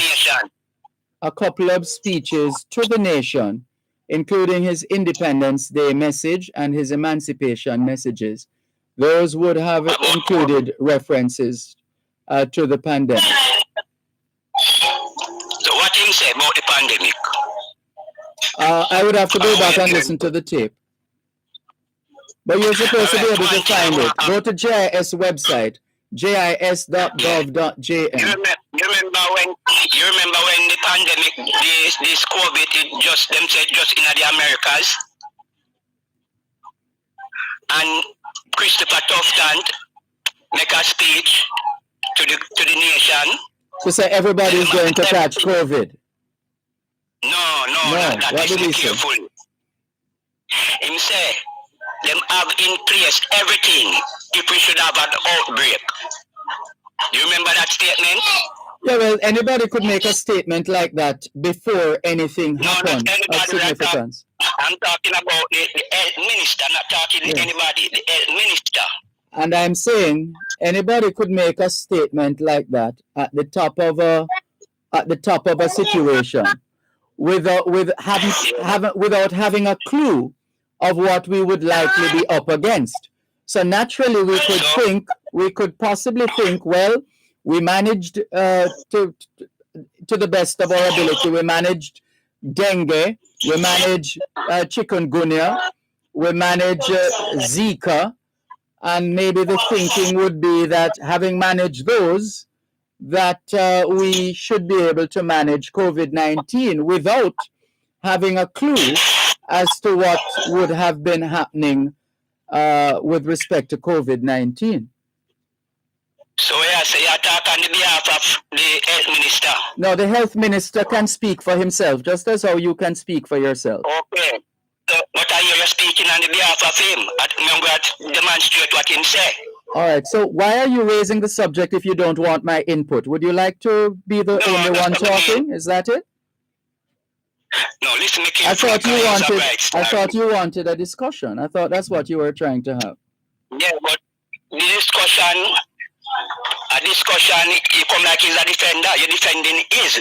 to the nation, including his Independence Day message and his emancipation messages. Those would have included references to the pandemic. So what did he say about the pandemic? I would have to go back and listen to the tape. But you're supposed to be able to find it. Go to JIS website, jis.gov.jm. You remember when the pandemic, this COVID, them said just in the Americas, and Christopher Tufton make a speech to the nation. To say everybody is going to catch COVID. No. What did he say? Him say them have in place everything if we should have an outbreak. Do you remember that statement? Yeah, well, anybody could make a statement like that before anything happened of significance. I'm talking about the health minister, not talking to anybody, the health minister. And I'm saying anybody could make a statement like that at the top of a situation without having a clue of what we would likely be up against. So naturally we could possibly think, well, we managed to the best of our ability. We managed dengue, we managed chikungunya, we managed Zika, and maybe the thinking would be that having managed those, that we should be able to manage COVID-19 without having a clue as to what would have been happening with respect to COVID-19. So you talk on the behalf of the health minister? No, the health minister can speak for himself, just as how you can speak for yourself. Okay. So, but I hear you speaking on the behalf of him. I'm going to demonstrate what him say. All right. So why are you raising the subject if you don't want my input? Would you like to be the only one talking? Is that it? No, listen to I thought you wanted a discussion. I thought that's what you were trying to have. Yeah, but the discussion, you come like he's a defender. You're defending his.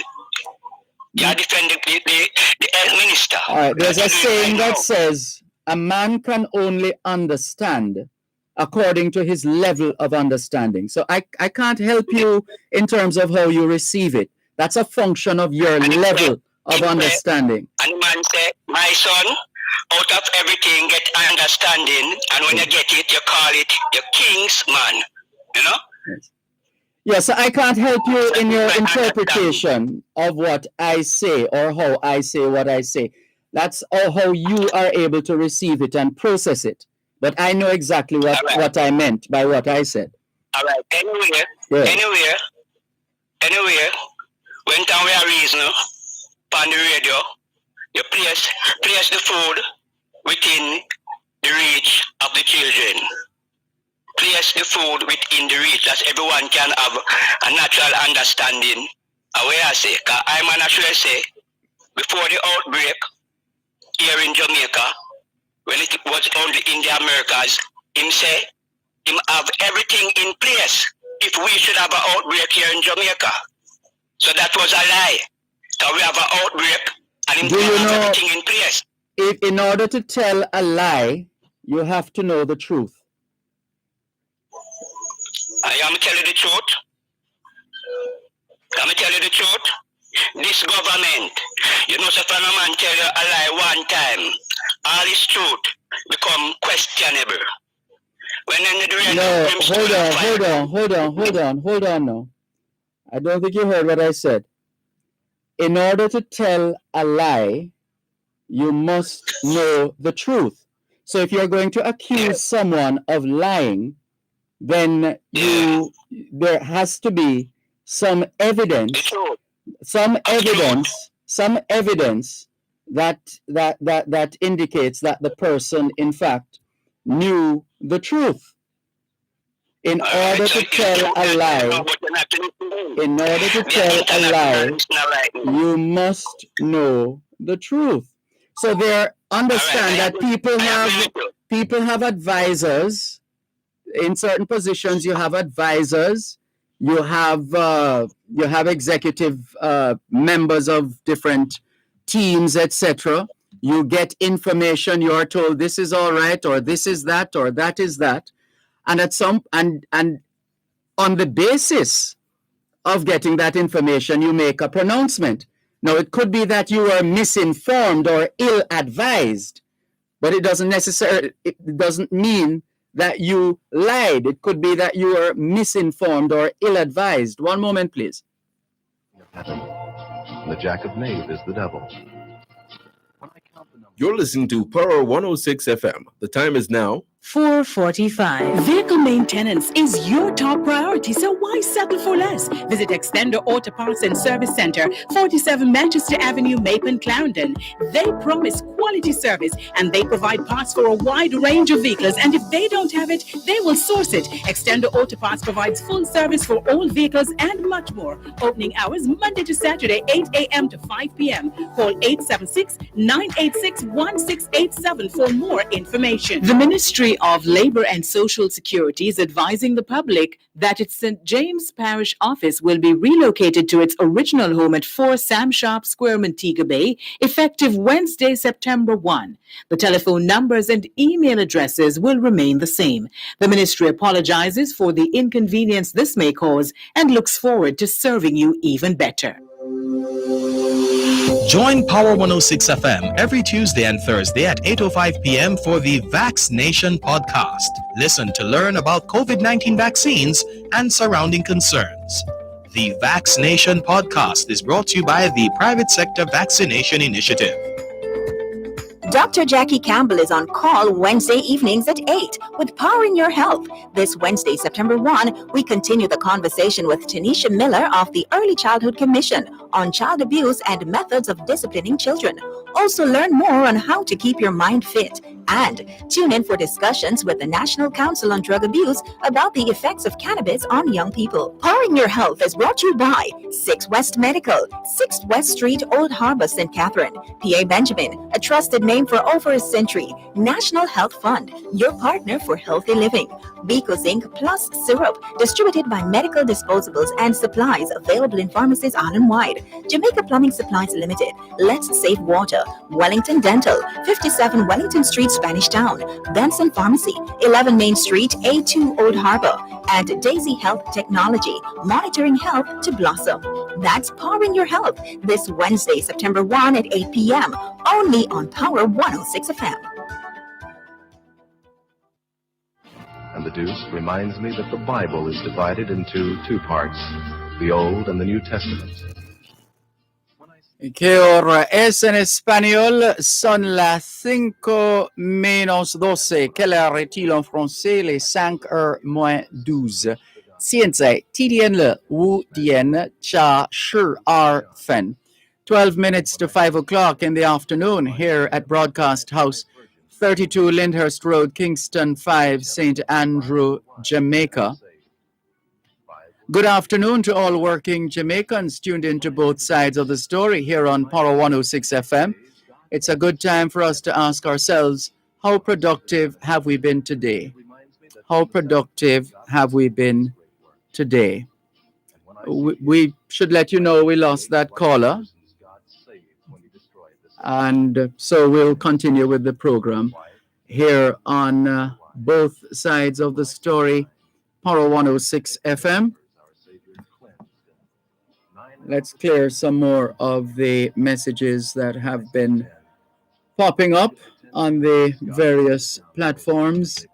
You're defending the health minister. All right. There's a saying that says a man can only understand according to his level of understanding. So I can't help you in terms of how you receive it. That's a function of your level of understanding. And the man say, my son, out of everything get understanding, and when you get it, you call it your king's man. You know? Yes. Yeah, so I can't help you in your interpretation of what I say or how I say what I say. That's how you are able to receive it and process it. But I know exactly what I meant by what I said. All right. Anywhere, when time we are reason on the radio, you place the food within the reach of the children. Place the food within the reach that everyone can have a natural understanding of where I say. Because I'm naturally say, before the outbreak here in Jamaica, when it was only in the Americas, him say, him have everything in place if we should have an outbreak here in Jamaica. So that was a lie. So we have an outbreak and him Do you have know, everything in place. if in order to tell a lie, you have to know the truth. I am telling the truth. I'm tell you the truth. This government, you know, so if a man tell you a lie one time, all his truth become questionable. When in the No, hold on now. I don't think you heard what I said. In order to tell a lie, you must know the truth. So if you're going to accuse someone of lying, then there has to be some evidence, that indicates that the person in fact knew the truth. In order to tell a lie, you must know the truth. So there, understand that people have advisors. In certain positions, you have advisors. You have executive members of different teams, etc. You get information. You are told this is all right, or this is that, or that is that, and and on the basis of getting that information, you make a pronouncement. Now, it could be that you are misinformed or ill-advised, but it doesn't mean that you lied. It could be that you are misinformed or ill-advised. One moment, please. The jack of knave is the devil. You're listening to Power 106 FM. The time is now 4:45. Vehicle maintenance is your top priority, so why settle for less? Visit Extender Auto Parts and Service Center, 47 Manchester Avenue, Mapen, Clarendon. They promise quality service and they provide parts for a wide range of vehicles, and if they don't have it, they will source it. Extender Auto Parts provides full service for all vehicles and much more. Opening hours Monday to Saturday, 8 a.m. to 5 p.m. Call 876-986-1687 for more information. The Ministry of Labor and Social Security is advising the public that its St. James Parish office will be relocated to its original home at 4 Sam Sharp Square, Montego Bay, effective Wednesday, September 1. The telephone numbers and email addresses will remain the same. The ministry apologizes for the inconvenience this may cause and looks forward to serving you even better. Join Power 106 FM every Tuesday and Thursday at 8:05 p.m. for the Vaccination Podcast. Listen to learn about COVID-19 vaccines and surrounding concerns. The Vaccination Podcast is brought to you by the Private Sector Vaccination Initiative. Dr. Jackie Campbell is on call Wednesday evenings at 8 with Powering Your Health. This Wednesday, September 1, we continue the conversation with Tanisha Miller of the Early Childhood Commission on child abuse and methods of disciplining children. Also learn more on how to keep your mind fit and tune in for discussions with the National Council on Drug Abuse about the effects of cannabis on young people. Powering Your Health is brought to you by 6 West Medical, 6th West Street, Old Harbor, St. Catherine, PA Benjamin, a trusted name for over a century, National Health Fund, your partner for healthy living, Bico Zinc Plus Syrup, distributed by Medical Disposables and Supplies, available in pharmacies island-wide, Jamaica Plumbing Supplies Limited, Let's Save Water, Wellington Dental, 57 Wellington Street, Spanish Town, Benson Pharmacy, 11 Main Street, A2 Old Harbor, and Daisy Health Technology, monitoring health to blossom. That's Powering Your Health, this Wednesday, September 1 at 8 p.m., only on Power 106 FM. And the Deuce reminds me that the Bible is divided into 2 parts, the Old and the New Testament. ¿Qué hora es en español? Son las 5 menos 12. Quelle heure est-il en français? Les 5h-12. 现在几点了？5点加12分. 12 minutes to 5 o'clock in the afternoon here at Broadcast House 32 Lyndhurst Road, Kingston 5, St. Andrew, Jamaica. Good afternoon to all working Jamaicans tuned into both sides of the story here on Power 106 FM. It's a good time for us to ask ourselves, how productive have we been today? How productive have we been today? We should let you know we lost that caller. And so we'll continue with the program here on both sides of the story, Power 106 FM. Let's clear some more of the messages that have been popping up on the various platforms.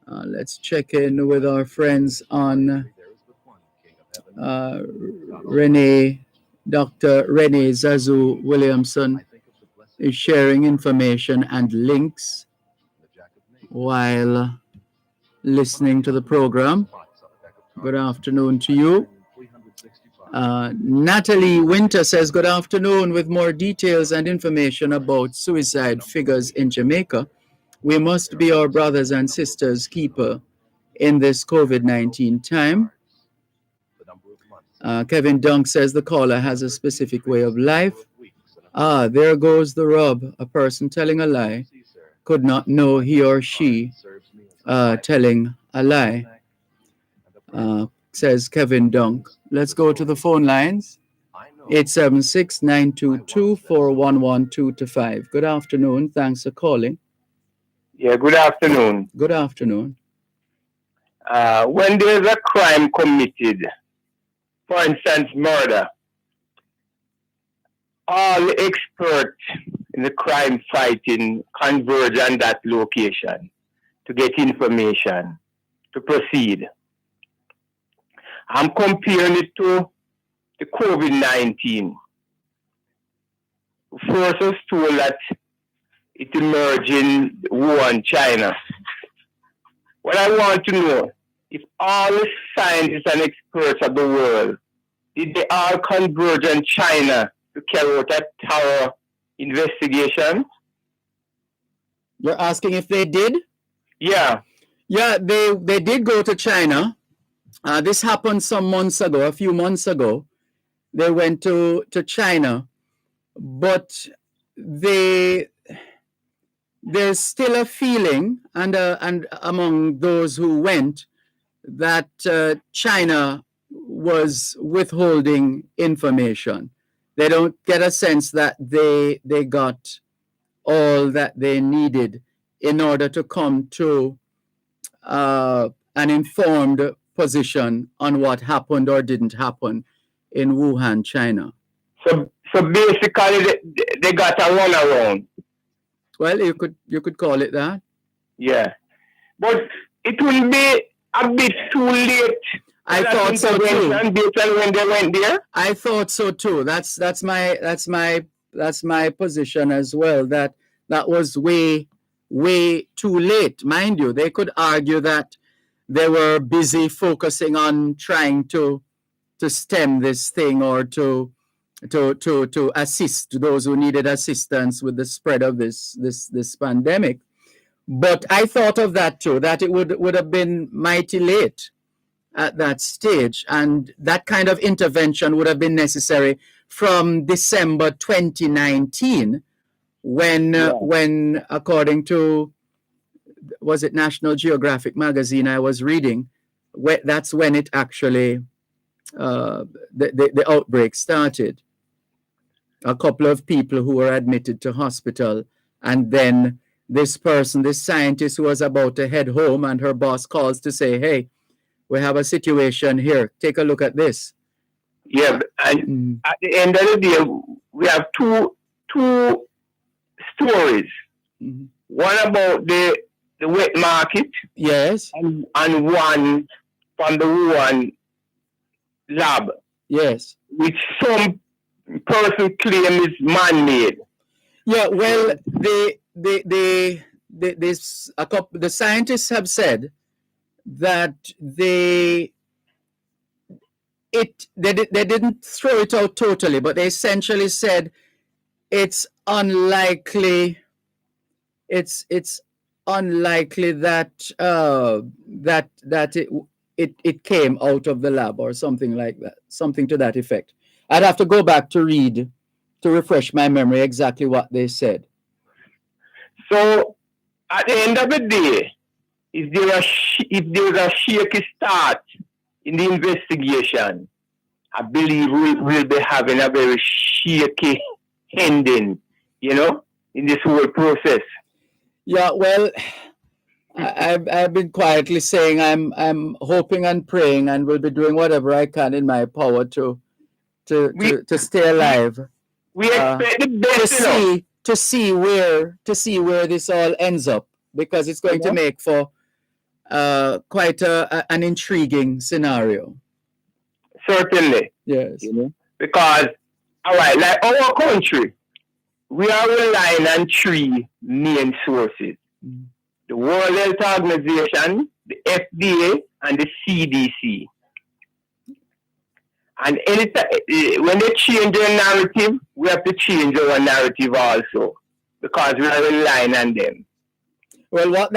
Let's check in with our friends on Dr. Renee Zazu Williamson is sharing information and links while listening to the program. Good afternoon to you. Natalie Winter says, good afternoon. With more details and information about suicide figures in Jamaica, we must be our brothers and sisters' keeper in this COVID-19 time. Kevin Dunk says the caller has a specific way of life. There goes the rub. A person telling a lie could not know he or she telling a lie, says Kevin Dunk. Let's go to the phone lines. 876-922-4112-5. Good afternoon. Thanks for calling. Yeah, good afternoon. Good afternoon. When there's a crime committed, for instance, murder, all the experts in the crime fighting converge on that location to get information to proceed. I'm comparing it to the COVID-19. First was told that it emerged in Wuhan, China. What I want to know, if all the scientists and experts of the world, did they all converge on China to carry out a thorough investigation? You're asking if they did? Yeah. Yeah, they did go to China. This happened some months ago, a few months ago. They went to China, but there's still a feeling, and among those who went, that China was withholding information. They don't get a sense that they got all that they needed in order to come to an informed position on what happened or didn't happen in Wuhan, China. So basically, they got a runaround. Well, you could call it that. Yeah, but it will be a bit too late. I thought so too. When they went there, I thought so too. That's my position as well. That was way too late. Mind you, they could argue that they were busy focusing on trying to stem this thing or to assist those who needed assistance with the spread of this pandemic. But I thought of that too, that it would have been mighty late at that stage, and that kind of intervention would have been necessary from December 2019, when according to, was it National Geographic magazine I was reading, that's when it actually the outbreak started. A couple of people who were admitted to hospital, and then this scientist who was about to head home, and her boss calls to say, hey, we have a situation here. Take a look at this. Yeah, and at the end of the day, we have two stories. Mm-hmm. One about the wet market. Yes. And one from the Wuhan lab. Yes. Which some person claim is man-made. Yeah, well, the scientists have said that they didn't throw it out totally, but they essentially said it's unlikely it's unlikely that it came out of the lab or something like that, something to that effect. I'd have to go back to read to refresh my memory exactly what they said. So at the end of the day, if there's a shaky start in the investigation, I believe we'll be having a very shaky ending, in this whole process. Yeah, well, I've been quietly saying I'm hoping and praying and will be doing whatever I can in my power to stay alive. We expect the best, to see where this all ends up, because it's going to make for quite an intriguing scenario. Certainly. Yes. Because, all right, like our country, we are relying on three main sources. The World Health Organization, the FDA, and the CDC. And when they change their narrative, we have to change our narrative also, because we are relying on them. Well, what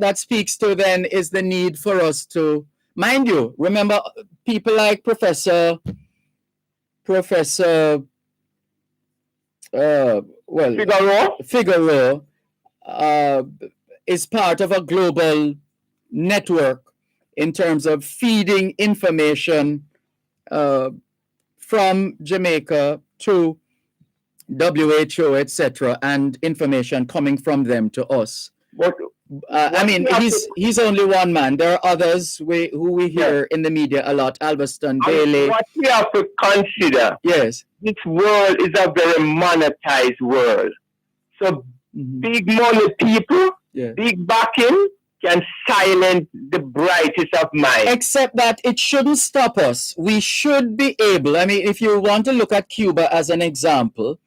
that speaks to then is the need for us to, mind you, remember people like Professor Figaro is part of a global network in terms of feeding information from Jamaica to WHO, etc., and information coming from them to us. I mean, he's only one man. There are others who we hear in the media a lot. Alveston Bailey. What we have to consider, yes, this world is a very monetized world. So big money people, big backing can silence the brightest of minds. Except that it shouldn't stop us. We should be able, I mean, if you want to look at Cuba as an example,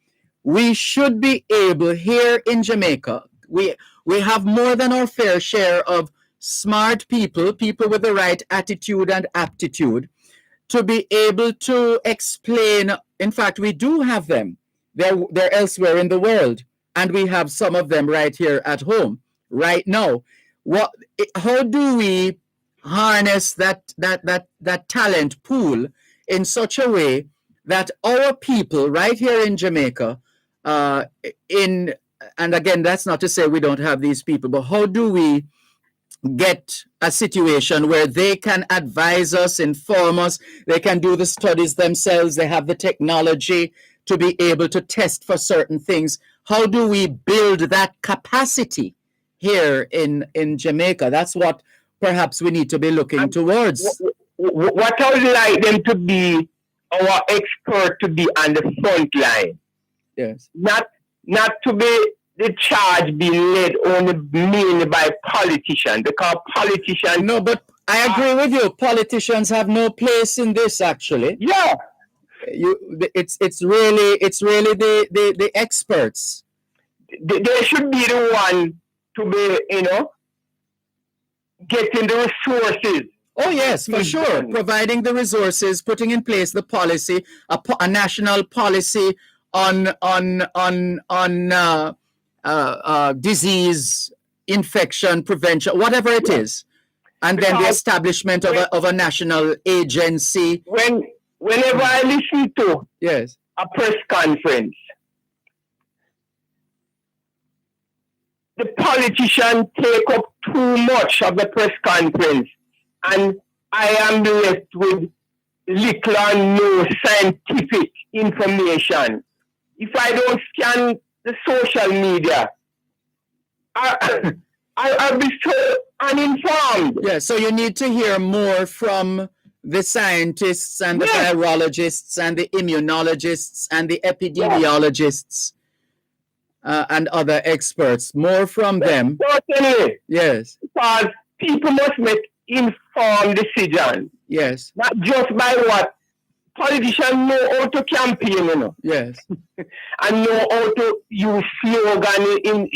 we should be able here in Jamaica, we have more than our fair share of smart people with the right attitude and aptitude to be able to explain. In fact, we do have them. They're elsewhere in the world, and we have some of them right here at home right now. How do we harness that talent pool in such a way that our people right here in Jamaica, and again, that's not to say we don't have these people, but how do we get a situation where they can advise us, inform us, they can do the studies themselves, they have the technology to be able to test for certain things? How do we build that capacity here in Jamaica? That's what perhaps we need to be looking towards. What I would like them to be, our expert to be on the front line. Yes. Not to be the charge being led only mainly by politicians, because politicians... No, but I agree with you. Politicians have no place in this, actually. Yeah. It's really the experts. They should be the one to be, getting the resources. Oh yes, for sure. Providing the resources, putting in place the policy, a national policy on disease, infection prevention, whatever it is, and then the establishment of a national agency. Whenever I listen to a press conference, the politicians take up too much of the press conference, and I am left with little or no scientific information. If I don't scan the social media, I'll be so uninformed. Yeah, so you need to hear more from the scientists and the virologists and the immunologists and the epidemiologists and other experts. More from them. Certainly. Yes. Because people must make informed decisions. Yes. Not just by what politicians know how to campaign, Yes. and know how to use slogan in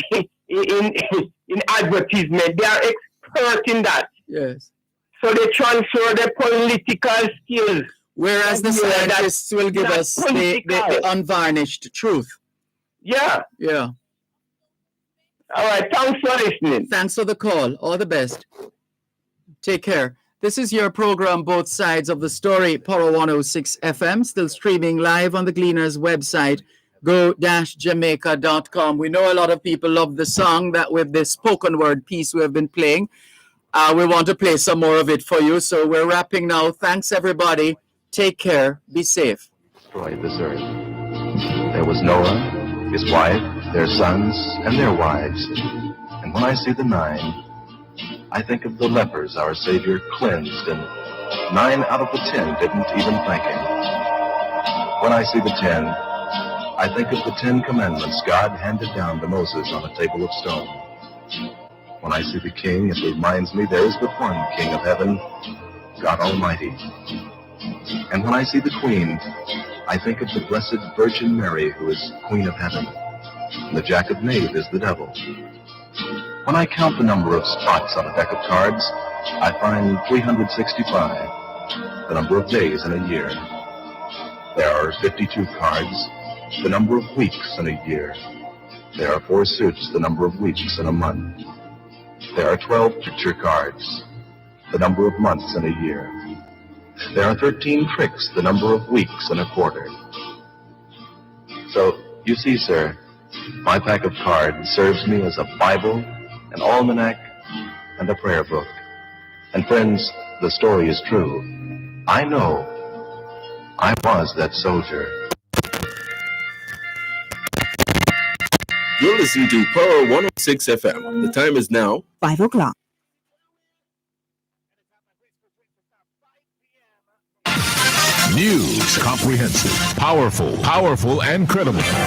advertisement. They are expert in that. Yes. So they transfer their political skills. Whereas the scientists will give us the unvarnished truth. Yeah. Yeah. All right, thanks for listening. Thanks for the call. All the best. Take care. This is your program, Both Sides of the Story, Power 106 FM, still streaming live on the Gleaners website, go-jamaica.com. We know a lot of people love the song that with this spoken word piece we have been playing. We want to play some more of it for you, so we're wrapping now. Thanks, everybody. Take care. Be safe. Destroyed this earth. There was Noah, his wife, their sons, and their wives. And when I see the 9, I think of the lepers our Savior cleansed, and 9 out of the 10 didn't even thank him. When I see the 10, I think of the 10 commandments God handed down to Moses on a table of stone. When I see the King, it reminds me there is but one King of heaven, God Almighty. And when I see the Queen, I think of the Blessed Virgin Mary, who is Queen of Heaven. And the Jack of Knave is the devil. When I count the number of spots on a deck of cards, I find 365, the number of days in a year. There are 52 cards, the number of weeks in a year. There are 4 suits, the number of weeks in a month. There are 12 picture cards, the number of months in a year. There are 13 tricks, the number of weeks in a quarter. So, you see, sir, my pack of cards serves me as a Bible, an almanac, and a prayer book. And friends, the story is true. I know I was that soldier. You're listening to Power 106 FM. The time is now 5 o'clock. News, comprehensive, powerful, and credible.